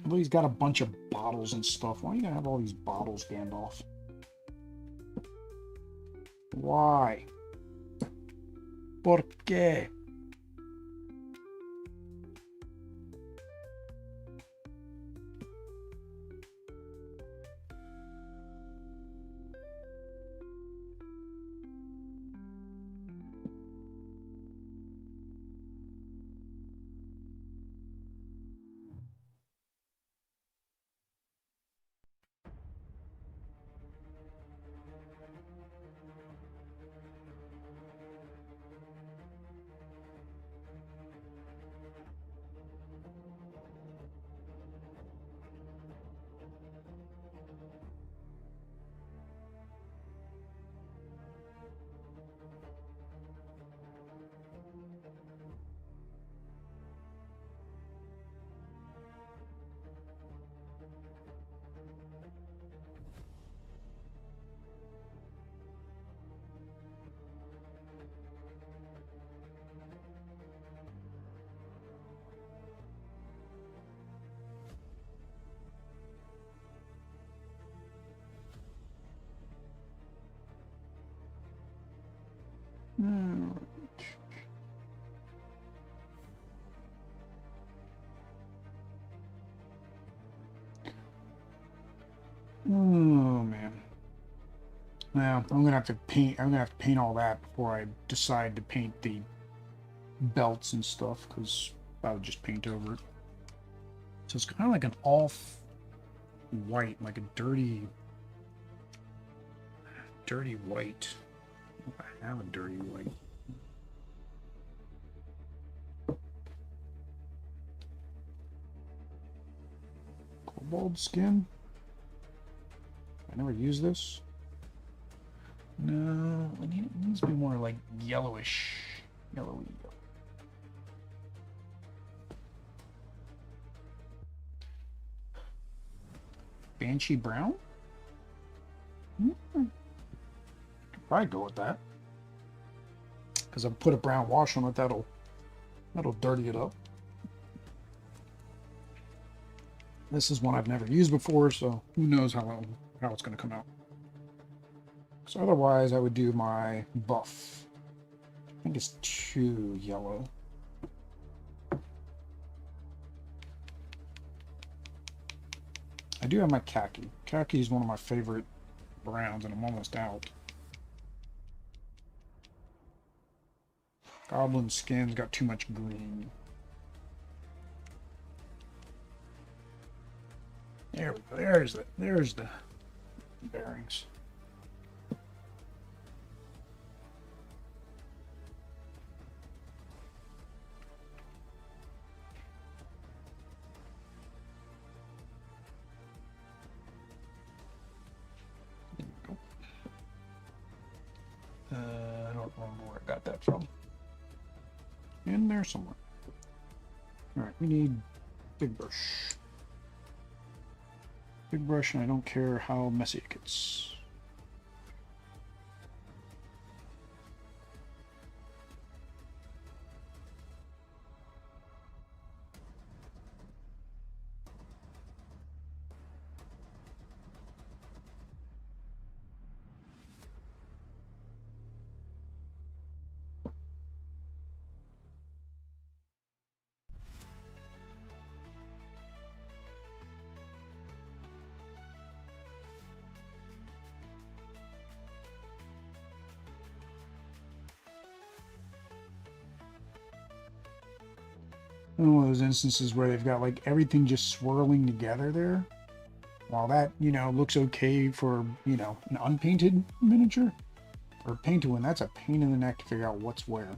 Although he's got a bunch of bottles and stuff. Why are you going to have all these bottles, Gandalf? Why? ¿Por qué? Oh man. Now I'm gonna have to paint. I'm gonna have to paint all that before I decide to paint the belts and stuff, because I would just paint over it. So it's kind of like an off white, like a dirty white. I have a dirty white. Cobalt skin. I never use this. No, it needs to be more like yellowish. Yellowy. Banshee brown? Could probably go with that. Because I've put a brown wash on it, that'll dirty it up. This is one I've never used before, so who knows how it's going to come out. So otherwise, I would do my buff. I think it's too yellow. I do have my khaki. Khaki is one of my favorite browns, and I'm almost out. Goblin skin's got too much green. There we go. There's the bearings. There we go. I don't remember where I got that from. In there somewhere. All right, we need big brush. Big brush, and I don't care how messy it gets. One of those instances where they've got like everything just swirling together there. while that, you know, looks okay for, you know, an unpainted miniature, or a painted one, that's a pain in the neck to figure out what's where.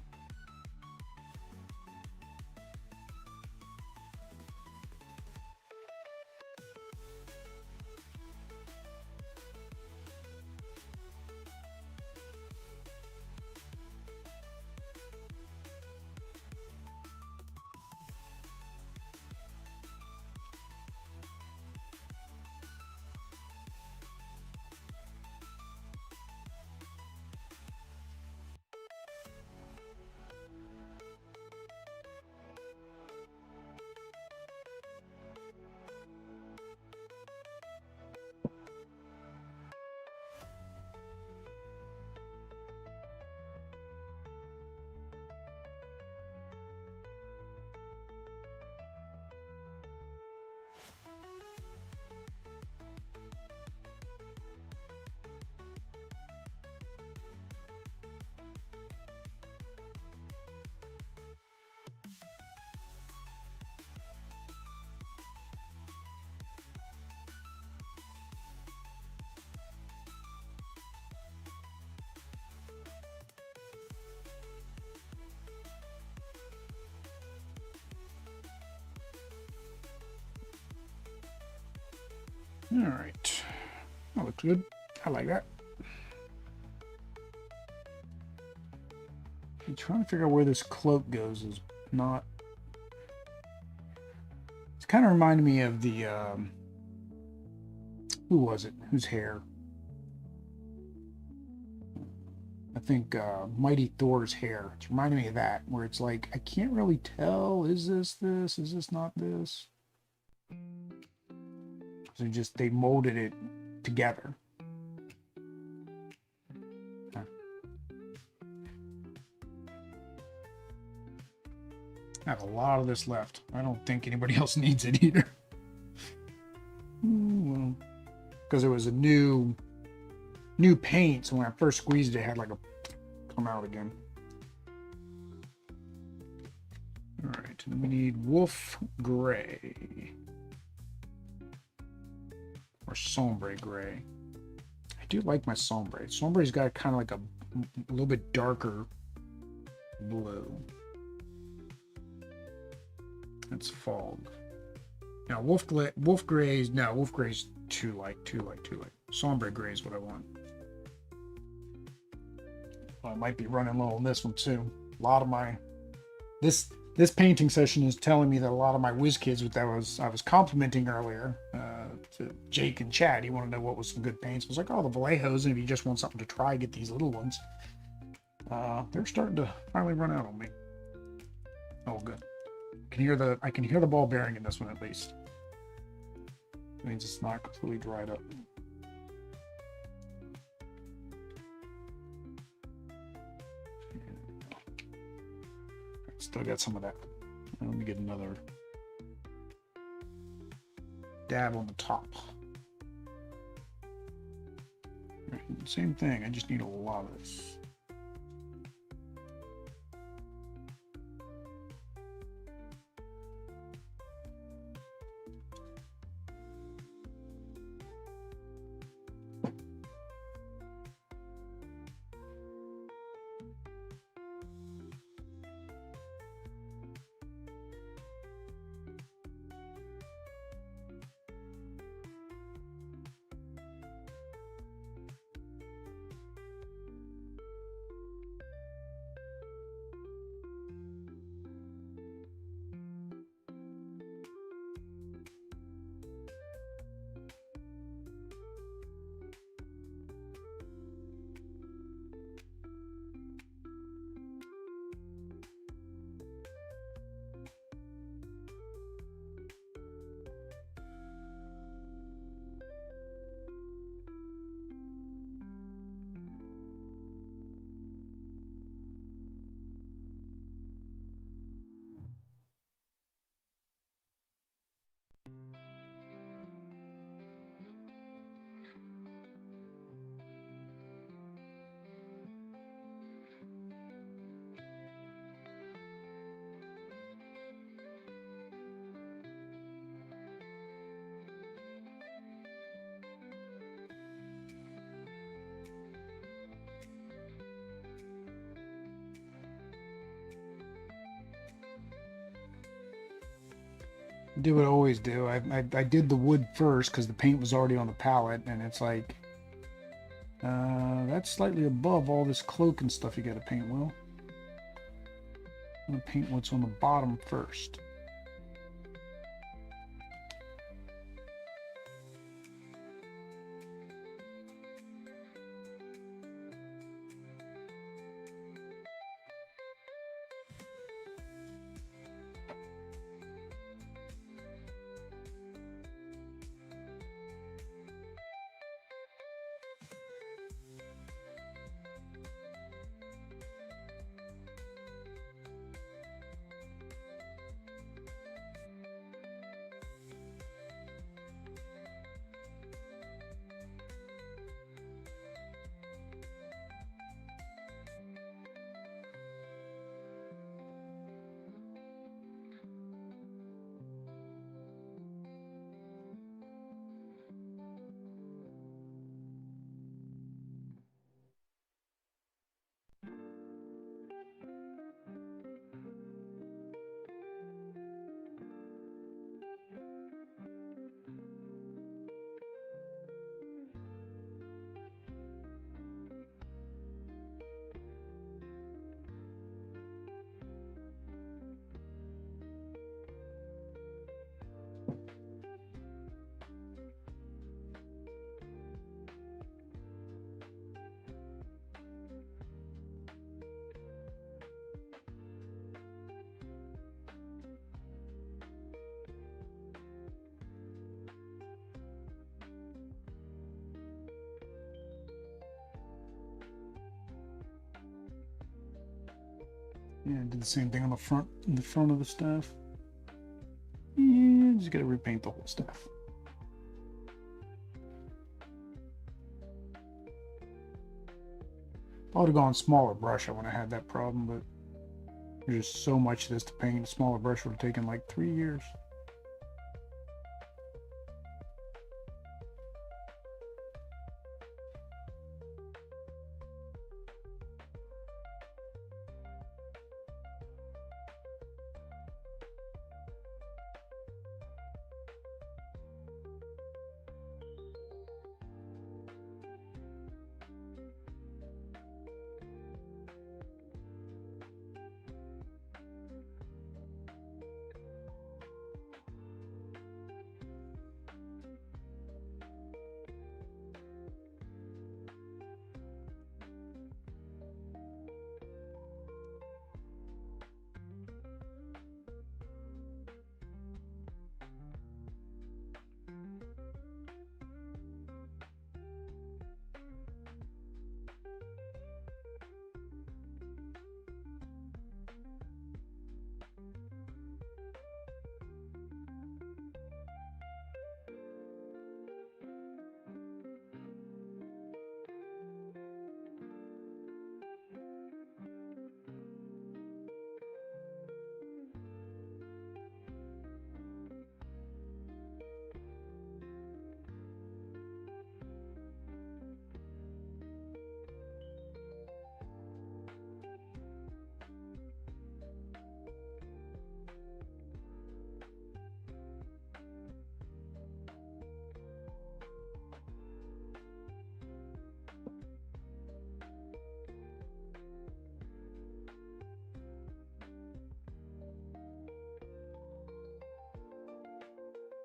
All right, that looks good. I like that. I'm trying to figure out where this cloak goes. Is not. It's kind of reminded me of the who was it? Whose hair? I think Mighty Thor's hair. It's reminding me of that, where it's like I can't really tell. Is this this? Is this not this? So just they molded it together. Huh. I have a lot of this left. I don't think anybody else needs it either. Well, because it was a new paint, so when I first squeezed it, it had like a come out again. All right, and then we need Wolf Gray. Or Sombre Gray. I do like my Sombre. Sombre's got kind of like a little bit darker blue. That's Fog. Now Wolf Gray's too light. Sombre Gray is what I want. Well, I might be running low on this one too. A lot of my this painting session is telling me that a lot of my whiz kids that I was complimenting earlier to Jake and Chad, you want to know what was some good paints. I was like, oh, the Vallejos, and if you just want something to try, get these little ones. They're starting to finally run out on me. Oh, good. I can hear the ball bearing in this one at least. It means it's not completely dried up. Still got some of that. Let me get another dab on the top. Same thing, I just need a lot of this. did what I always do. I did the wood first because the paint was already on the palette, and it's like that's slightly above all this cloak and stuff you got to paint. Will I'm gonna paint what's on the bottom first. Yeah, did the same thing on the front, in the front of the staff. Yeah, just gotta repaint the whole staff. If I would have gone smaller brush, I wouldn't have had that problem, but there's just so much of this to paint. A smaller brush would have taken like 3 years.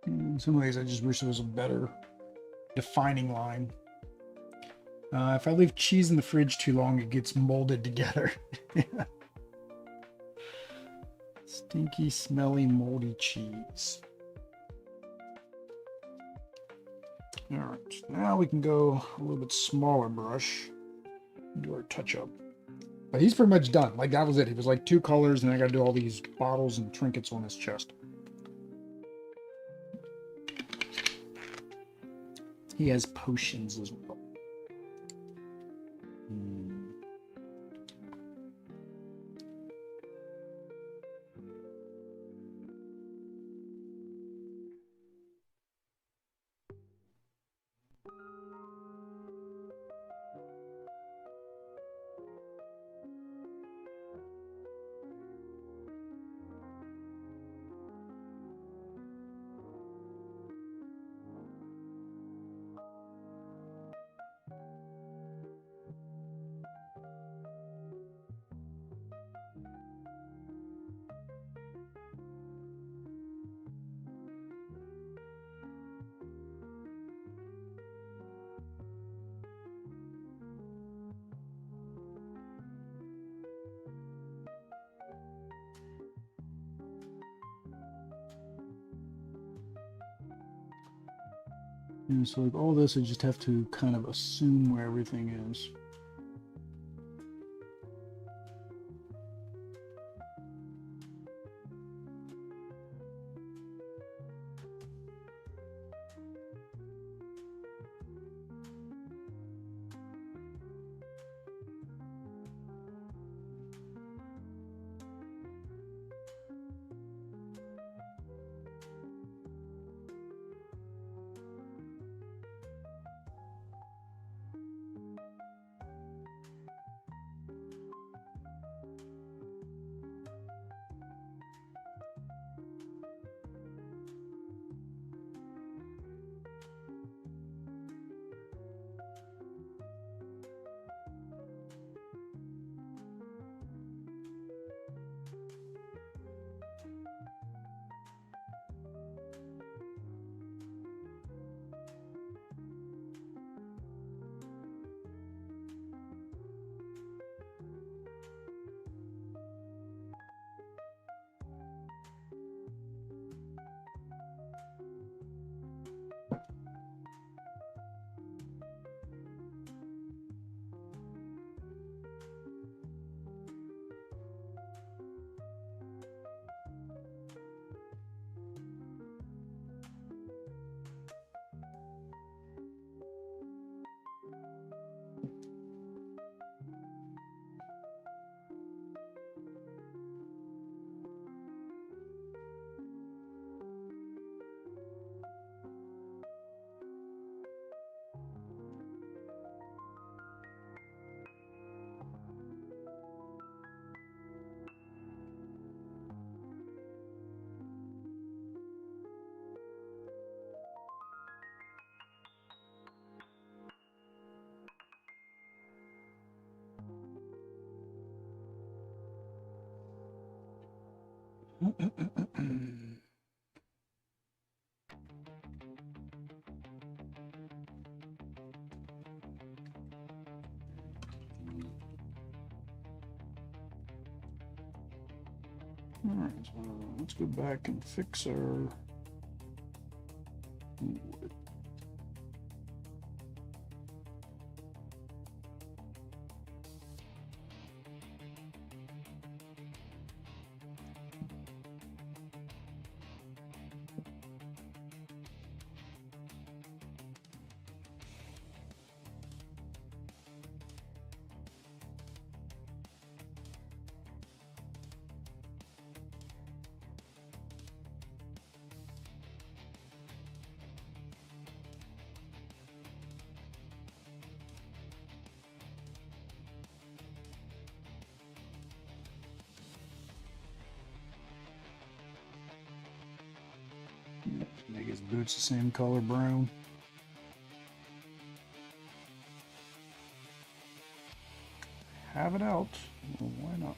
In some ways, I just wish there was a better defining line. If I leave cheese in the fridge too long, it gets molded together. Stinky, smelly, moldy cheese. All right, now we can go a little bit smaller brush and do our touch-up. But he's pretty much done. Like, that was it. He was like 2 colors, and I got to do all these bottles and trinkets on his chest. He has potions as well. And so like all this, I just have to kind of assume where everything is. Alright, so let's go back and fix our wood. Make his boots the same color brown. Have it out. Well, why not?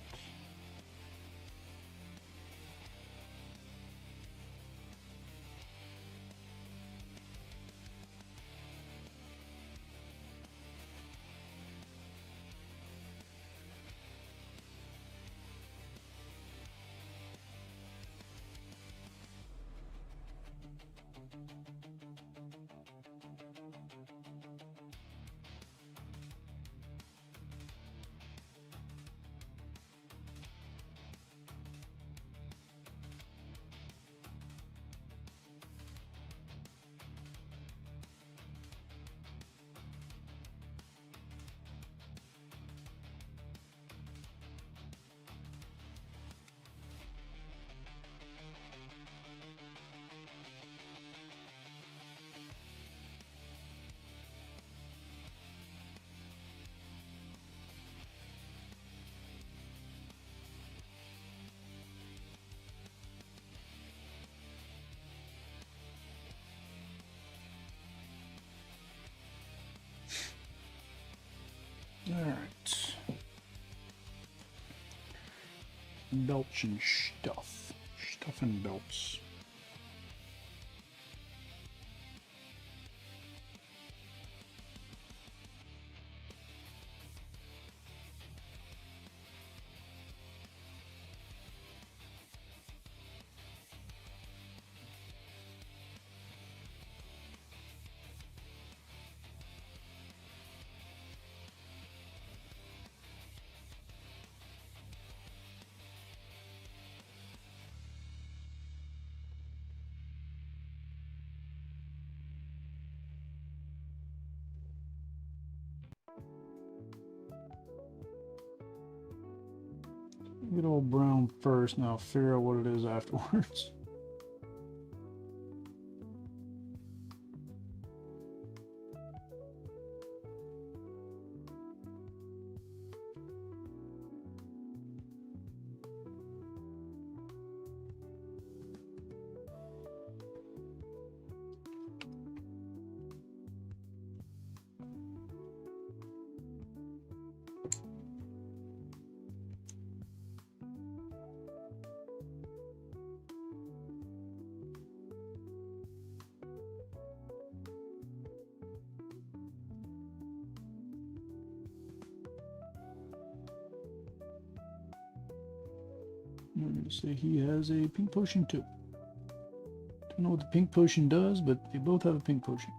Alright. Belch and stuff. Stuff and belts. Get all brown first, and I'll figure out what it is afterwards. I'm going to say he has a pink potion too. Don't know what the pink potion does, but they both have a pink potion.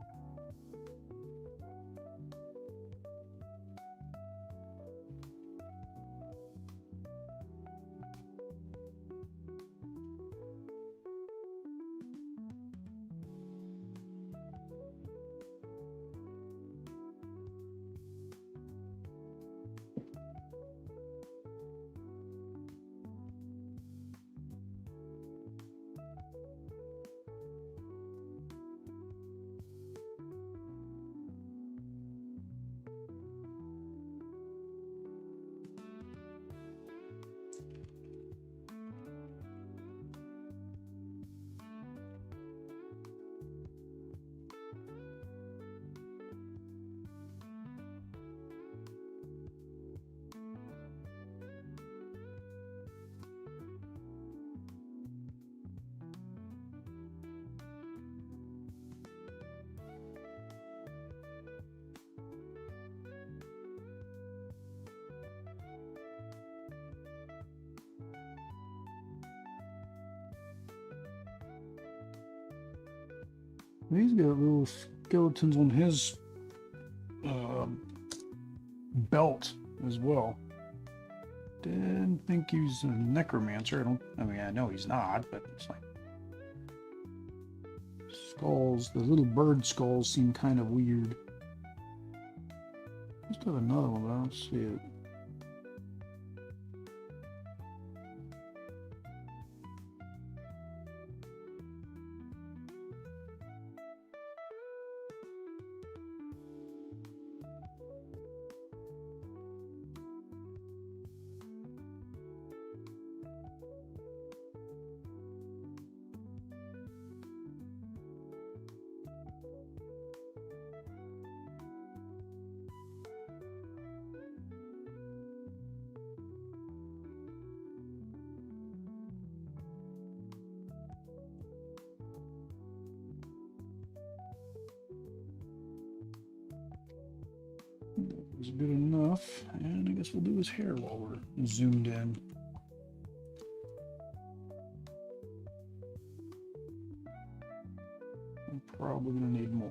He's got little skeletons on his belt as well. Didn't think he was a necromancer. I know he's not, but it's like skulls, the little bird skulls seem kind of weird. Let's do another one, but I don't see it. That was good enough, and I guess we'll do his hair while we're zoomed in. I'm probably gonna need more.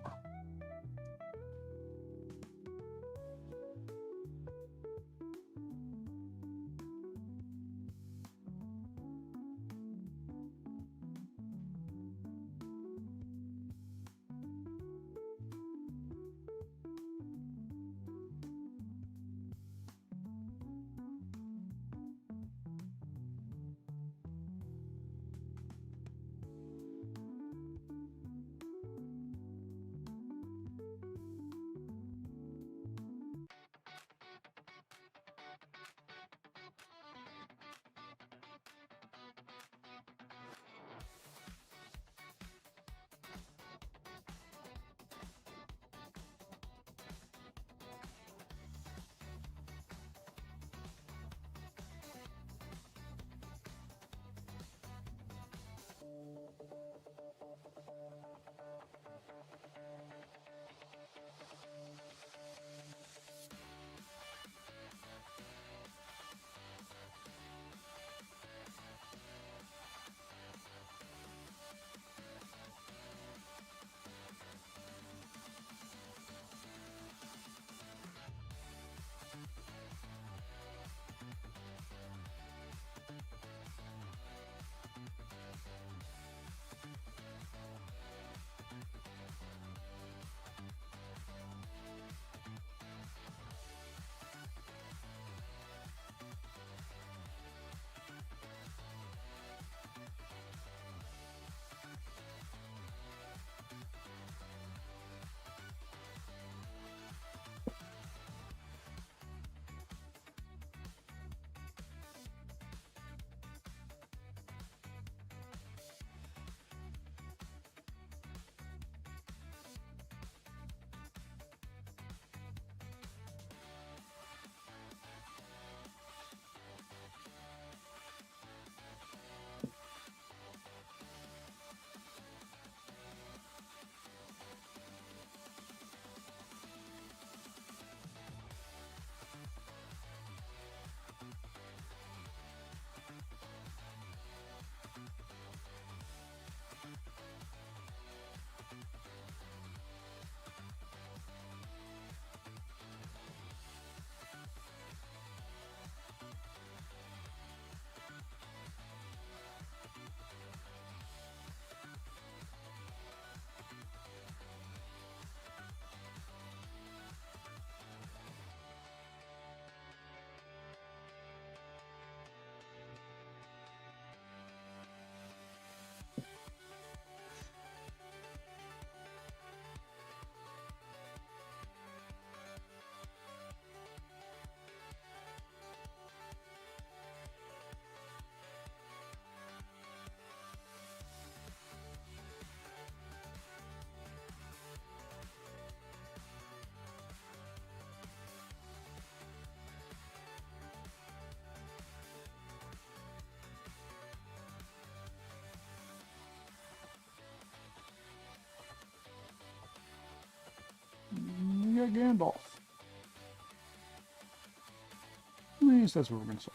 got Gandalf. At least that's what we're going to say.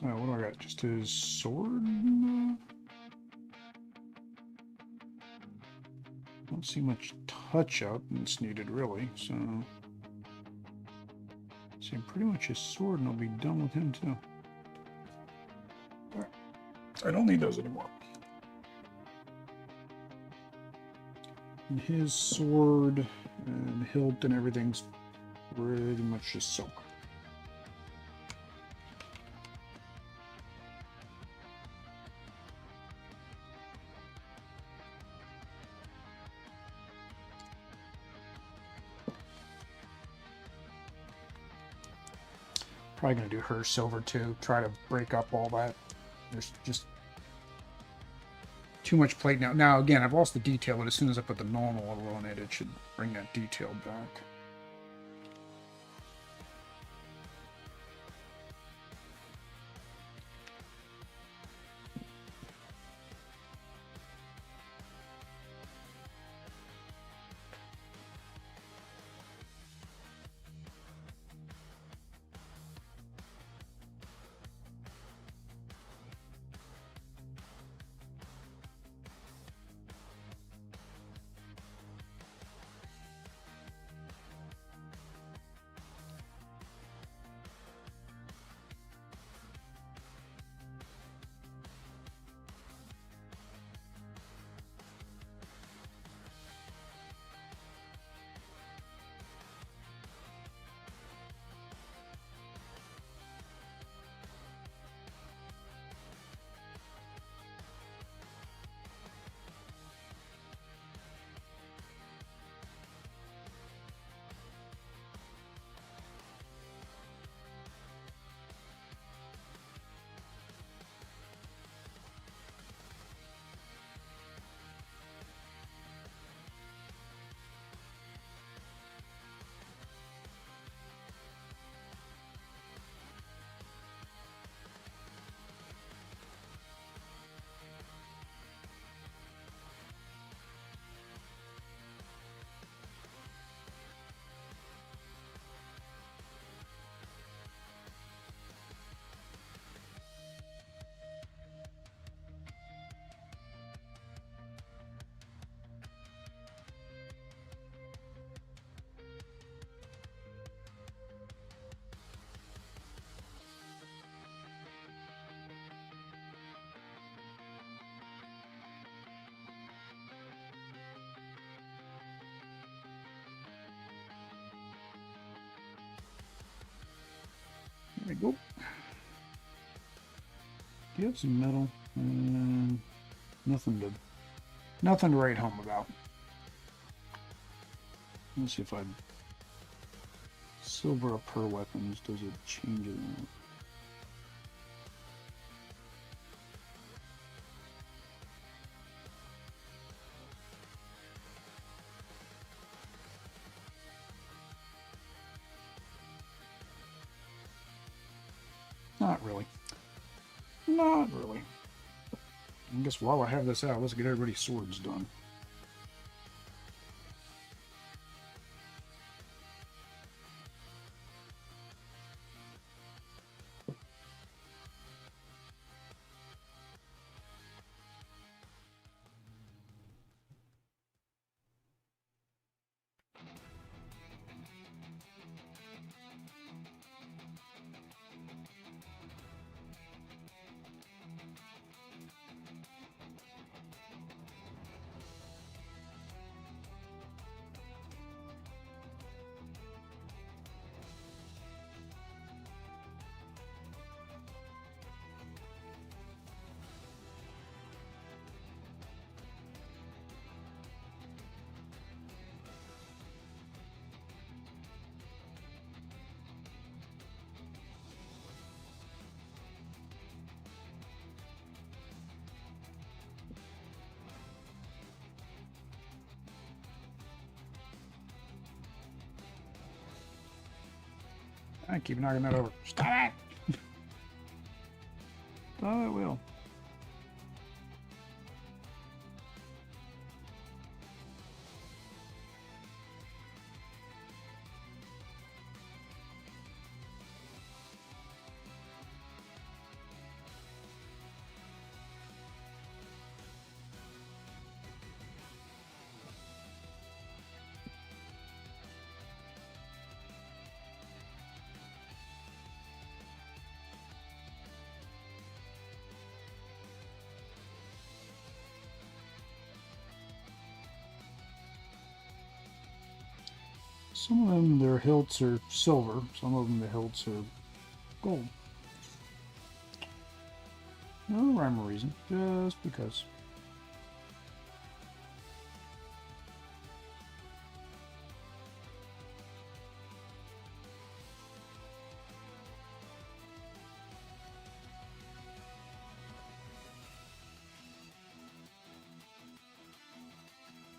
What do I got? Just his sword? Don't see much touch-up that's needed, really, so... See, pretty much his sword, and I'll be done with him, too. Alright. I don't need those anymore. And his sword and hilt and everything's pretty much just silk. Probably going to do her silver too. Try to break up all that. There's just too much plate now. Now, again, I've lost the detail, but as soon as I put the normal on it, it should bring that detail back. There we go. Do you have some metal? Nothing to write home about. Let's see if I silver up her weapons. Does it change it? Not really. Not really. I guess while I have this out, let's get everybody's swords done. I keep knocking that over. Stop it! Oh, it will. Some of them, their hilts are silver. Some of them, the hilts are gold. No rhyme or reason, just because.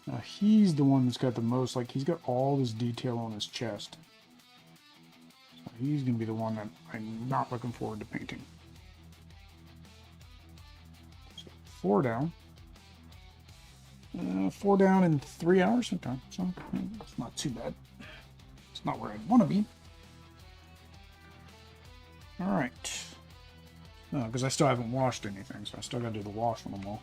Now he's the one that's got the most, like he's got all this detail on his chest. So he's going to be the one that I'm not looking forward to painting. So 4 down. 4 down in 3 hours sometime, so it's not too bad. It's not where I'd want to be. Alright. No, because I still haven't washed anything, so I still got to do the wash on them all.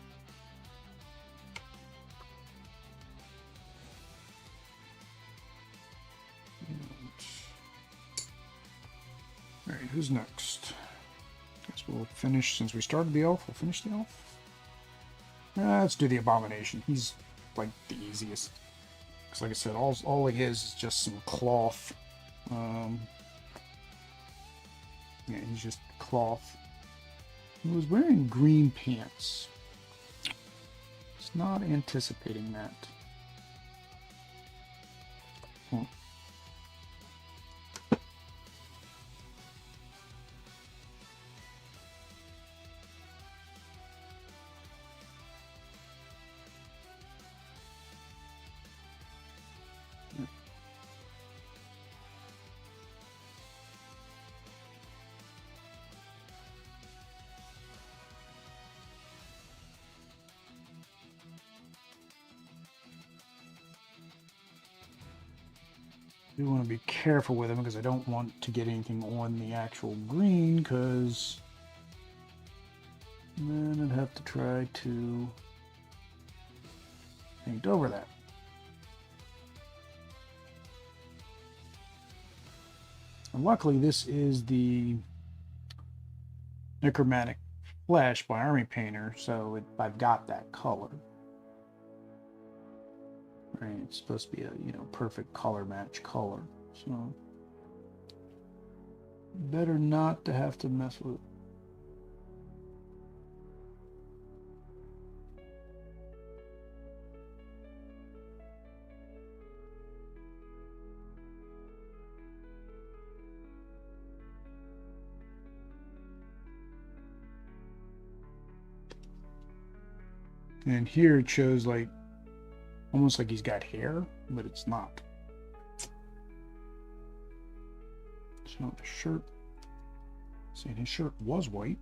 Alright, who's next? Guess we'll finish, since we started the elf, we'll finish the elf. Let's do the Abomination. He's like the easiest. Because like I said, all he is just some cloth. Yeah, he's just cloth. He was wearing green pants. It's not anticipating that. Hmm. I do want to be careful with him because I don't want to get anything on the actual green, because then I'd have to try to paint over that. And luckily this is the Necromantic Flesh by Army Painter, so I've got that color. Right, it's supposed to be a, you know, perfect color match color, so better not to have to mess with it. And here it shows like almost like he's got hair, but it's not. It's not the shirt. See, his shirt was white.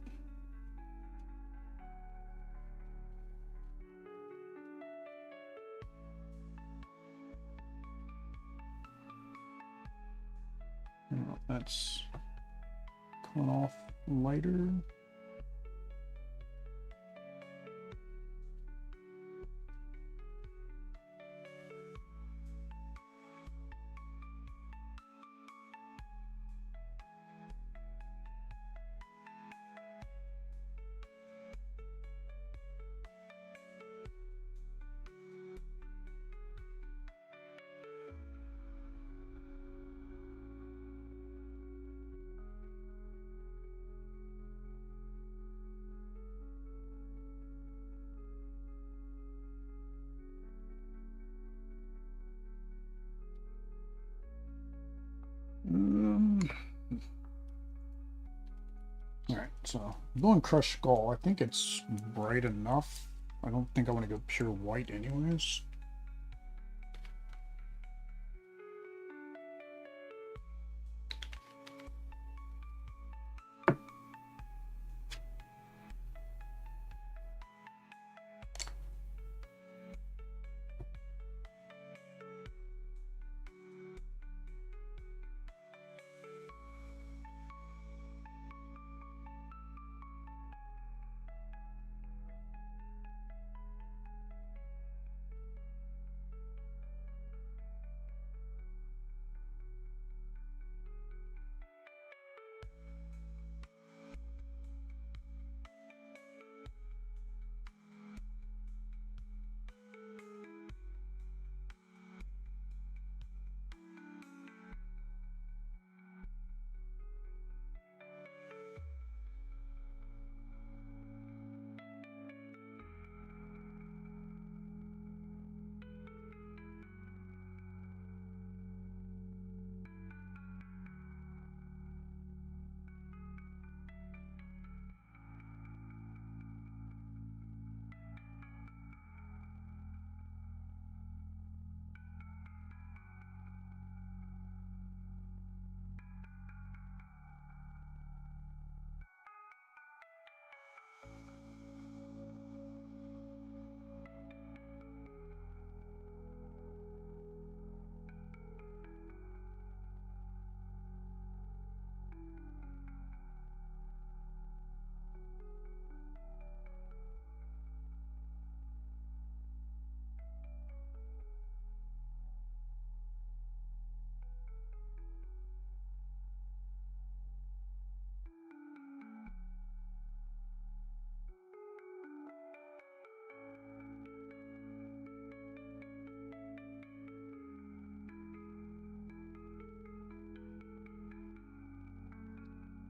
That's coming off lighter. Alright, so I'm going Crushed Skull. I think it's bright enough. I don't think I want to go pure white anyways.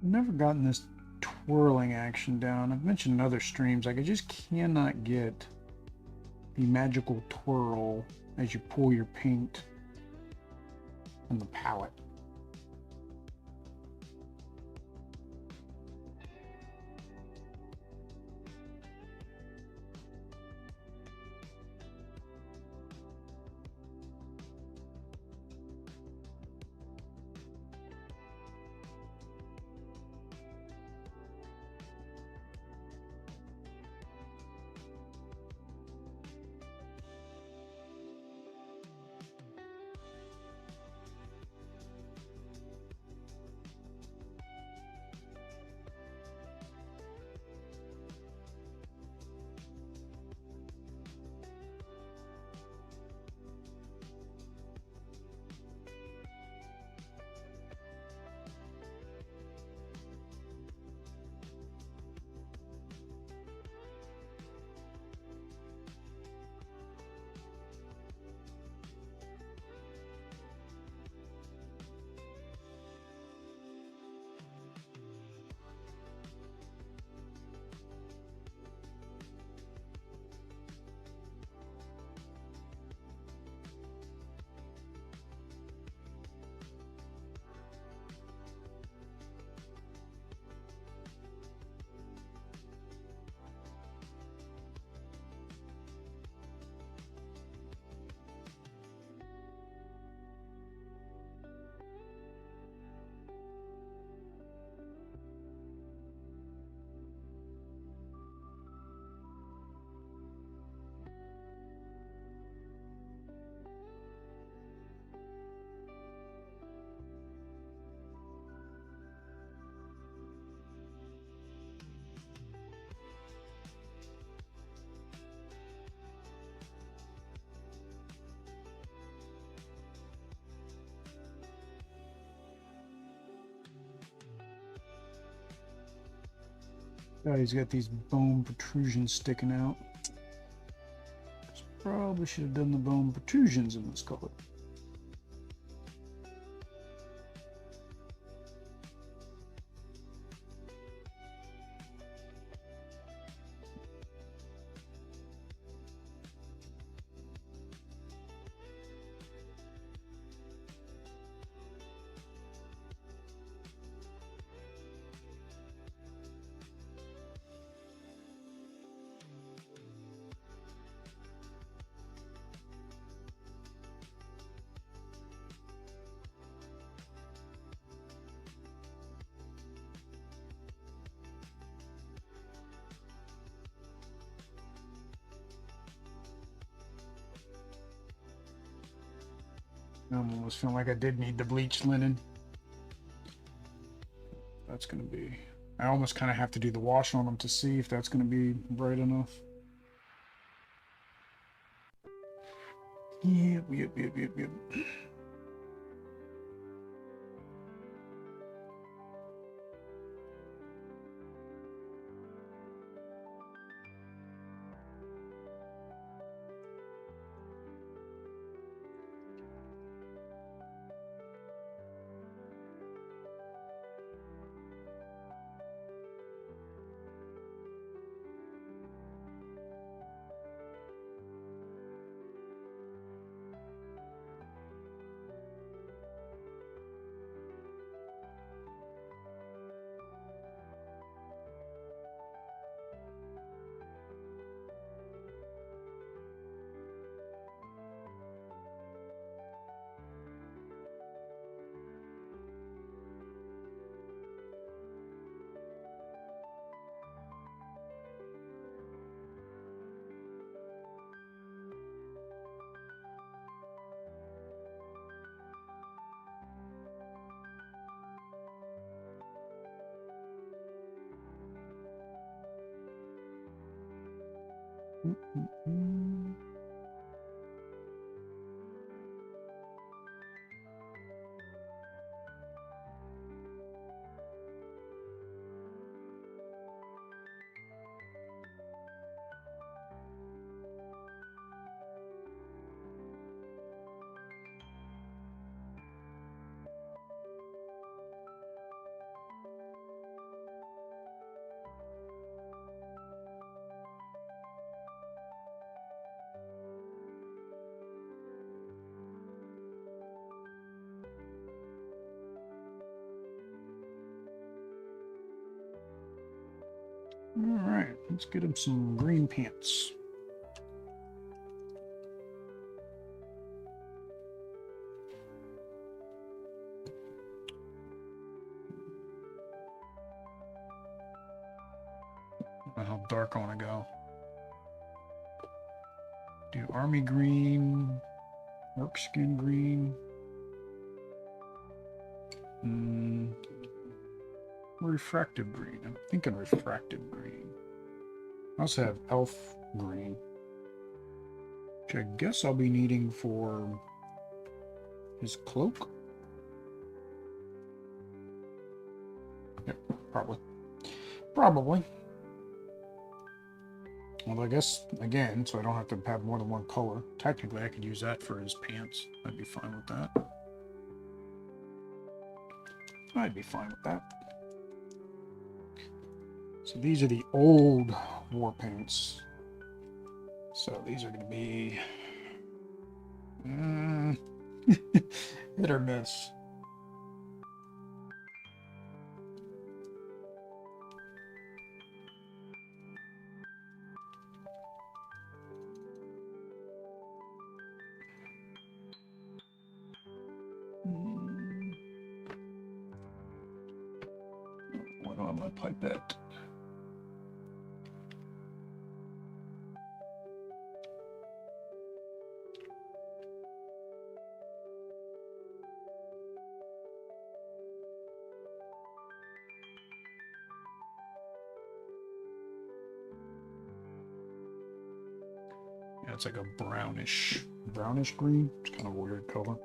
never gotten this twirling action down. I've mentioned in other streams, like I just cannot get the magical twirl as you pull your paint on the palette. God, he's got these bone protrusions sticking out. Probably should have done the bone protrusions in this color. I'm almost feeling like I did need the bleached linen. That's going to be... I almost kind of have to do the wash on them to see if that's going to be bright enough. Yep. Let's get him some green pants. How dark I want to go. Do army green, orc skin green. Refractive green. I'm thinking refractive green. I also have elf green, which I guess I'll be needing for his cloak. Yep, probably. Probably. Well, I guess, again, so I don't have to have more than one color. Technically, I could use that for his pants. I'd be fine with that. I'd be fine with that. So these are the old war pants. So these are going to be hit or miss. Why don't I have my pipette? Yeah, it's like a brownish green. It's kind of a weird color.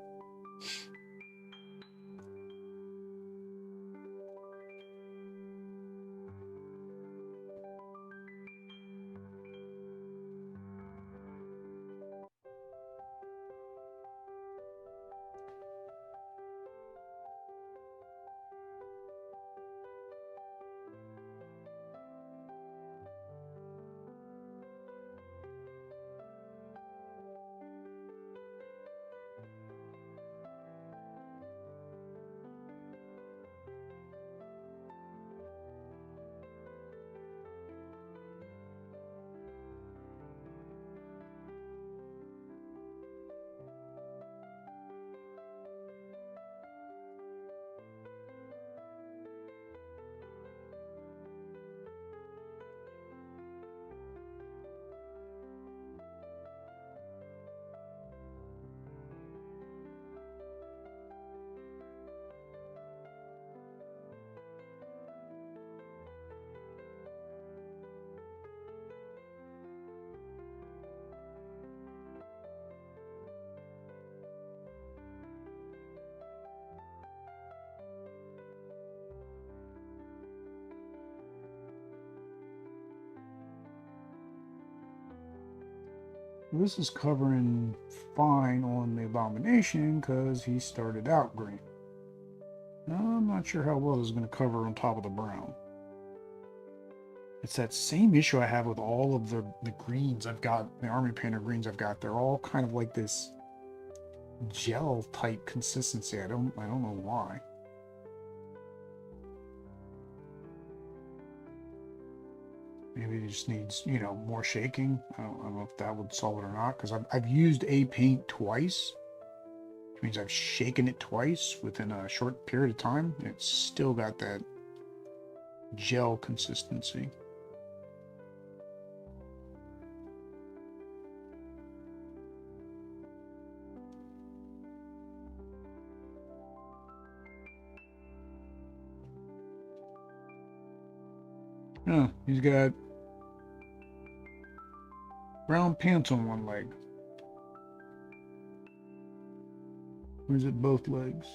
This is covering fine on the Abomination because he started out green. I'm not sure how well this is going to cover on top of the brown. It's that same issue I have with all of the greens I've got, the Army Painter greens I've got. They're all kind of like this gel type consistency. I don't know why. Maybe it just needs, you know, more shaking. I don't know if that would solve it or not, because I've used a paint twice, which means I've shaken it twice within a short period of time, and it's still got that gel consistency. Oh, he's got brown pants on one leg. Or is it both legs?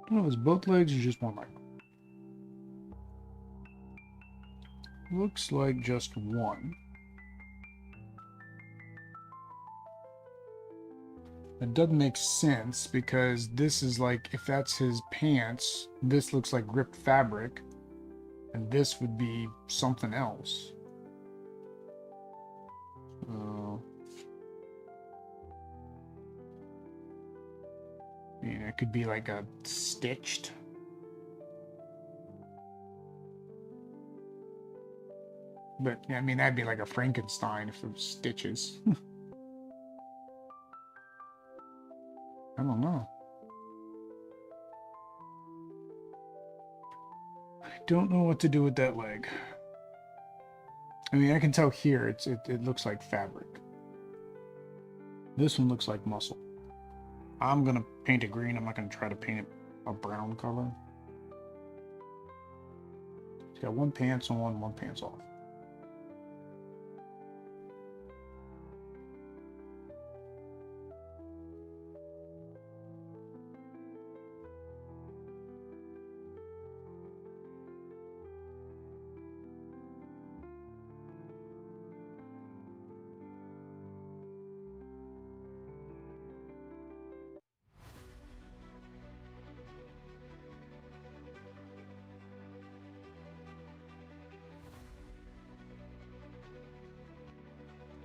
I don't know if it's both legs or just one leg. Looks like just one. It doesn't make sense because this is like, if that's his pants, this looks like ripped fabric, and this would be something else. You know, it could be like a stitched. But I mean, that'd be like a Frankenstein if it was stitches. I don't know. I don't know what to do with that leg. I mean, I can tell here it looks like fabric. This one looks like muscle. I'm gonna paint it green. I'm not gonna try to paint it a brown color. It's got one pants on, one pants off.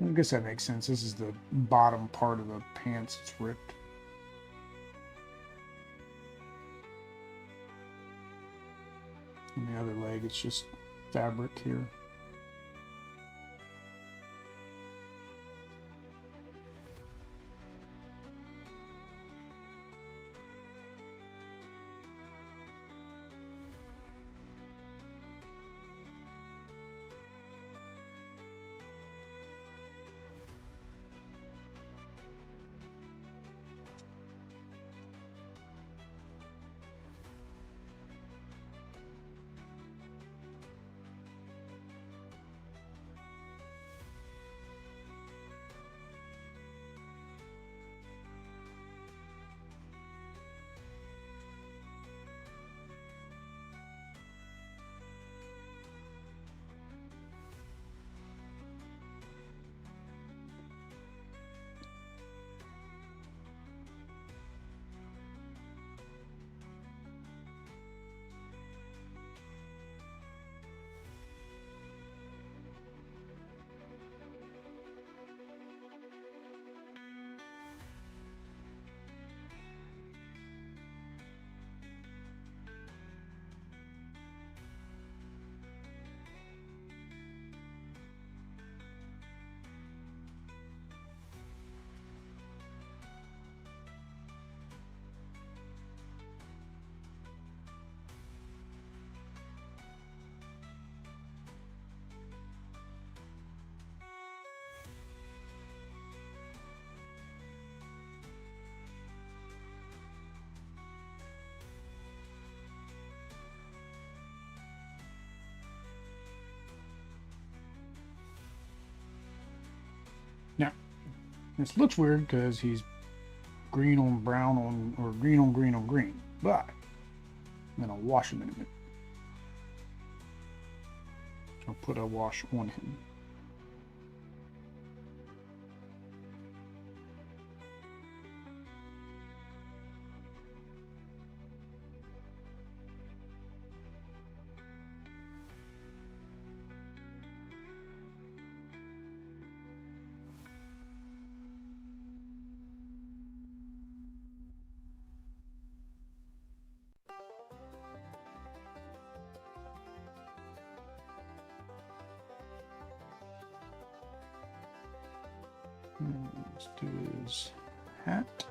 I guess that makes sense. This is the bottom part of the pants. It's ripped. And the other leg, it's just fabric here. Now, this looks weird because he's green on brown on, or green on green on green, but I'm gonna wash him in a minute. I'll put a wash on him. Let's do his hat.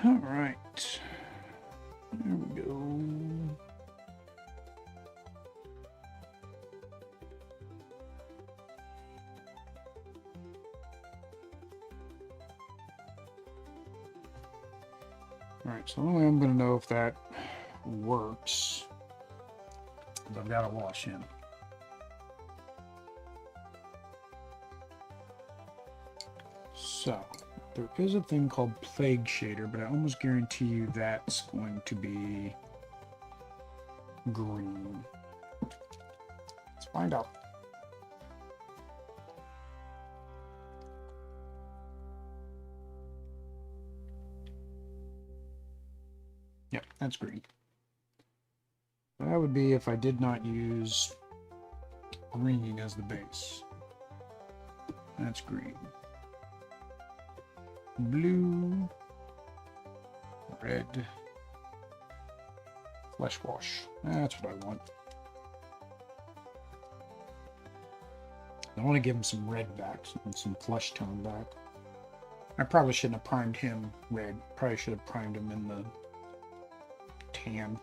All right. There we go. Alright, so the only way I'm going to know if that works is I've got to wash him. So, there is a thing called Plague Shader, but I almost guarantee you that's going to be green. Let's find out. Yep, that's green. That would be if I did not use green as the base. That's green. Blue. Red. Flesh wash. That's what I want. I want to give him some red back and some flesh tone back. I probably shouldn't have primed him red. Probably should have primed him in the tan.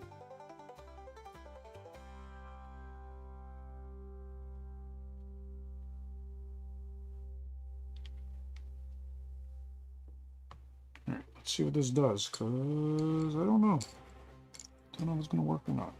Alright, let's see what this does, because I don't know. Don't know if it's going to work or not.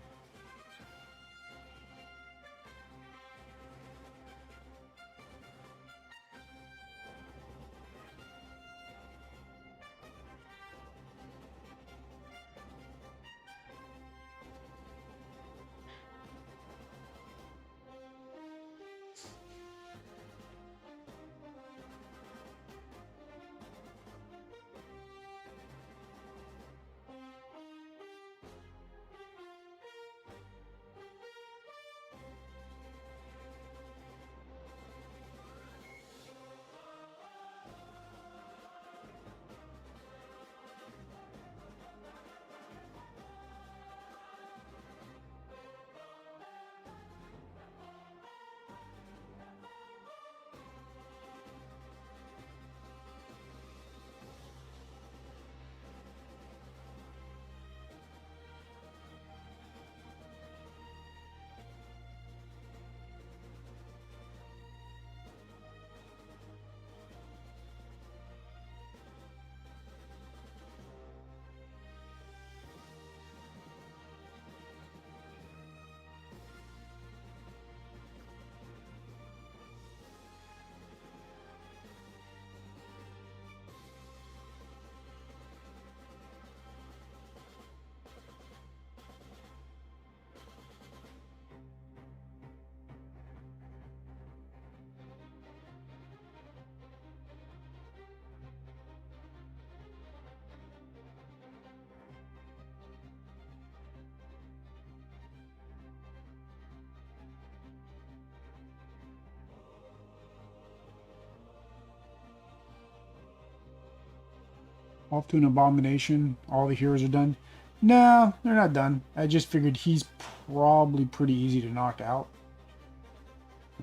Off to an Abomination. All the heroes are done. No, they're not done. I just figured he's probably pretty easy to knock out.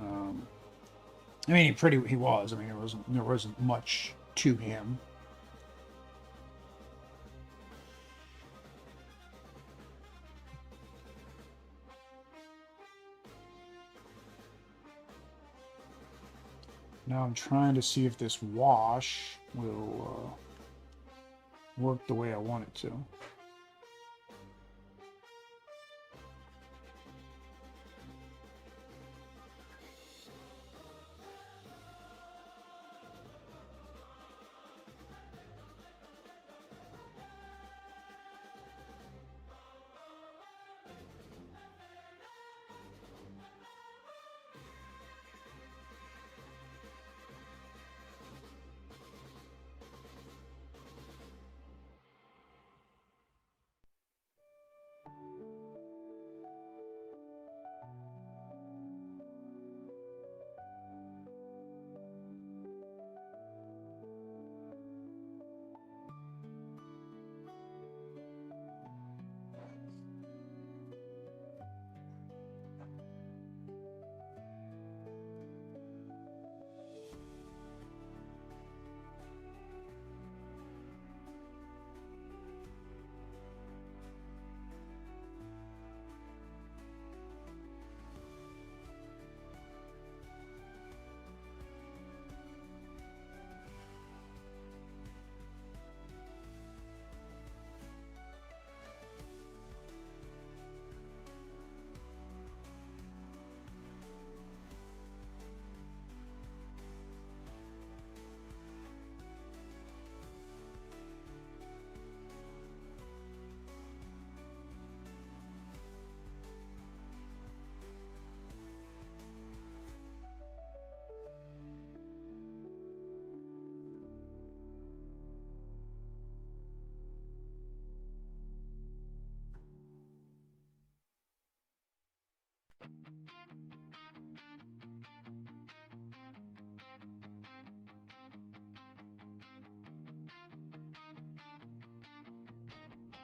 I mean, he was. I mean, there wasn't much to him. Now I'm trying to see if this wash will work the way I want it to.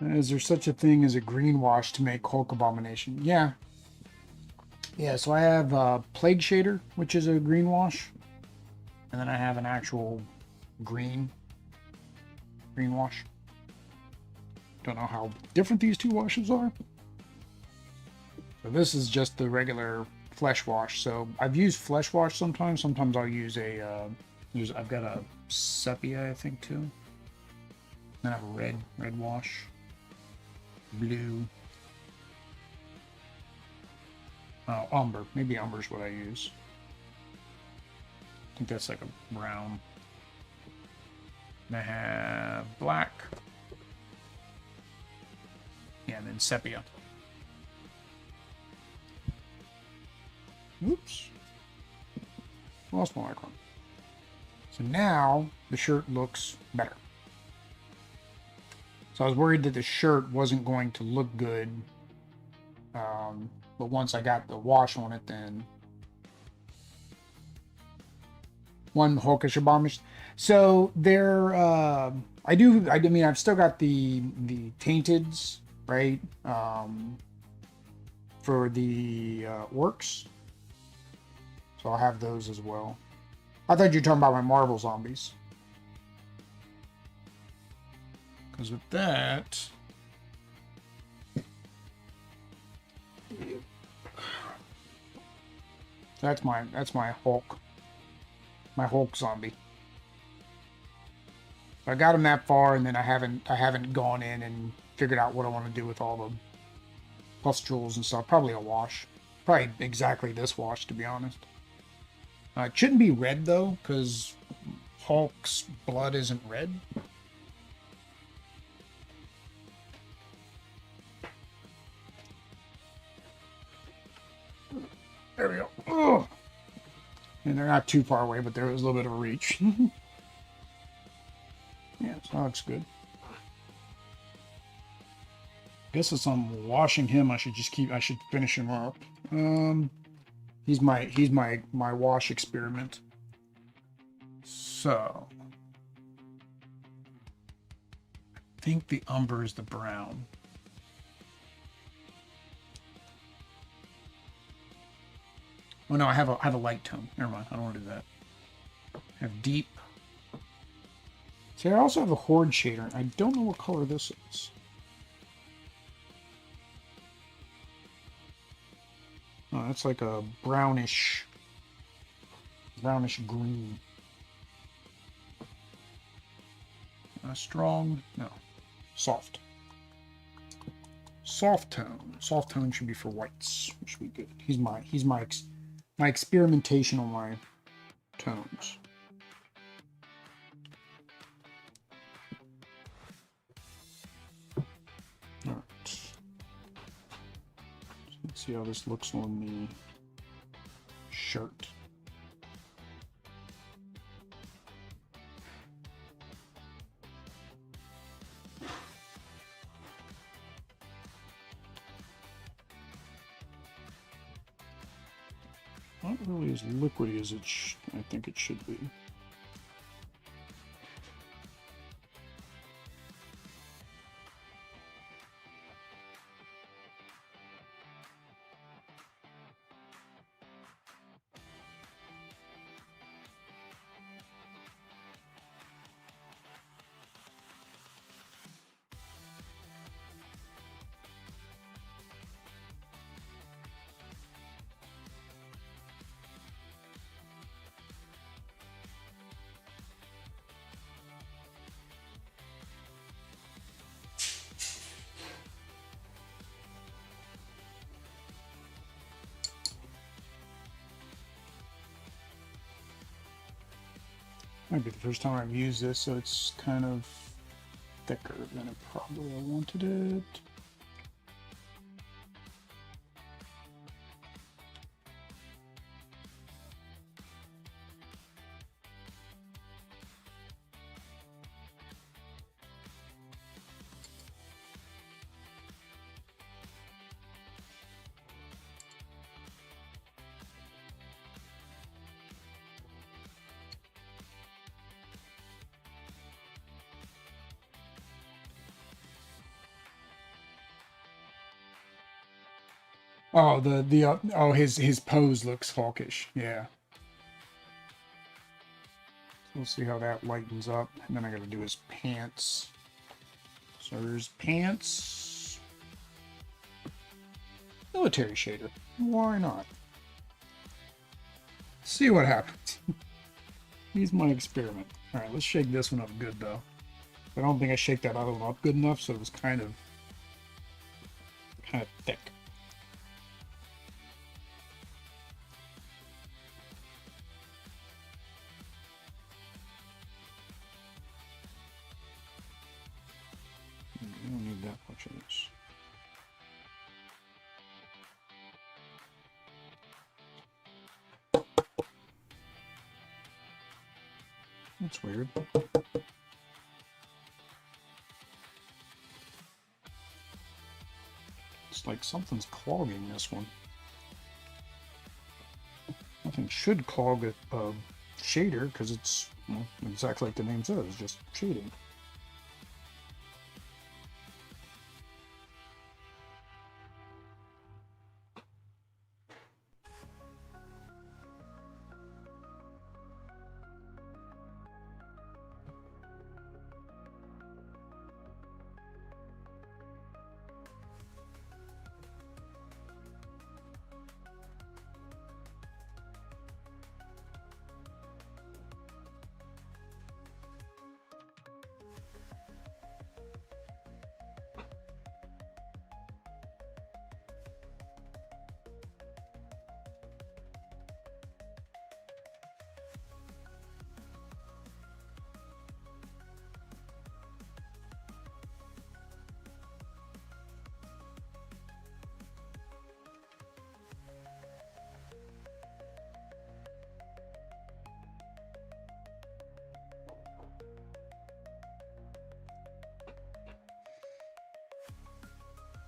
Is there such a thing as a green wash to make Hulk Abomination? Yeah. Yeah, so I have Plague Shader, which is a green wash. And then I have an actual green wash. Don't know how different these two washes are. So this is just the regular flesh wash. So I've used flesh wash sometimes. Sometimes I'll use a I've got a sepia, I think, too. Then I have a red wash. Blue. Umber. Maybe umber's what I use. I think that's like a brown. And I have black. Yeah, and then sepia. Oops. Lost my icon. So now the shirt looks better. So I was worried that the shirt wasn't going to look good. But once I got the wash on it, then one Hulkish Abomination. So there, I mean, I've still got the Tainteds, right? For the orcs. So I'll have those as well. I thought you were talking about my Marvel zombies. Because with that, that's my Hulk zombie. So I got him that far, and then I haven't gone in and figured out what I want to do with all the pustules and stuff. Probably a wash, probably exactly this wash, to be honest. It shouldn't be red though, because Hulk's blood isn't red. There we go. Ugh. And they're not too far away, but there was a little bit of a reach. Yeah, so that looks good. Guess as I'm washing him, I should finish him up. He's my wash experiment. So I think the umber is the brown. Oh no, I have a light tone. Never mind, I don't want to do that. I have deep. See, I also have a horde shader. I don't know what color this is. Oh, that's like a brownish green. Strong? No. Soft. Soft tone. Soft tone should be for whites, which should be good. He's my experimentation on my tones. All right. Let's see how this looks on the shirt. Not really as liquidy as I think it should be. Might be the first time I've used this, so it's kind of thicker than it probably I wanted it. Oh, oh, his pose looks hawkish. Yeah. So we'll see how that lightens up. And then I got to do his pants. So there's pants. Military shader. Why not? See what happens. He's my experiment. All right, let's shake this one up good though. I don't think I shake that other one up good enough, so it was kind of thick. You don't need that much of this. That's weird. It's like something's clogging this one. Nothing should clog a shader because it's, well, exactly like the name says, just shading.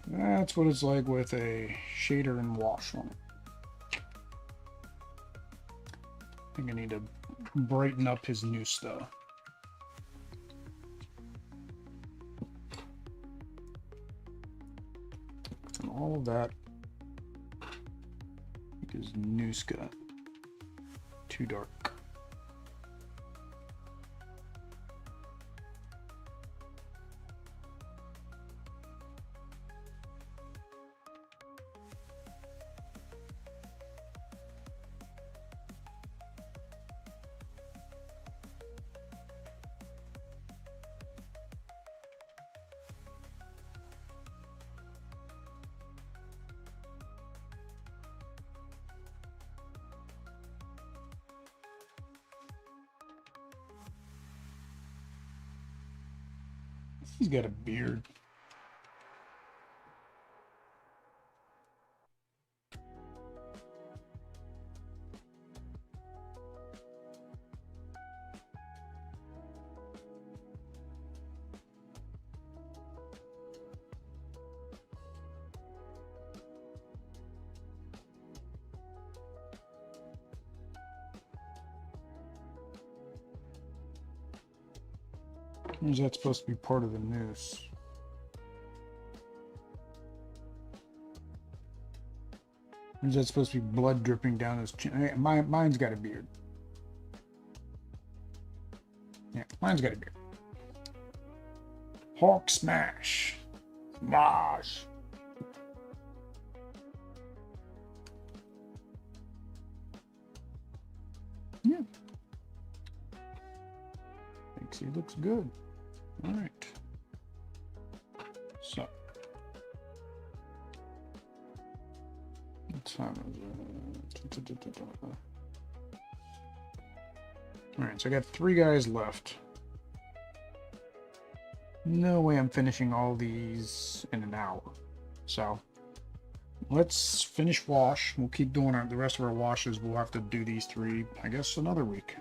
That's what it's like with a shader and wash on it. I think I need to brighten up his new stuff. And all of that is Nooska. Too dark. He's got a beard. Or is that supposed to be part of the noose? Or is that supposed to be blood dripping down his chin? Mine's got a beard. Yeah, mine's got a beard. Hawk smash. Smash. Yeah. Thinks he looks good. All right. So. What time is it? All right, so I got 3 guys left. No way I'm finishing all these in an hour. So let's finish wash. We'll keep doing the rest of our washes. We'll have to do these 3, I guess, another week.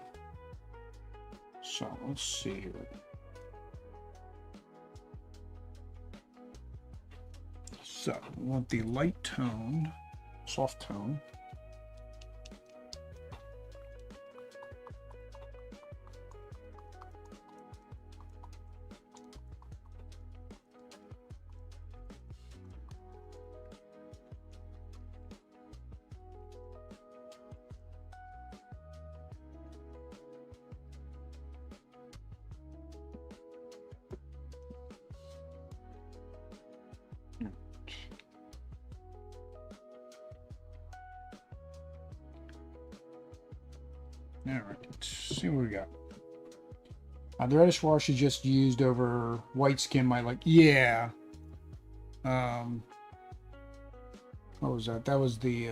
So let's see here. So we want the light tone, soft tone. All right, let's see what we got. The reddish wash is just used over white skin. Yeah. What was that? That was the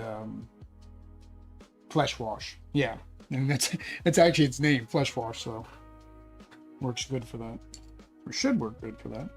flesh wash. Yeah, and that's actually its name, flesh wash. So works good for that, or should work good for that.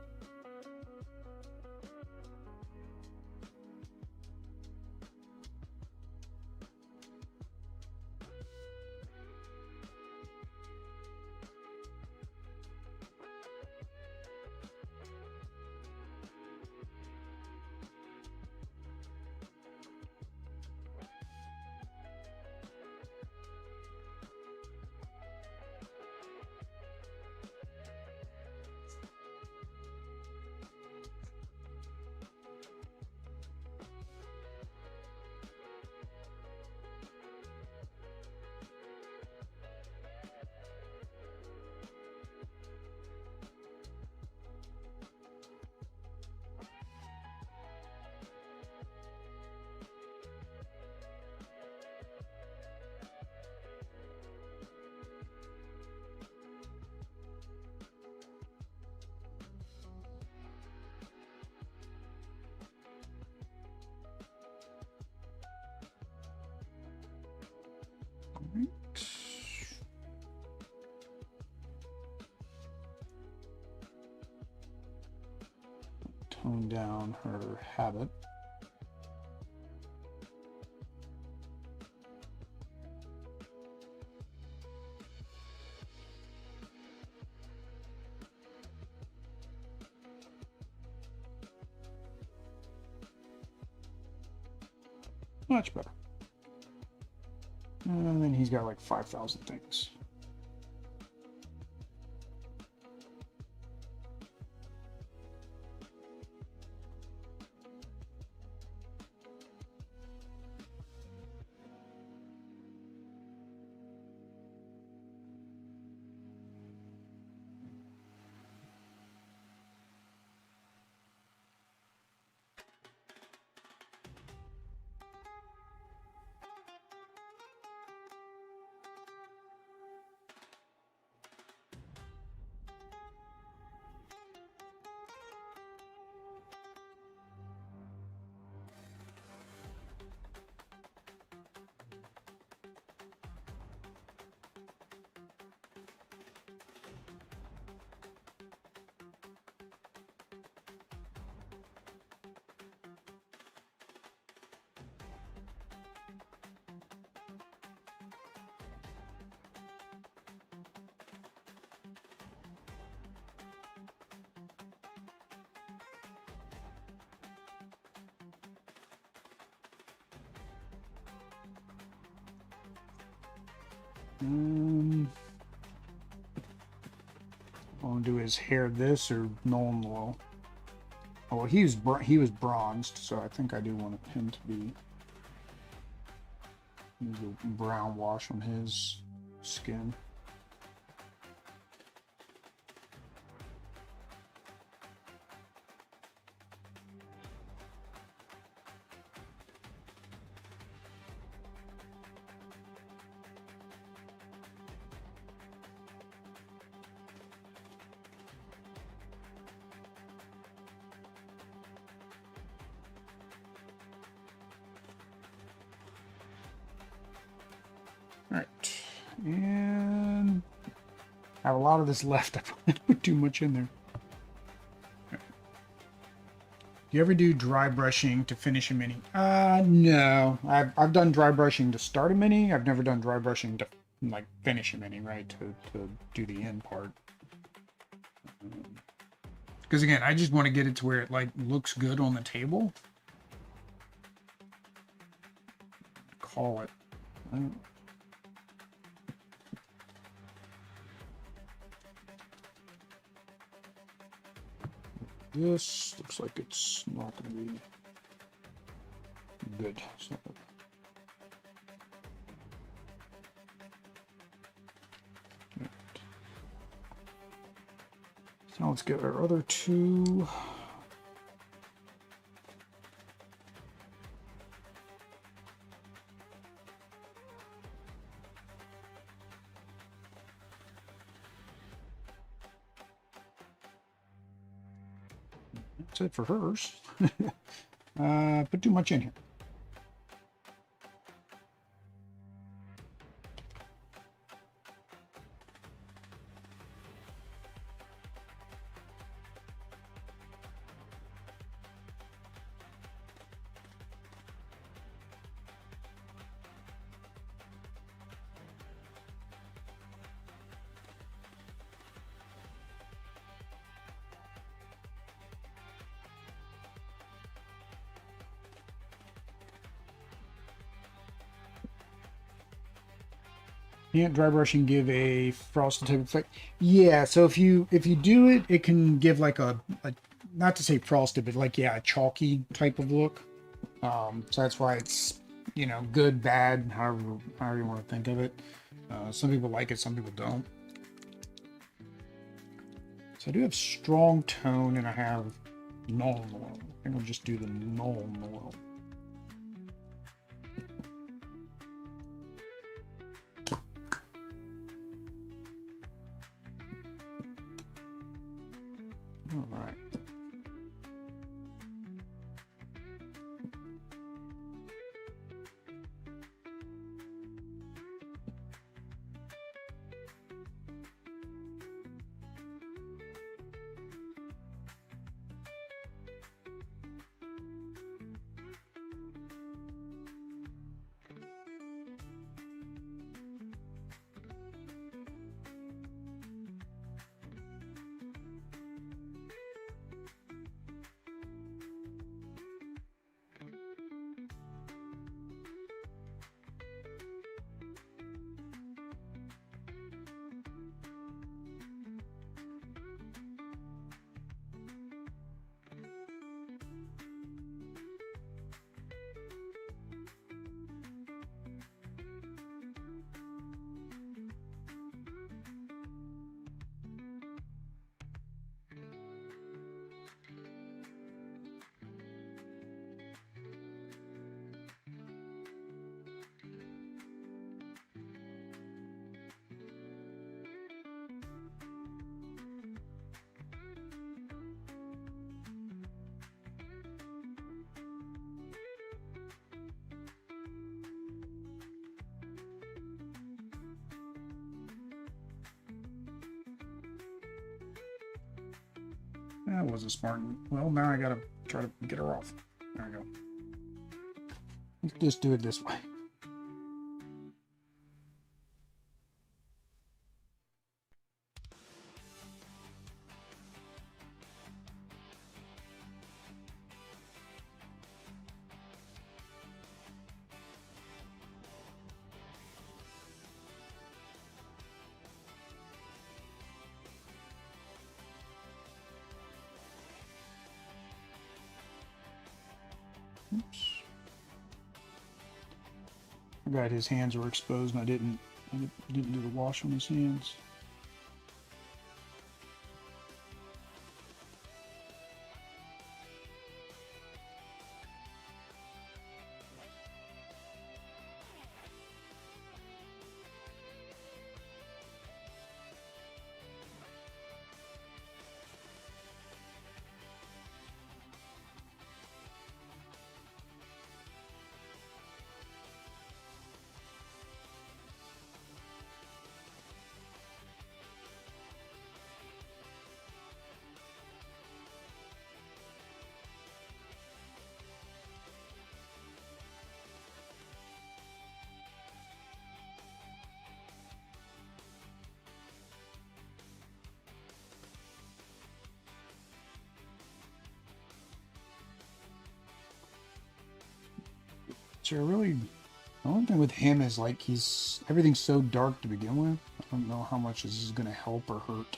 Tone down her habit. Much better. And then he's got like 5,000 things. I want to do his hair this or Nolan Low. Oh, well, he was bronzed, so I think I do want him to be. Use a brown wash on his skin. Alright, and I have a lot of this left. I probably put too much in there. Right. Do you ever do dry brushing to finish a mini? No. I've done dry brushing to start a mini. I've never done dry brushing to like finish a mini, right? To do the end part. Because again, I just want to get it to where it like looks good on the table. Call it. Right? This looks like it's not going to be good. So, right. So now let's get our other two. That's it for hers. Put too much in here. Can't dry brushing give a frosted type effect? Yeah, so if you do it, it can give like a not to say frosted, but like yeah, a chalky type of look. So that's why it's good, bad, however you want to think of it. Some people like it, some people don't. So I do have strong tone, and I have Nuln Oil. I think I'll just do the Nuln Oil. All right. That wasn't smart. Well, now I gotta try to get her off. There we go. Let's just do it this way. Oops. I forgot his hands were exposed and I didn't do the wash on his hands. So really, the only thing with him is like everything's so dark to begin with. I don't know how much this is going to help or hurt.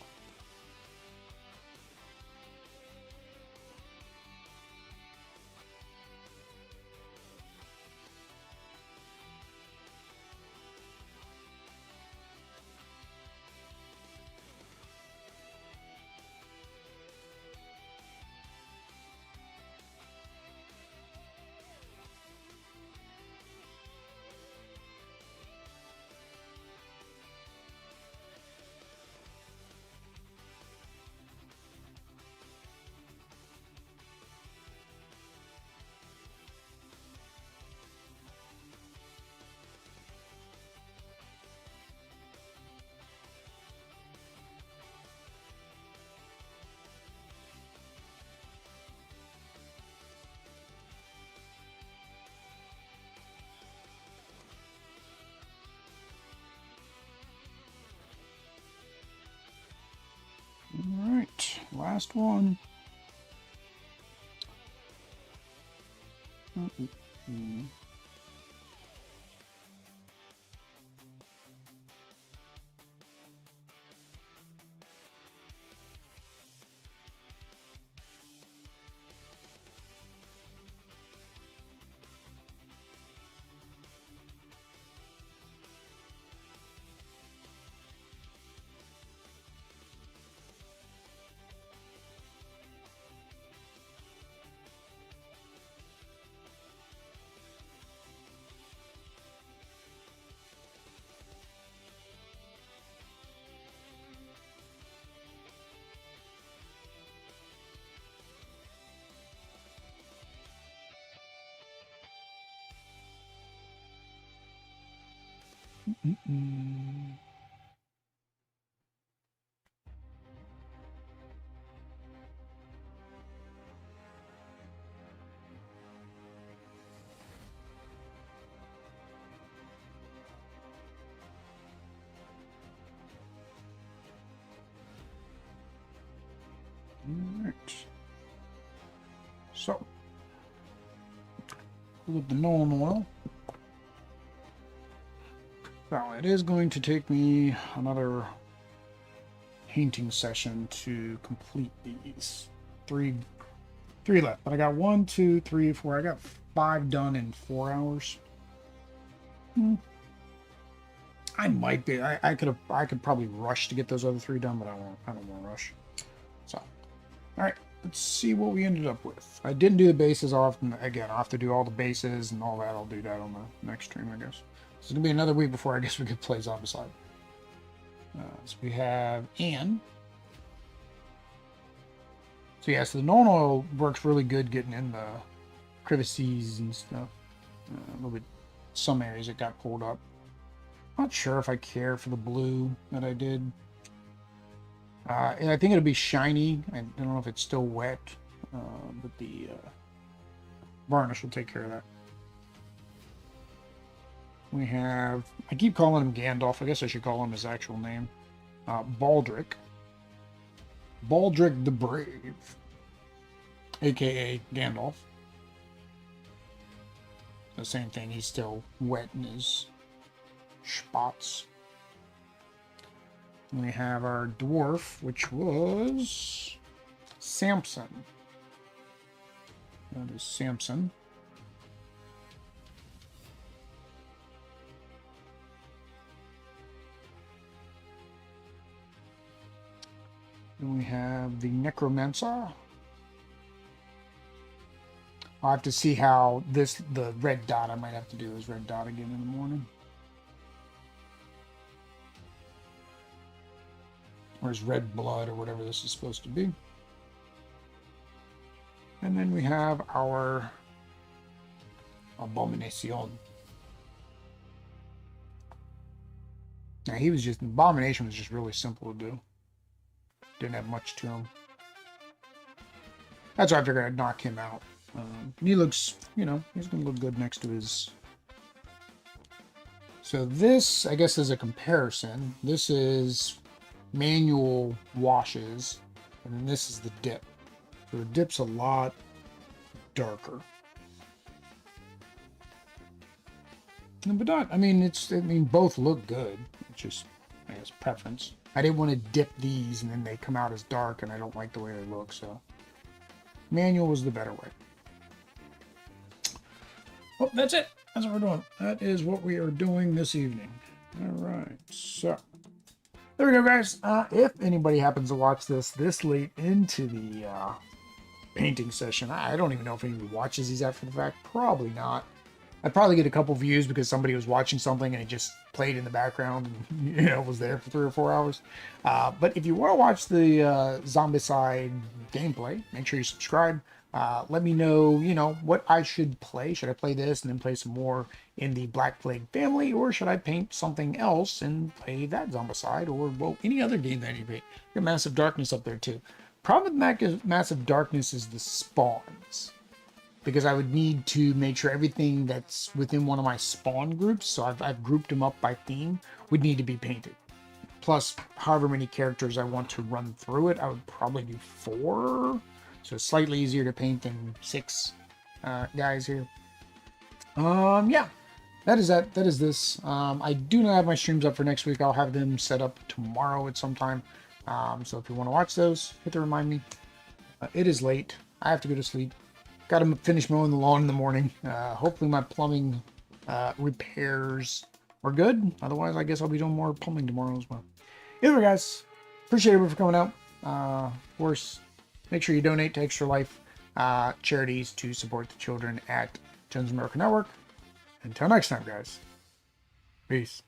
last one. Alright. So, with the Nolan oil. Now, it is going to take me another painting session to complete these. Three left. But I got 1, 2, 3, 4. I got 5 done in 4 hours. I might be. I could probably rush to get those other 3 done, but I don't want to rush. So, all right. Let's see what we ended up with. I didn't do the bases often. Again, I'll have to do all the bases and all that. I'll do that on the next stream, I guess. It's going to be another week before I guess we could play Zombicide. So we have Anne. So yeah, so the Nolan oil works really good getting in the crevices and stuff. A little bit, some areas it got pulled up. Not sure if I care for the blue that I did. And I think it'll be shiny. I don't know if it's still wet, but the varnish will take care of that. We have, I keep calling him Gandalf. I guess I should call him his actual name. Baldric. Baldric the Brave. AKA Gandalf. The same thing, he's still wet in his spots. And we have our dwarf, which was Samson. That is Samson. Then we have the Necromancer. I'll have to see how the red dot, I might have to do this red dot again in the morning. Or his red blood, or whatever this is supposed to be. And then we have our Abomination. Now Abomination was just really simple to do. Didn't have much to him. That's why I figured I'd knock him out. He looks, he's going to look good next to his. So this, I guess, is a comparison. This is manual washes, and then this is the dip. So the dip's a lot darker. But not, both look good. It's just, I guess, preference. I didn't want to dip these and then they come out as dark, and I don't like the way they look, so manual was the better way. Well, that's it. That's what we're doing. That is what we are doing this evening. All right, so there we go, guys. If anybody happens to watch this late into the painting session, I don't even know if anybody watches these after the fact. Probably not. I'd probably get a couple views because somebody was watching something and it just played in the background and was there for 3 or 4 hours. But if you want to watch the Zombicide gameplay, make sure you subscribe. Let me know, what I should play. Should I play this and then play some more in the Black Plague family, or should I paint something else and play that Zombicide, or, well, any other game that you paint? Got Massive Darkness up there too. Problem with Massive Darkness is the spawns, because I would need to make sure everything that's within one of my spawn groups, so I've grouped them up by theme, would need to be painted. plus however many characters I want to run through it. I would probably do 4. So it's slightly easier to paint than 6 guys here. Yeah. That is that. That is this. I do not have my streams up for next week. I'll have them set up tomorrow at some time. So if you want to watch those, hit the remind me. It is late. I have to go to sleep. Got to finish mowing the lawn in the morning. Hopefully my plumbing repairs are good. Otherwise, I guess I'll be doing more plumbing tomorrow as well. Either way, guys, appreciate everyone for coming out. Of course, make sure you donate to Extra Life charities to support the children at Jones American Network. Until next time, guys. Peace.